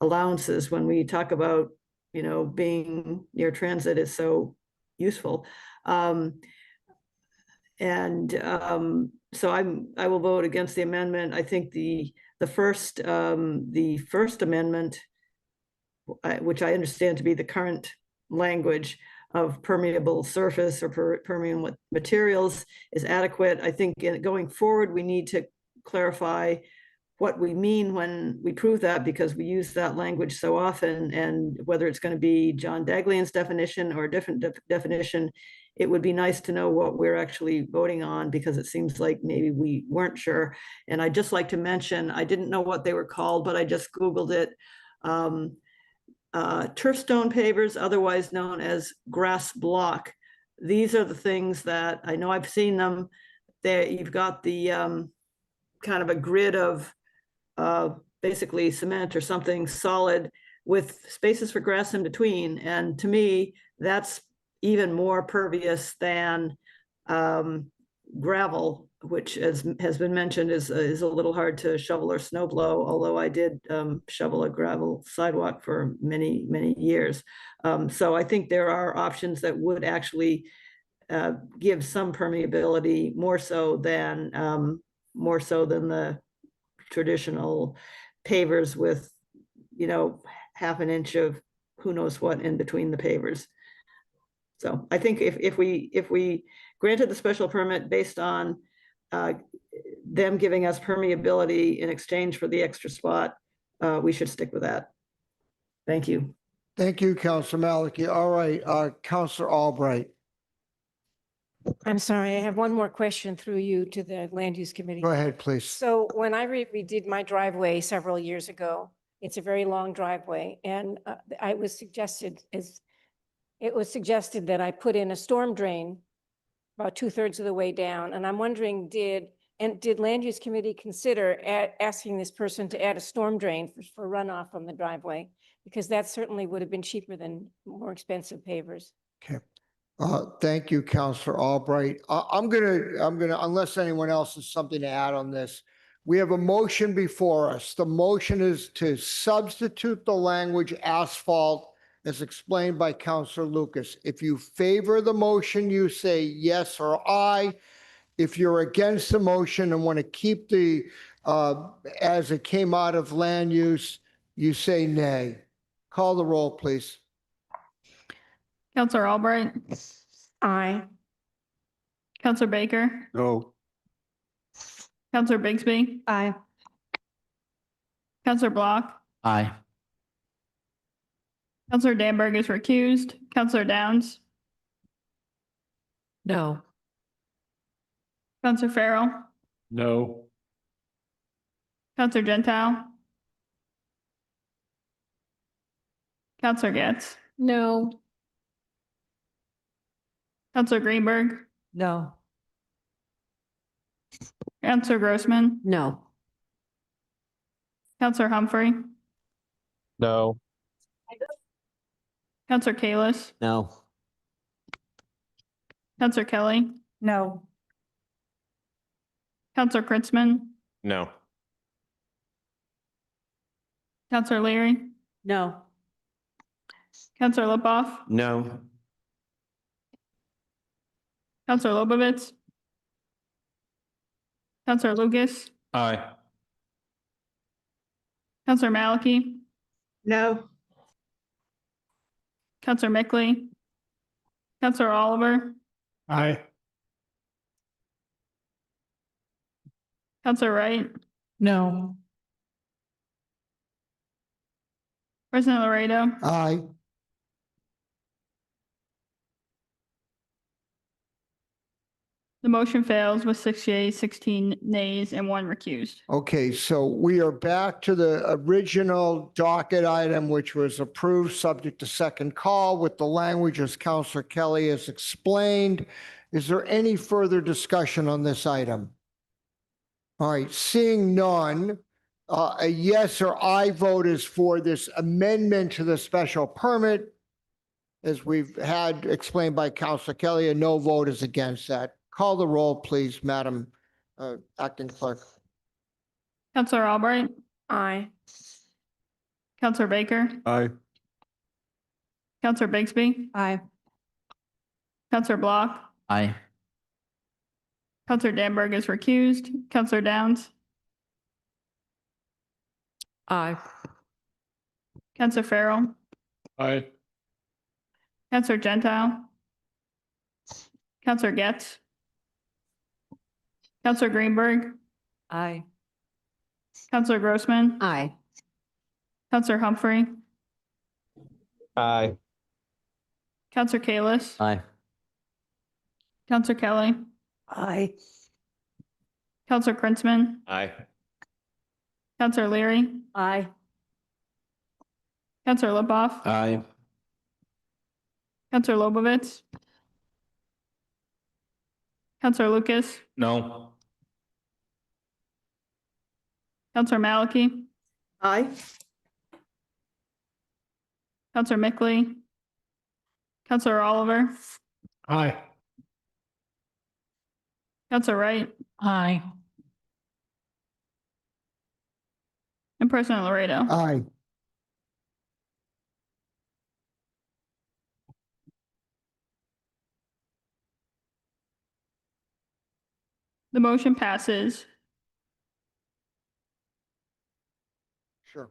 allowances when we talk about being near transit is so useful. So I will vote against the amendment. I think the first amendment, which I understand to be the current language of permeable surface or permeable materials, is adequate. I think going forward, we need to clarify what we mean when we prove that, because we use that language so often, and whether it's going to be John Daglian's definition or a different definition, it would be nice to know what we're actually voting on, because it seems like maybe we weren't sure. And I'd just like to mention, I didn't know what they were called, but I just Googled it. Turf stone pavers, otherwise known as grass block. These are the things that I know I've seen them. There, you've got the kind of a grid of basically cement or something solid with spaces for grass in between. And to me, that's even more pervious than gravel, which has been mentioned is a little hard to shovel or snow blow, although I did shovel a gravel sidewalk for many, many years. So I think there are options that would actually give some permeability, more so than the traditional pavers with, half an inch of who knows what in between the pavers. So I think if we granted the special permit based on them giving us permeability in exchange for the extra spot, we should stick with that. Thank you. Thank you, Councilor Maliki. All right, Councilor Albright. I'm sorry, I have one more question through you to the Land Use Committee. Go ahead, please. So when I redid my driveway several years ago, it's a very long driveway, and it was suggested that I put in a storm drain about 2/3 of the way down. And I'm wondering, did Land Use Committee consider asking this person to add a storm drain for runoff from the driveway? Because that certainly would have been cheaper than more expensive pavers. Okay. Thank you, Councilor Albright. I'm gonna, unless anyone else has something to add on this, we have a motion before us. The motion is to substitute the language asphalt as explained by Councilor Lucas. If you favor the motion, you say yes or aye. If you're against the motion and want to keep the, as it came out of land use, you say nay. Call the roll, please. Counselor Albright, Aye. Counselor Baker, No. Counselor Bigsby, Aye. Counselor Block, Aye. Counselor Danberg is recused, Counselor Downs, No. Counselor Farrell, No. Counselor Gentile, Counselor Getz, No. Counselor Greenberg, No. Counselor Grossman, No. Counselor Humphrey, No. Counselor Kalis, No. Counselor Kelly, No. Counselor Kritzman, No. Counselor Leary, No. Counselor Lipoff, No. Counselor Lobovitz, Counselor Lucas, Aye. Counselor Maliki, No. Counselor Mickley, Counselor Oliver, Aye. Counselor Wright, No. President Laredo, Aye. the motion fails with 6 yeas, 16 nays, and 1 recused. Okay, so we are back to the original docket item, which was approved subject to second call with the language as Councilor Kelly has explained. Is there any further discussion on this item? All right, seeing none, a yes or aye vote is for this amendment to the special permit. As we've had explained by Councilor Kelly, a no vote is against that. Call the roll, please, Madam Acting Clerk. Counselor Albright, Aye. Counselor Baker, Aye. Counselor Bigsby, Aye. Counselor Block, Aye. Counselor Danberg is recused, Counselor Downs, Aye. Counselor Farrell, Aye. Counselor Gentile, Counselor Getz, Counselor Greenberg, Aye. Counselor Grossman, Aye. Counselor Humphrey, Aye. Counselor Kalis, Aye. Counselor Kelly, Aye. Counselor Krinsman, Aye. Counselor Leary, Aye. Counselor Lipoff, Aye. Counselor Lobovitz, Counselor Lucas, No. Counselor Maliki, Aye. Counselor Mickley, Counselor Oliver, Aye. Counselor Wright, Aye. and President Laredo. Aye. The motion passes. Sure.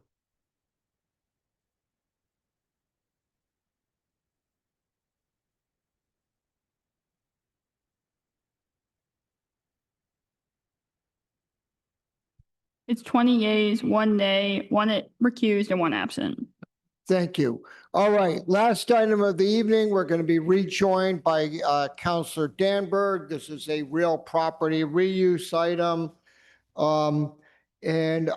It's 20 yeas, 1 nay, 1 recused, and 1 absent. Thank you. All right, last item of the evening, we're going to be rejoined by Counselor Danberg. This is a real property reuse item. And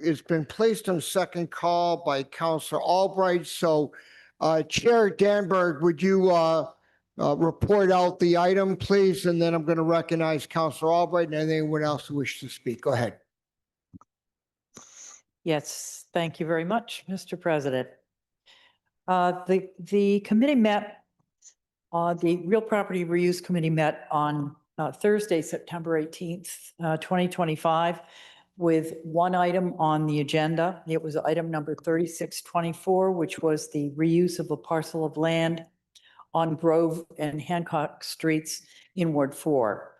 it's been placed on second call by Counselor Albright. So Chair Danberg, would you report out the item, please? And then I'm going to recognize Counselor Albright and anyone else who wishes to speak. Go ahead. Yes, thank you very much, Mr. President. The committee met, the Real Property Reuse Committee met on Thursday, September 18th, 2025, with one item on the agenda. It was item number 3624, which was the reuse of a parcel of land on Grove and Hancock Streets in Ward 4.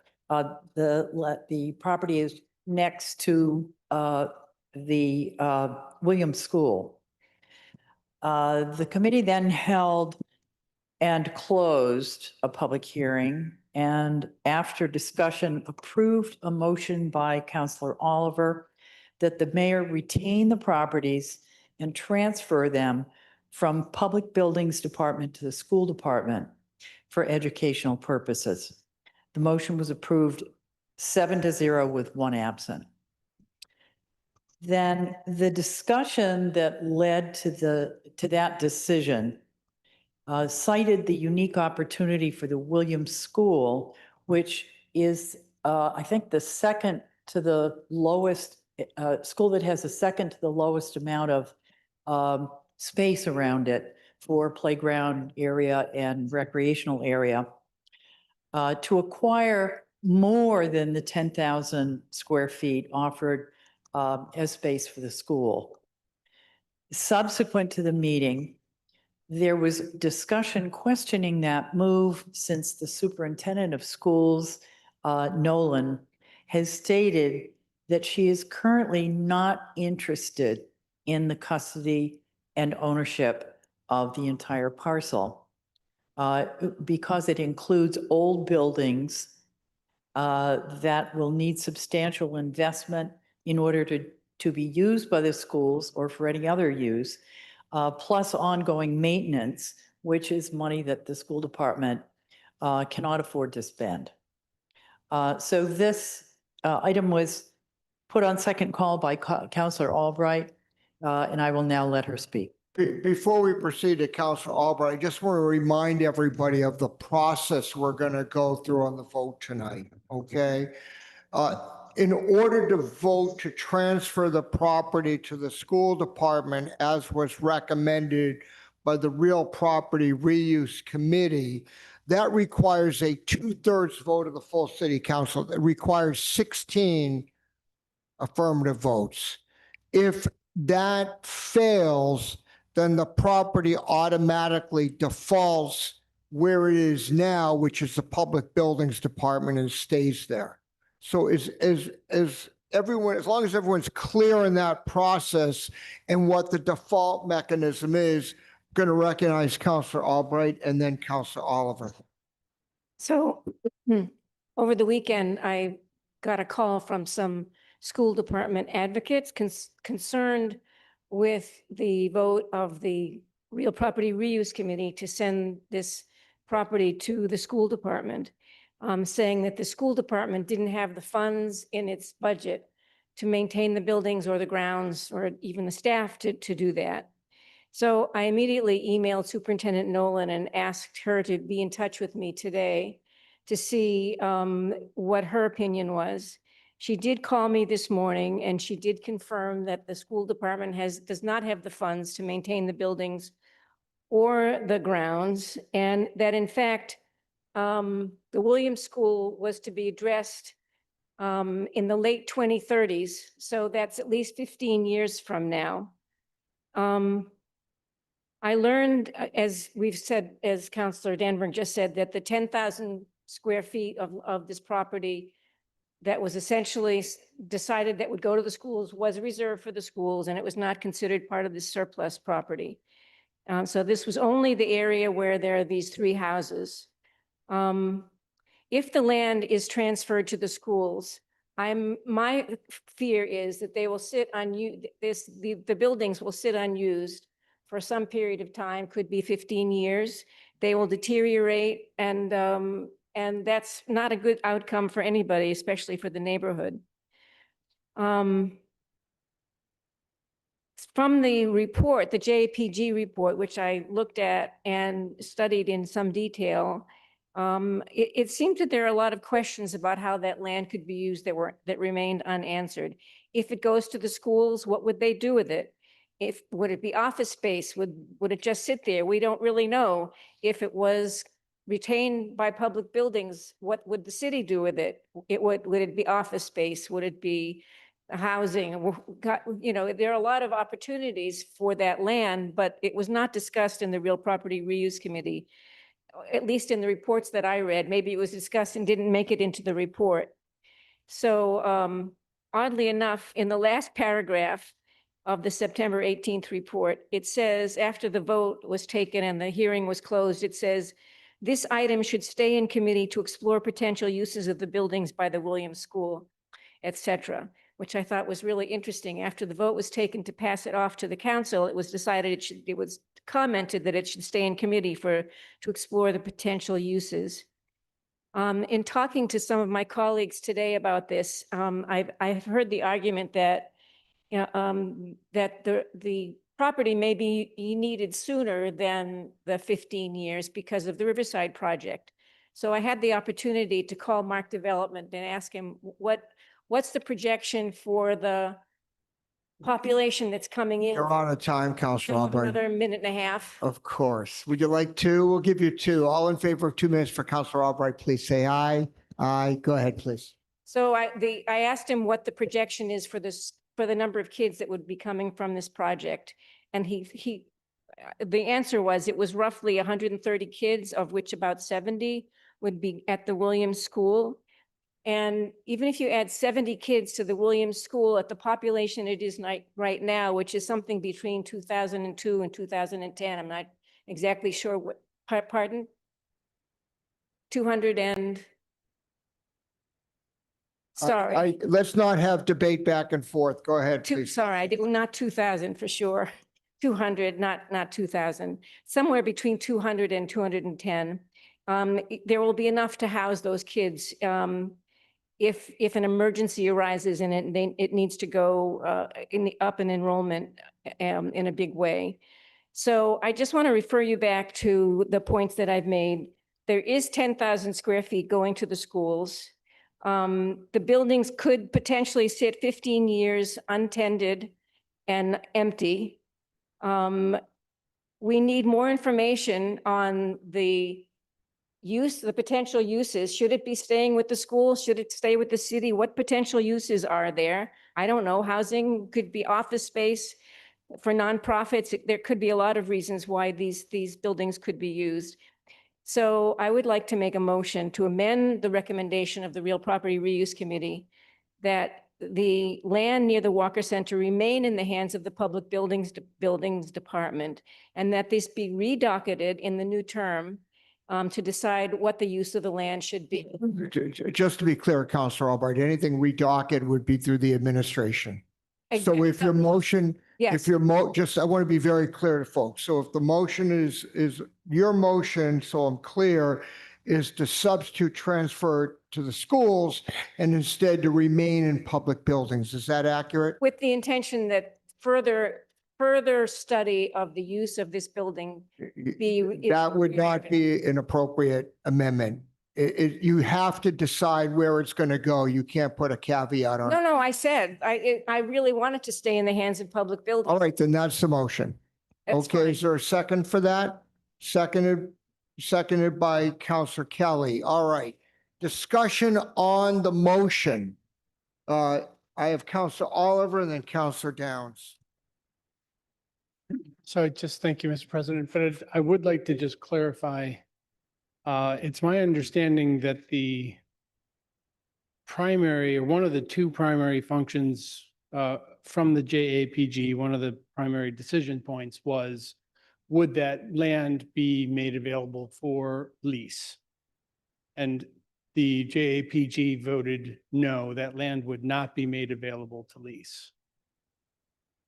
The property is next to the Williams School. The committee then held and closed a public hearing, and after discussion approved a motion by Counselor Oliver that the mayor retain the properties and transfer them from Public Buildings Department to the School Department for educational purposes. The motion was approved 7-0 with 1 absent. Then the discussion that led to that decision cited the unique opportunity for the Williams School, which is, I think, the second to the lowest school that has the second to the lowest amount of space around it for playground area and recreational area, to acquire more than the 10,000 square feet offered as space for the school. Subsequent to the meeting, there was discussion questioning that move since the superintendent of schools, Nolan, has stated that she is currently not interested in the custody and ownership of the entire parcel because it includes old buildings that will need substantial investment in order to be used by the schools or for any other use, plus ongoing maintenance, which is money that the school department cannot afford to spend. So this item was put on second call by Counselor Albright, and I will now let her speak. Before we proceed to Counselor Albright, I just want to remind everybody of the process we're going to go through on the vote tonight, okay? In order to vote to transfer the property to the school department, as was recommended by the Real Property Reuse Committee, that requires a 2/3 vote of the full city council. It requires 16 affirmative votes. If that fails, then the property automatically defaults where it is now, which is the Public Buildings Department, and stays there. So as everyone, as long as everyone's clear in that process and what the default mechanism is, going to recognize Counselor Albright and then Counselor Oliver. So over the weekend, I got a call from some school department advocates concerned with the vote of the Real Property Reuse Committee to send this property to the school department, saying that the school department didn't have the funds in its budget to maintain the buildings or the grounds or even the staff to do that. So I immediately emailed Superintendent Nolan and asked her to be in touch with me today to see what her opinion was. She did call me this morning and she did confirm that the school department does not have the funds to maintain the buildings or the grounds, and that in fact, the Williams School was to be addressed in the late 2030s. So that's at least 15 years from now. I learned, as we've said, as Councillor Danburg just said, that the 10,000 square feet of this property that was essentially decided that would go to the schools was reserved for the schools, and it was not considered part of the surplus property. So this was only the area where there are these three houses. If the land is transferred to the schools, my fear is that they will sit the buildings will sit unused for some period of time, could be 15 years. They will deteriorate, and that's not a good outcome for anybody, especially for the neighborhood. From the report, the JPG report, which I looked at and studied in some detail, it seemed that there are a lot of questions about how that land could be used that remained unanswered. If it goes to the schools, what would they do with it? Would it be office space? Would it just sit there? We don't really know. If it was retained by public buildings, what would the city do with it? Would it be office space? Would it be housing? You know, there are a lot of opportunities for that land, but it was not discussed in the Real Property Reuse Committee, at least in the reports that I read. Maybe it was discussed and didn't make it into the report. So oddly enough, in the last paragraph of the September 18th report, it says, after the vote was taken and the hearing was closed, it says, this item should stay in committee to explore potential uses of the buildings by the Williams School, et cetera, which I thought was really interesting. After the vote was taken to pass it off to the council, it was decided it was commented that it should stay in committee to explore the potential uses. In talking to some of my colleagues today about this, I've heard the argument that that the property may be needed sooner than the 15 years because of the Riverside project. So I had the opportunity to call Mark Development and ask him what's the projection for the population that's coming in. You're out of time, Counselor Albright. Another minute and a half. Of course. Would you like two? We'll give you two. All in favor of 2 minutes for Counselor Albright, please say aye. Aye. Go ahead, please. So I asked him what the projection is for the number of kids that would be coming from this project. And the answer was it was roughly 130 kids, of which about 70 would be at the Williams School. And even if you add 70 kids to the Williams School at the population it is right now, which is something between 2002 and 2010, I'm not exactly sure what, pardon? 200 and, sorry. Let's not have debate back and forth. Go ahead, please. Sorry, I did not 2,000 for sure. 200, not 2,000. Somewhere between 200 and 210. There will be enough to house those kids if an emergency arises and it needs to go up in enrollment in a big way. So I just want to refer you back to the points that I've made. There is 10,000 square feet going to the schools. The buildings could potentially sit 15 years untended and empty. We need more information on the potential uses. Should it be staying with the school? Should it stay with the city? What potential uses are there? I don't know. Housing could be office space. for nonprofits, there could be a lot of reasons why these buildings could be used. So I would like to make a motion to amend the recommendation of the Real Property Reuse Committee that the land near the Walker Center remain in the hands of the Public Buildings Department, and that this be redocketed in the new term to decide what the use of the land should be. Just to be clear, Counselor Albright, anything redocket would be through the administration. So if your motion, Yes. just, I want to be very clear to folks. So if the motion is your motion, so I'm clear, is to substitute transfer to the schools and instead to remain in public buildings. Is that accurate? With the intention that further study of the use of this building be. That would not be an appropriate amendment. You have to decide where it's going to go. You can't put a caveat on it. No, I said, I really wanted to stay in the hands of public buildings. All right, then that's the motion. That's Okay, is there a second for that? Seconded by Counselor Kelly. All right. Discussion on the motion. I have Counselor Oliver and then Counselor Downs. So thank you, Mr. President, but I would like to just clarify. It's my understanding that the primary, or one of the two primary functions from the JAPG, one of the primary decision points was, would that land be made available for lease? And the JAPG voted no, that land would not be made available to lease.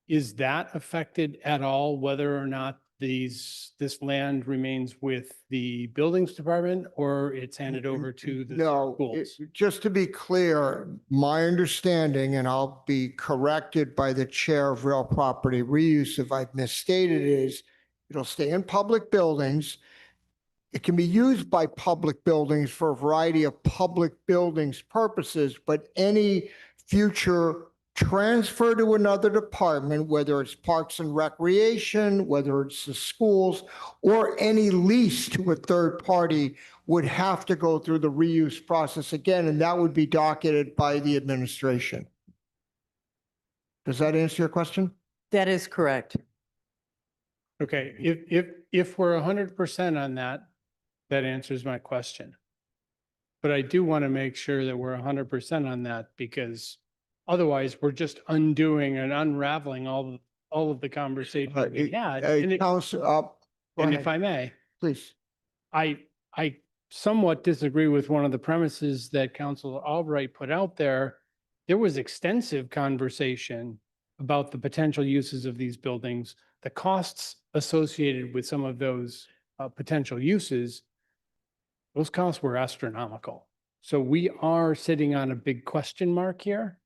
Is that affected at all, whether or not this land remains with the buildings department or it's handed over to the No, schools? just to be clear, my understanding, and I'll be corrected by the chair of Real Property Reuse if I've misstated, is it'll stay in public buildings. It can be used by public buildings for a variety of public buildings purposes, but any future transfer to another department, whether it's Parks and Recreation, whether it's the schools, or any lease to a third party, would have to go through the reuse process again, and that would be docketed by the administration. Does that answer your question? That is correct. Okay, if we're 100% on that, that answers my question. But I do want to make sure that we're 100% on that, because otherwise we're just undoing and unraveling all of the conversation we had. And if I may, please. I somewhat disagree with one of the premises that Councilor Albright put out there. There was extensive conversation about the potential uses of these buildings, the costs associated with some of those potential uses. Those costs were astronomical. So we are sitting on a big question mark here.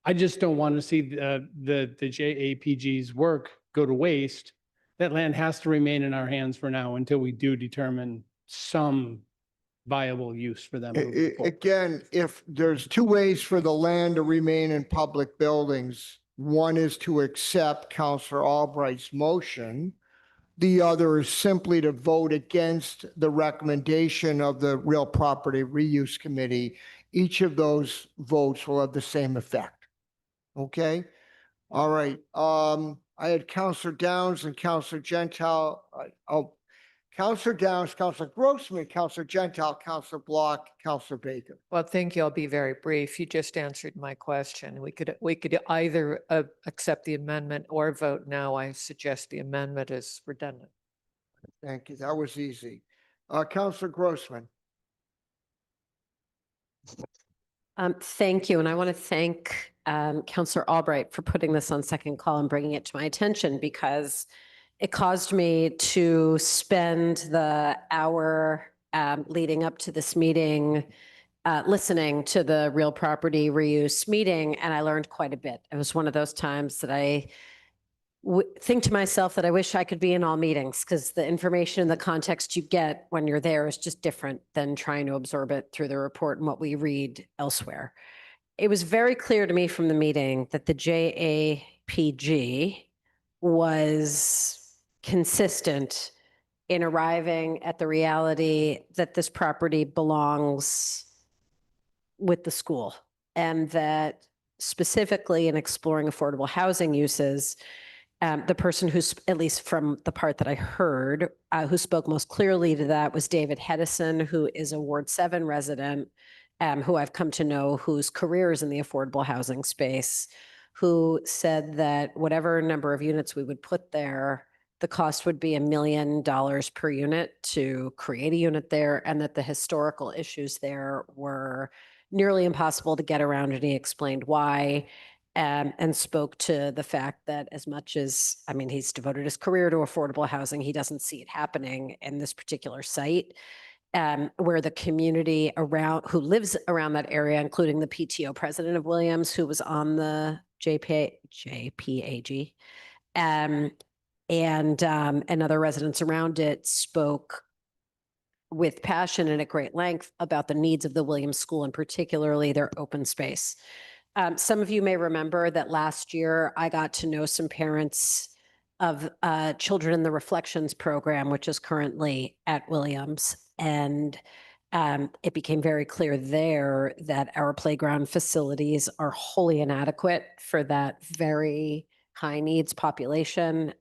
I just don't want to see the JAPG's work go to waste. That land has to remain in our hands for now until we do determine some viable use for them. moving forward. Again, if there's two ways for the land to remain in public buildings, one is to accept Counselor Albright's motion. The other is simply to vote against the recommendation of the Real Property Reuse Committee. Each of those votes will have the same effect. Okay? All right. I had Counselor Downs and Counselor Gentile. Counselor Downs, Counselor Grossman, Counselor Gentile, Counselor Block, Counselor Baker. Well, thank you. I'll be very brief. You just answered my question. We could either accept the amendment or vote no. I suggest the amendment is redundant. Thank you. That was easy. Counselor Grossman. Thank you. And I want to thank Counselor Albright for putting this on second call and bringing it to my attention, because it caused me to spend the hour leading up to this meeting listening to the Real Property Reuse meeting, and I learned quite a bit. It was one of those times that I think to myself that I wish I could be in all meetings, because the information and the context you get when you're there is just different than trying to absorb it through the report and what we read elsewhere. It was very clear to me from the meeting that the JAPG was consistent in arriving at the reality that this property belongs with the school, and that specifically in exploring affordable housing uses, The person who's, at least from the part that I heard, who spoke most clearly to that was David Hedison, who is a Ward 7 resident, who I've come to know, whose career is in the affordable housing space, who said that whatever number of units we would put there, the cost would be $1 million per unit to create a unit there, and that the historical issues there were nearly impossible to get around, and he explained why. And spoke to the fact that as much as, I mean, he's devoted his career to affordable housing, he doesn't see it happening in this particular site, where the community around, who lives around that area, including the PTO president of Williams, who was on the JPAG, and other residents around it, spoke with passion and at great length about the needs of the Williams School, and particularly their open space. Some of you may remember that last year I got to know some parents of children in the Reflections program, which is currently at Williams. And it became very clear there that our playground facilities are wholly inadequate for that very high needs population,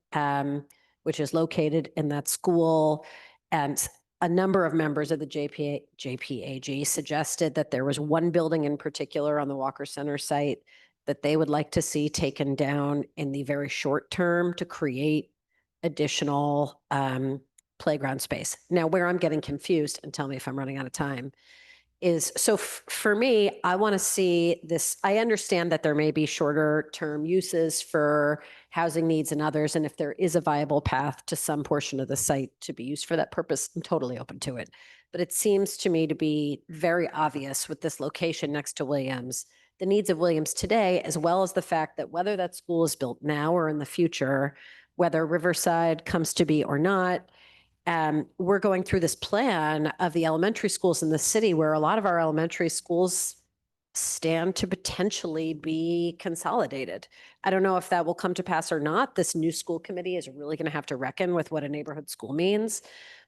which is located in that school. And a number of members of the JPAG suggested that there was one building in particular on the Walker Center site that they would like to see taken down in the very short term to create additional playground space. Now, where I'm getting confused, and tell me if I'm running out of time, is so for me, I want to see this. I understand that there may be shorter term uses for housing needs and others. And if there is a viable path to some portion of the site to be used for that purpose, I'm totally open to it. But it seems to me to be very obvious with this location next to Williams, the needs of Williams today, as well as the fact that whether that school is built now or in the future, whether Riverside comes to be or not, we're going through this plan of the elementary schools in the city where a lot of our elementary schools stand to potentially be consolidated. I don't know if that will come to pass or not. This new school committee is really going to have to reckon with what a neighborhood school means.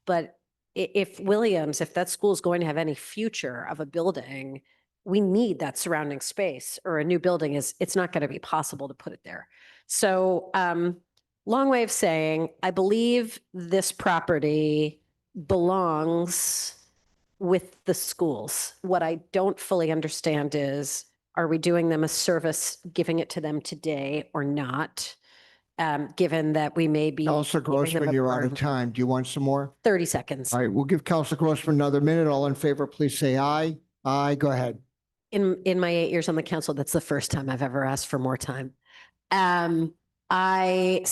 But if Williams, if that school is going to have any future of a building, we need that surrounding space, or a new building it's not going to be possible to put it there. So, long way of saying, I believe this property belongs with the schools. What I don't fully understand is, are we doing them a service, giving it to them today or not? Given that we may be. Counselor giving them Grossman, a you're out burden. of time. Do you want some more? 30 seconds. All right, we'll give Counselor Grossman another minute. All in favor, please say aye. Aye, go ahead. In my 8 years on the council, that's the first time I've ever asked for more time. I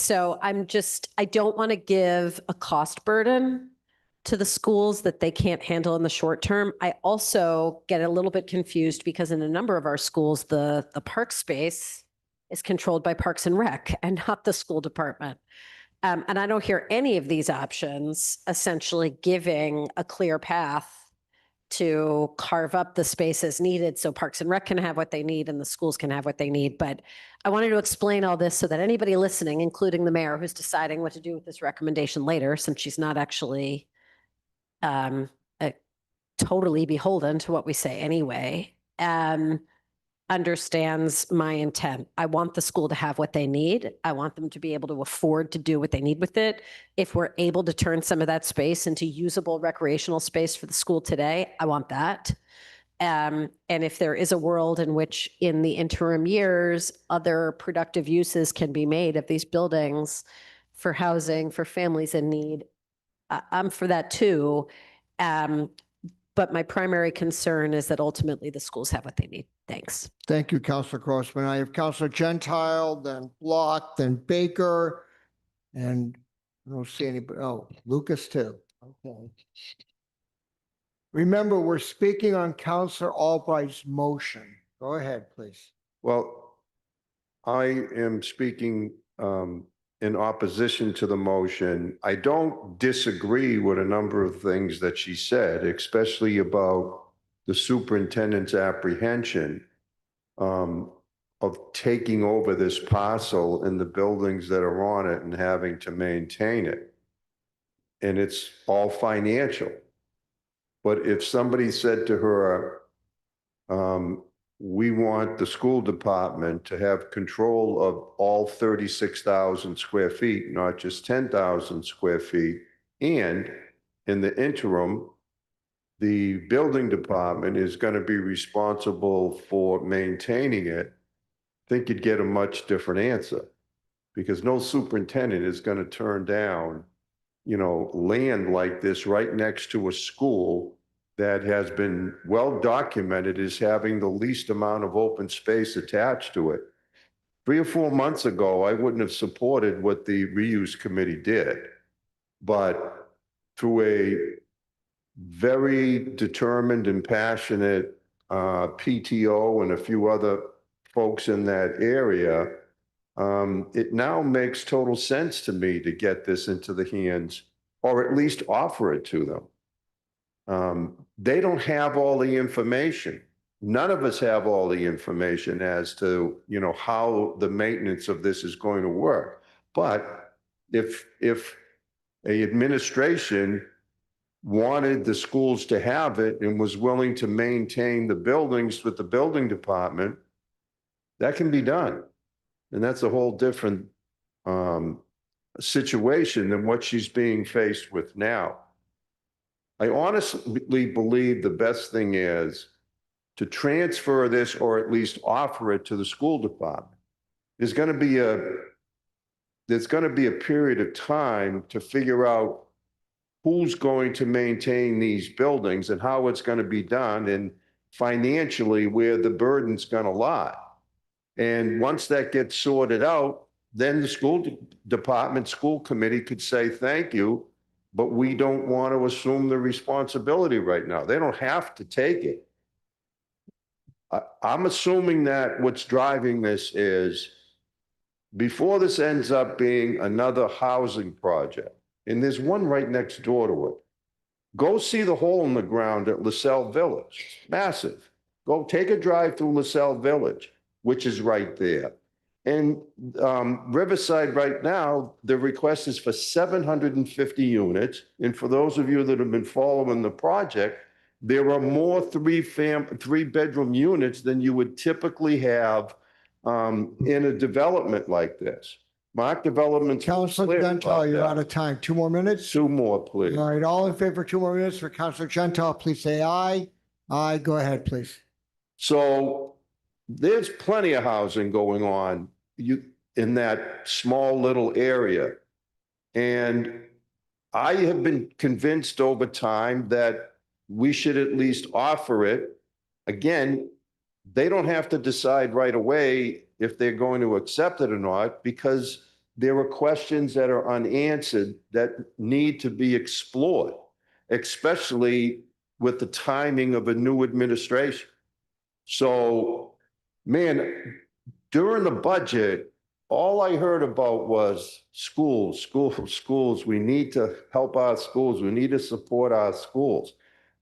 don't want to give a cost burden to the schools that they can't handle in the short term. I also get a little bit confused because in a number of our schools, the park space is controlled by Parks and Rec and not the school department. And I don't hear any of these options essentially giving a clear path to carve up the space as needed so Parks and Rec can have what they need and the schools can have what they need. But I wanted to explain all this so that anybody listening, including the mayor who's deciding what to do with this recommendation later, since she's not actually totally beholden to what we say anyway, understands my intent. I want the school to have what they need. I want them to be able to afford to do what they need with it. If we're able to turn some of that space into usable recreational space for the school today, I want that. And if there is a world in which in the interim years, other productive uses can be made of these buildings for housing, for families in need, I'm for that too. But my primary concern is that ultimately the schools have what they need. Thanks. Thank you, Counselor Grossman. I have Counselor Gentile, then Block, then Baker, and I don't see anybody. Oh, Lucas too. Okay. Remember, we're speaking on Counselor Albright's motion. Go ahead, please. Well, I am speaking in opposition to the motion. I don't disagree with a number of things that she said, especially about the superintendent's apprehension of taking over this parcel and the buildings that are on it and having to maintain it. And it's all financial. But if somebody said to her, we we want the school department to have control of all 36,000 square feet, not just 10,000 square feet. And in the interim, the building department is going to be responsible for maintaining it. I think you'd get a much different answer, because no superintendent is going to turn down, land like this right next to a school that has been well documented as having the least amount of open space attached to it. 3 or 4 months ago, I wouldn't have supported what the reuse committee did, but through a very determined and passionate PTO and a few other folks in that area, it now makes total sense to me to get this into the hands, or at least offer it to them. They don't have all the information. None of us have all the information as to, how the maintenance of this is going to work. But if a administration wanted the schools to have it and was willing to maintain the buildings with the building department, that can be done. And that's a whole different situation than what she's being faced with now. I honestly believe the best thing is to transfer this, or at least offer it to the school department. There's going to be a period of time to figure out who's going to maintain these buildings and how it's going to be done, and financially where the burden's going to lie. And once that gets sorted out, then the school department, school committee could say, thank you, but we don't want to assume the responsibility right now. They don't have to take it. I'm assuming that what's driving this is, before this ends up being another housing project, and there's one right next door to it, go see the hole in the ground at LaSalle Village. It's massive. Go take a drive through LaSalle Village, which is right there. And Riverside right now, the request is for 750 units. And for those of you that have been following the project, there are more three-bedroom units than you would typically have in a development like this. Mark Development. Councilor Gentile, you're out of time. 2 more minutes? 2 more, please. All right, all in favor, 2 more minutes for Councilor Gentile, please say aye. Aye, go ahead, please. So there's plenty of housing going on in that small little area. And I have been convinced over time that we should at least offer it. Again, they don't have to decide right away if they're going to accept it or not, because there are questions that are unanswered that need to be explored, especially with the timing of a new administration. So, man, during the budget, all I heard about was schools. We need to help our schools. We need to support our schools.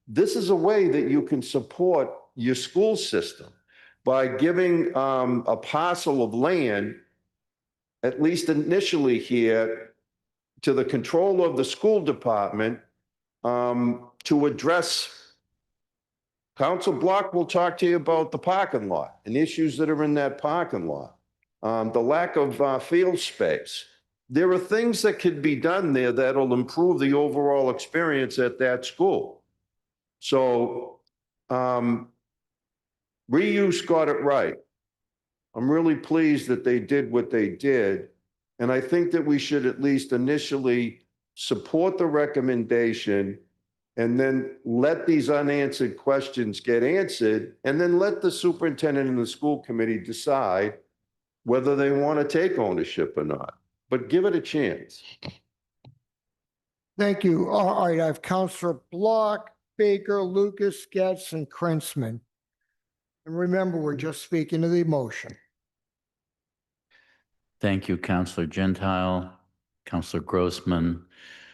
This is a way that you can support your school system by giving a parcel of land, at least initially here, to the control of the school department to address. Council Block will talk to you about the parking lot and issues that are in that parking lot. The lack of field space. There are things that could be done there that'll improve the overall experience at that school. So Reuse got it right. I'm really pleased that they did what they did. And I think that we should at least initially support the recommendation and then let these unanswered questions get answered, and then let the superintendent and the school committee decide whether they want to take ownership or not. But give it a chance. Thank you. All right, I have Councilor Block, Baker, Lucas, Getz, and Krinsman. And remember, we're just speaking to the motion. Thank you, Councilor Gentile, Councilor Grossman,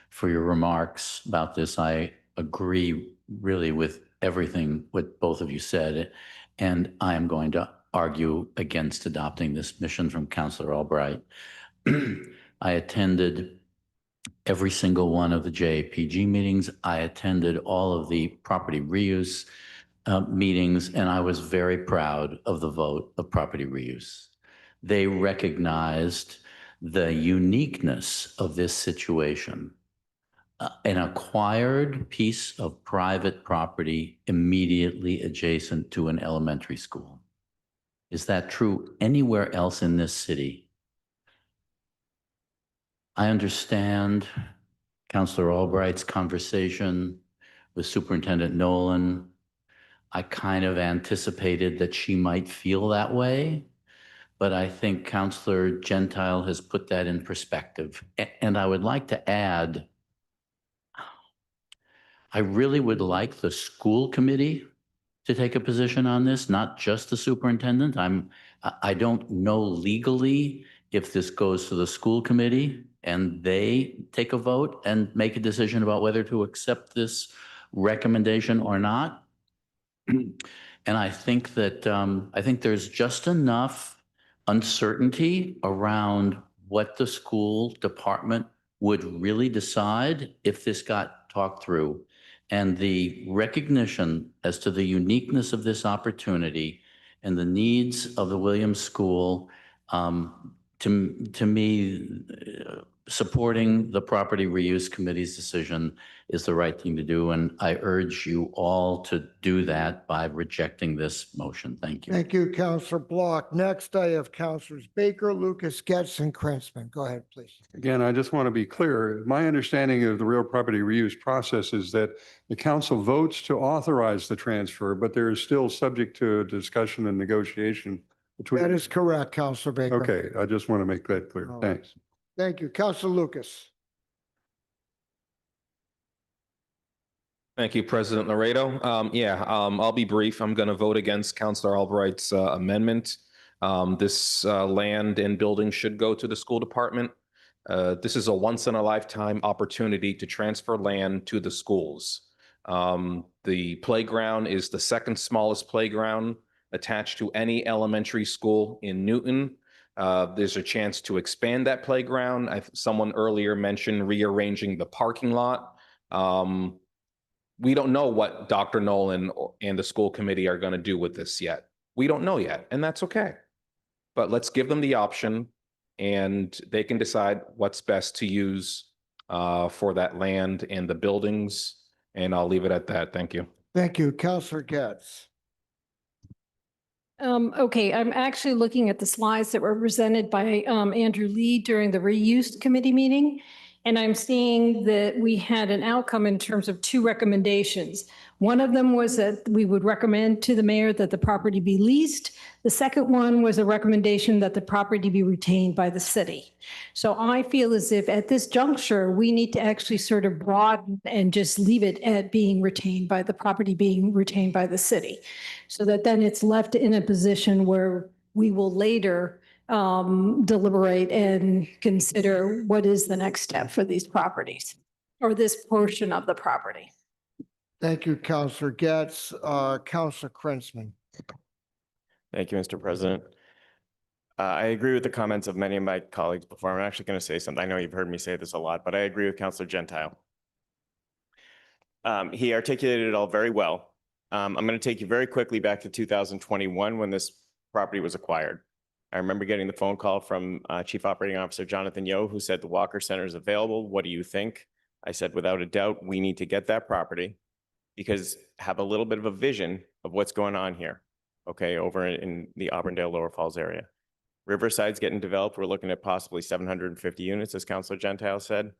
for your remarks about this. I agree really with everything what both of you said, and I am going to argue against adopting this mission from Councilor Albright. I attended every single one of the JAPG meetings. I attended all of the property reuse meetings, and I was very proud of the vote of property reuse. They recognized the uniqueness of this situation. An acquired piece of private property immediately adjacent to an elementary school. Is that true anywhere else in this city? I understand Councilor Albright's conversation with Superintendent Nolan. I kind of anticipated that she might feel that way, but I think Councilor Gentile has put that in perspective. And I would like to add, I really would like the school committee to take a position on this, not just the superintendent. I don't know legally if this goes to the school committee and they take a vote and make a decision about whether to accept this recommendation or not. And I think that I think there's just enough uncertainty around what the school department would really decide if this got talked through. And the recognition as to the uniqueness of this opportunity and the needs of the Williams School, to me, supporting the Property Reuse Committee's decision is the right thing to do. And I urge you all to do that by rejecting this motion. Thank you. Thank you, Councilor Block. Next, I have Councilors Baker, Lucas, Getz, and Krentzman. Go ahead, please. Again, I just want to be clear. My understanding of the real property reuse process is that the council votes to authorize the transfer, but there is still subject to discussion and negotiation between. That is correct, Councilor Baker. Okay, I just want to make that clear. All right. Thanks. Thank you. Councilor Lucas. Thank you, President Laredo. I'll be brief. I'm going to vote against Councilor Albright's amendment. This land and building should go to the school department. This is a once-in-a-lifetime opportunity to transfer land to the schools. The playground is the second smallest playground attached to any elementary school in Newton. There's a chance to expand that playground. Someone earlier mentioned rearranging the parking lot. We don't know what Dr. Nolan and the school committee are going to do with this yet. We don't know yet, and that's okay. But let's give them the option, and they can decide what's best to use for that land and the buildings. And I'll leave it at that. Thank you. Thank you. Councilor Getz. Okay, I'm actually looking at the slides that were presented by Andrew Lee during the reuse committee meeting. And I'm seeing that we had an outcome in terms of two recommendations. One of them was that we would recommend to the mayor that the property be leased. The second one was a recommendation that the property be retained by the city. So I feel as if at this juncture, we need to actually sort of broaden and just leave it at being retained by the property being retained by the city. So that then it's left in a position where we will later deliberate and consider what is the next step for these properties or this portion of the property. Thank you, Councilor Getz. Councilor Krentzman. Thank you, Mr. President. I agree with the comments of many of my colleagues before. I'm actually going to say something. I know you've heard me say this a lot, but I agree with Councilor Gentile. He articulated it all very well. I'm going to take you very quickly back to 2021 when this property was acquired. I remember getting the phone call from Chief Operating Officer Jonathan Yo, who said the Walker Center is available. What do you think? I said, without a doubt, we need to get that property because have a little bit of a vision of what's going on here, okay, over in the Auburndale Lower Falls area. Riverside's getting developed. We're looking at possibly 750 units, as Councilor Gentile said.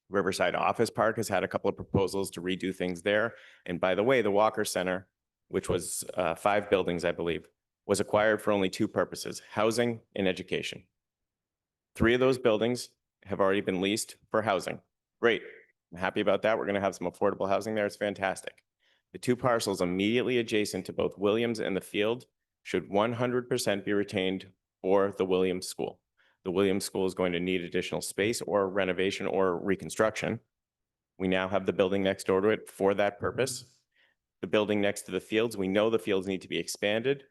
Riverside Office Park has had a couple of proposals to redo things there. And by the way, the Walker Center, which was 5 buildings, I believe, was acquired for only 2 purposes, housing and education. 3 of those buildings have already been leased for housing. Great, I'm happy about that. We're gonna have some affordable housing there, it's fantastic. The 2 parcels immediately adjacent to both Williams and the field should 100% be retained for the Williams School. The Williams School is going to need additional space or renovation or reconstruction. We now have the building next door to it for that purpose. The building next to the fields, we know the fields need to be expanded.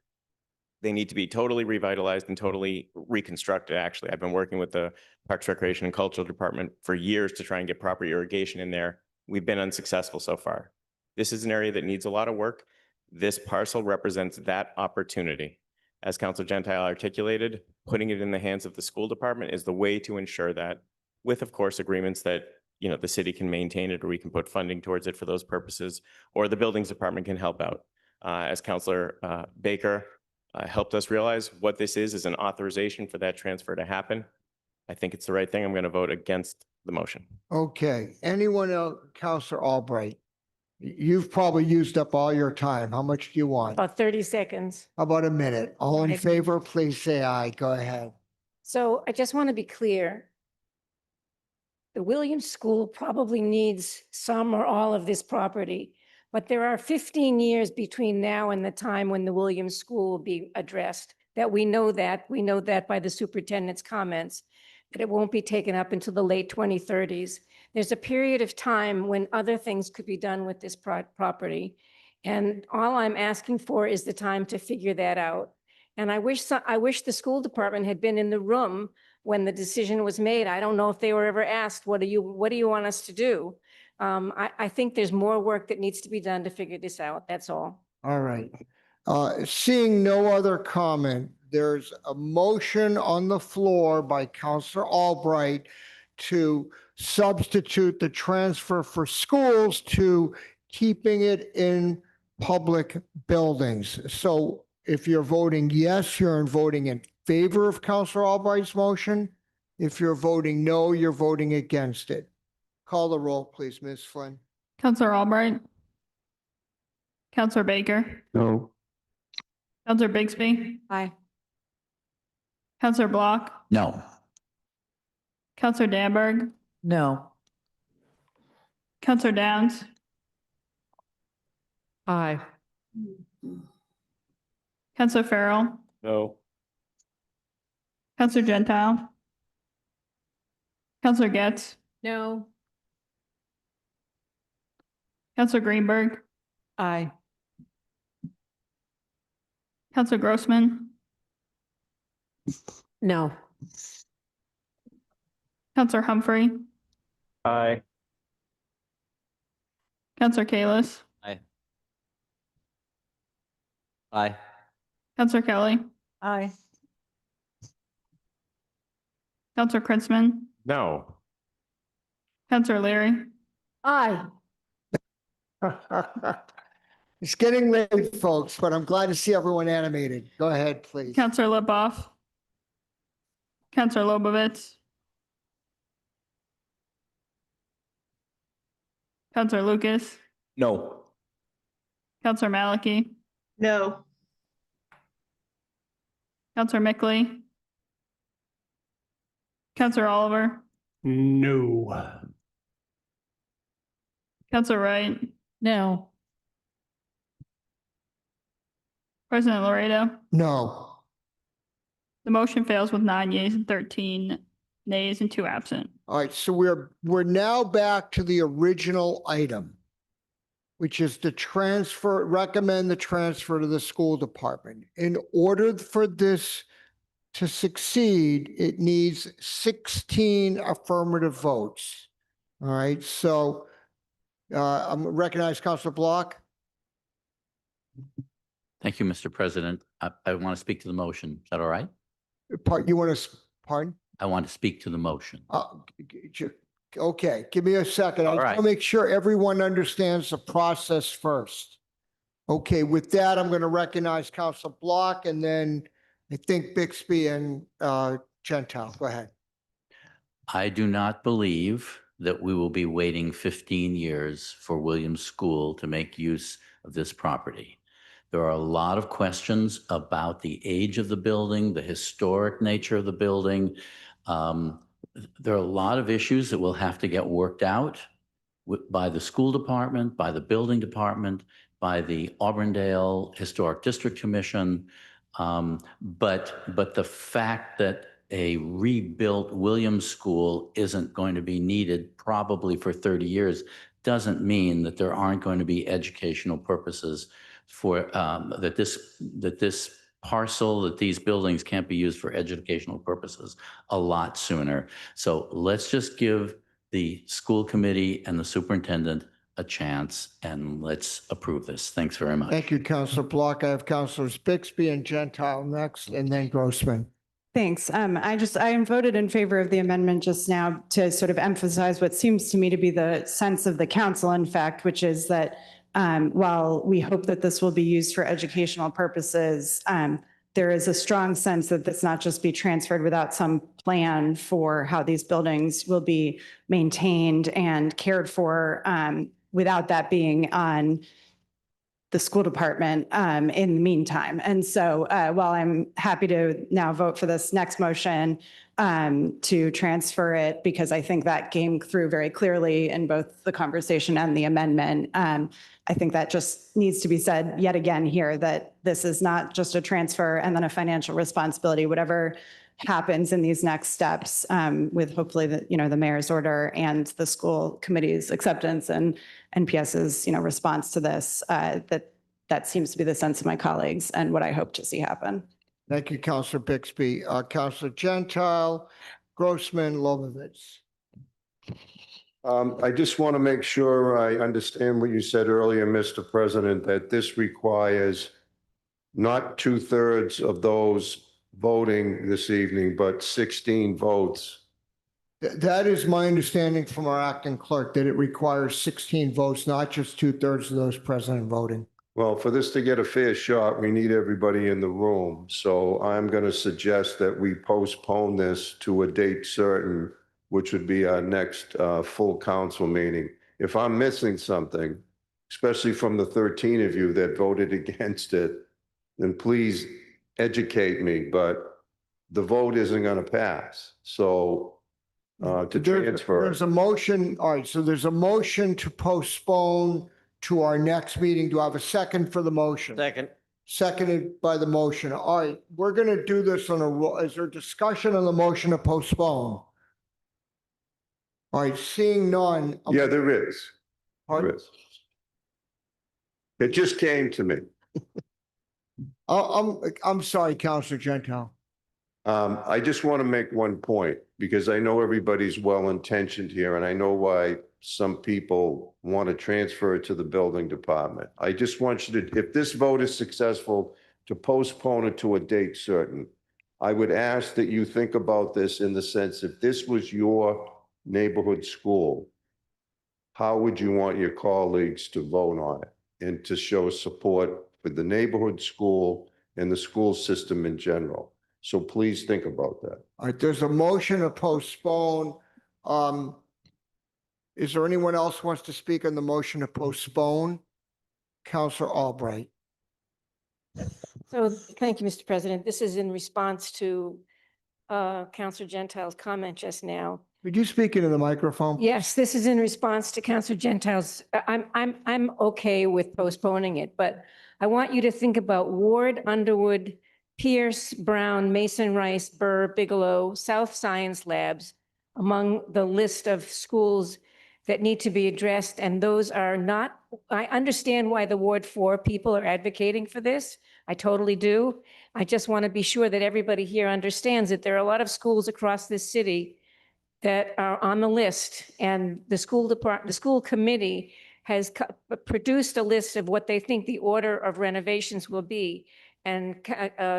They need to be totally revitalized and totally reconstructed, actually. I've been working with the Parks, Recreation, and Cultural Department for years to try and get proper irrigation in there. We've been unsuccessful so far. This is an area that needs a lot of work. This parcel represents that opportunity. As Councilor Gentile articulated, putting it in the hands of the school department is the way to ensure that, with, of course, agreements that, you know, the city can maintain it, or we can put funding towards it for those purposes, or the buildings department can help out. As Councilor Baker helped us realize, what this is an authorization for that transfer to happen. I think it's the right thing. I'm going to vote against the motion. Okay, anyone else? Counselor Albright, you've probably used up all your time. How much do you want? About 30 seconds. How about a minute? All in Right. favor, please say aye. Go ahead. So I just want to be clear. The Williams School probably needs some or all of this property, but there are 15 years between now and the time when the Williams School will be addressed. That we know that by the superintendent's comments, that it won't be taken up until the late 2030s. There's a period of time when other things could be done with this property. And all I'm asking for is the time to figure that out. And I wish the school department had been in the room when the decision was made. I don't know if they were ever asked, what do you want us to do? I think there's more work that needs to be done to figure this out. That's all. All right. Seeing no other comment, there's a motion on the floor by Counselor Albright to substitute the transfer for schools to keeping it in public buildings. So if you're voting yes, you're voting in favor of Counselor Albright's motion. If you're voting no, you're voting against it. Call the roll, please, Ms. Flynn. Counselor Albright. Counselor Baker. No. Counselor Bigsby. Aye. Counselor Block. No. Counselor Danberg. No. Counselor Downs. Aye. Counselor Farrell. No. Counselor Gentile. Counselor Getz. No. Counselor Greenberg. Aye. Counselor Grossman. No. Counselor Humphrey. Aye. Counselor Kalis. Aye. Aye. Counselor Kelly. Aye. Counselor Kritzman. No. Counselor Leary. Aye. It's getting late, folks, but I'm glad to see everyone animated. Go ahead, please. Counselor Lipoff. Counselor Lobovitz. Counselor Lucas. No. Counselor Maliki. No. Counselor Mickley. Counselor Oliver. No. Counselor Wright. No. President Laredo. No. The motion fails with 9 yeas and 13 nays and 2 absent. All right, so we're now back to the original item, which is to recommend the transfer to the school department. In order for this to succeed, it needs 16 affirmative votes. All right, so I'm gonna recognize Councilor Block. Thank you, Mr. President. I want to speak to the motion. Is that all right? You want to, pardon? I want to speak to the motion. Okay, give me a second. I All want right. to make sure everyone understands the process first. Okay, with that, I'm going to recognize Council Block and then I think Bixby and Gentile. Go ahead. I do not believe that we will be waiting 15 years for Williams School to make use of this property. There are a lot of questions about the age of the building, the historic nature of the building. There are a lot of issues that will have to get worked out by the school department, by the building department, by the Auburndale Historic District Commission. But the fact that a rebuilt Williams School isn't going to be needed probably for 30 years doesn't mean that there aren't going to be educational purposes for that this parcel, that these buildings can't be used for educational purposes a lot sooner. So let's just give the school committee and the superintendent a chance and let's approve this. Thanks very much. Thank you, Counselor Block. I have Counselors Bixby and Gentile next, and then Grossman. Thanks. I voted in favor of the amendment just now to sort of emphasize what seems to me to be the sense of the council, in fact, which is that while we hope that this will be used for educational purposes, there is a strong sense that this not just be transferred without some plan for how these buildings will be maintained and cared for, without that being on the school department in the meantime. And so while I'm happy to now vote for this next motion to transfer it, because I think that came through very clearly in both the conversation and the amendment, I think that just needs to be said yet again here, that this is not just a transfer and then a financial responsibility, whatever happens in these next steps with hopefully the mayor's order and the school committee's acceptance and NPS's response to this, that seems to be the sense of my colleagues and what I hope to see happen. Thank you, Counselor Bixby. Counselor Gentile, Grossman, Lobovitz. I just want to make sure I understand what you said earlier, Mr. President, that this requires not 2/3 of those voting this evening, but 16 votes. That is my understanding from our acting clerk, that it requires 16 votes, not just 2/3 of those present voting. Well, for this to get a fair shot, we need everybody in the room. So I'm going to suggest that we postpone this to a date certain, which would be our next full council meeting. If I'm missing something, especially from the 13 of you that voted against it, then please educate me, but the vote isn't going to pass. So to transfer. There's a motion. All right. So there's a motion to postpone to our next meeting. Do I have a second for the motion? Second. Seconded by the motion. All right. We're going to do this on a roll. Is there discussion on the motion to postpone? All right. Seeing none. Yeah, there is. There Pardon? is. It just came to me. I'm sorry, Counselor Gentile. I just want to make one point because I know everybody's well-intentioned here and I know why some people want to transfer it to the building department. I just want you to, if this vote is successful, to postpone it to a date certain. I would ask that you think about this in the sense, if this was your neighborhood school, how would you want your colleagues to vote on it and to show support for the neighborhood school and the school system in general? So please think about that. All right. There's a motion to postpone. Is there anyone else who wants to speak on the motion to postpone? Counselor Albright. So thank you, Mr. President. This is in response to Counselor Gentile's comment just now. Would you speak into the microphone? Yes, this is in response to Counselor Gentile's. I'm okay with postponing it, but I want you to think about Ward, Underwood, Pierce, Brown, Mason, Rice, Burr, Bigelow, South Science Labs among the list of schools that need to be addressed. And those are not, I understand why the Ward 4 people are advocating for this. I totally do. I just want to be sure that everybody here understands that there are a lot of schools across this city that are on the list, and the school committee has produced a list of what they think the order of renovations will be. And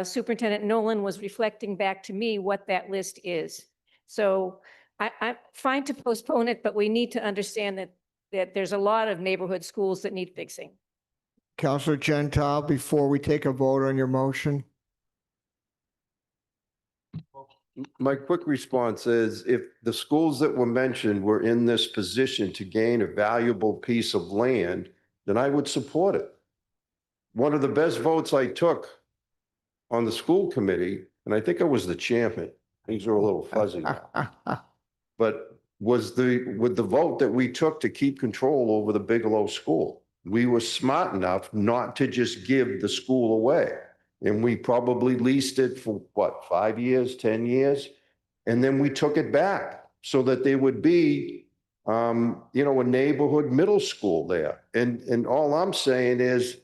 Superintendent Nolan was reflecting back to me what that list is. So I'm fine to postpone it, but we need to understand that there's a lot of neighborhood schools that need fixing. Counselor Gentile, before we take a vote on your motion. My quick response is if the schools that were mentioned were in this position to gain a valuable piece of land, then I would support it. One of the best votes I took on the school committee, and I think I was the chairman, things are a little fuzzy now, but was with the vote that we took to keep control over the Bigelow School. We were smart enough not to just give the school away. And we probably leased it for what, 5 years, 10 years? And then we took it back so that there would be, a neighborhood middle school there. And all I'm saying is,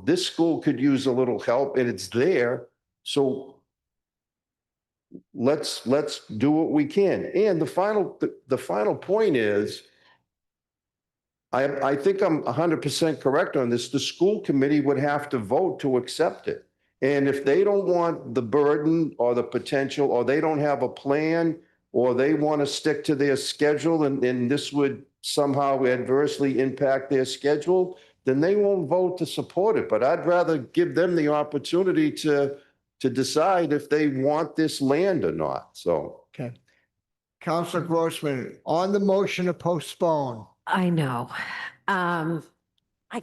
this school could use a little help and it's there. So let's do what we can. And the final point is, I think I'm 100% correct on this. The school committee would have to vote to accept it. And if they don't want the burden or the potential, or they don't have a plan, or they want to stick to their schedule and this would somehow adversely impact their schedule, then they won't vote to support it. But I'd rather give them the opportunity to decide if they want this land or not. So. Okay. Counselor Grossman, on the motion to postpone. I know. I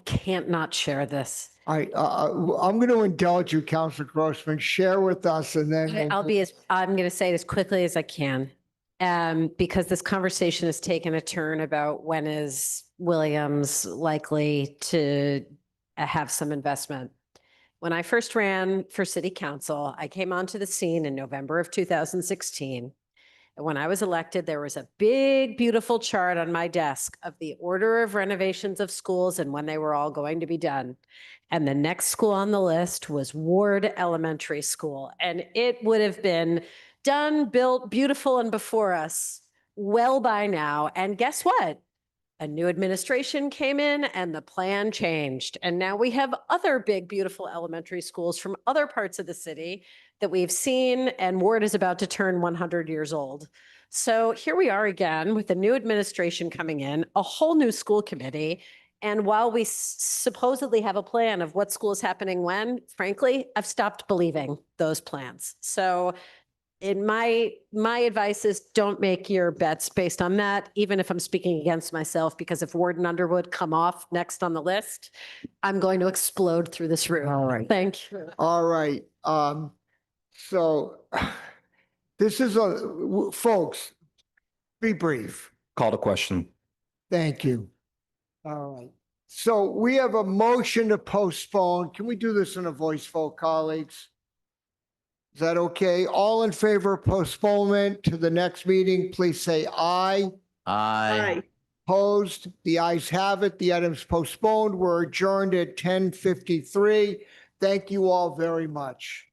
can't not share this. All right, I'm going to indulge you, Counselor Grossman. Share with us and then. I'm going to say it as quickly as I can. Because this conversation has taken a turn about when is Williams likely to have some investment. When I first ran for city council, I came onto the scene in November of 2016. And when I was elected, there was a big, beautiful chart on my desk of the order of renovations of schools and when they were all going to be done. And the next school on the list was Ward Elementary School. And it would have been done, built, beautiful, and before us well by now. And guess what? A new administration came in and the plan changed. And now we have other big, beautiful elementary schools from other parts of the city that we've seen, and Ward is about to turn 100 years old. So here we are again with a new administration coming in, a whole new school committee. And while we supposedly have a plan of what school is happening when, frankly, I've stopped believing those plans. So in my advice is don't make your bets based on that, even if I'm speaking against myself, because if Ward and Underwood come off next on the list, I'm going to explode through this room. All right. Thank you. All right. So this is folks, be brief. Call to question. Thank you. All right. So we have a motion to postpone. Can we do this in a voice vote, colleagues? Is that okay? All in favor of postponement to the next meeting, please say aye. Aye. Opposed? The ayes have it. The item's postponed. We're adjourned at 10:53. Thank you all very much.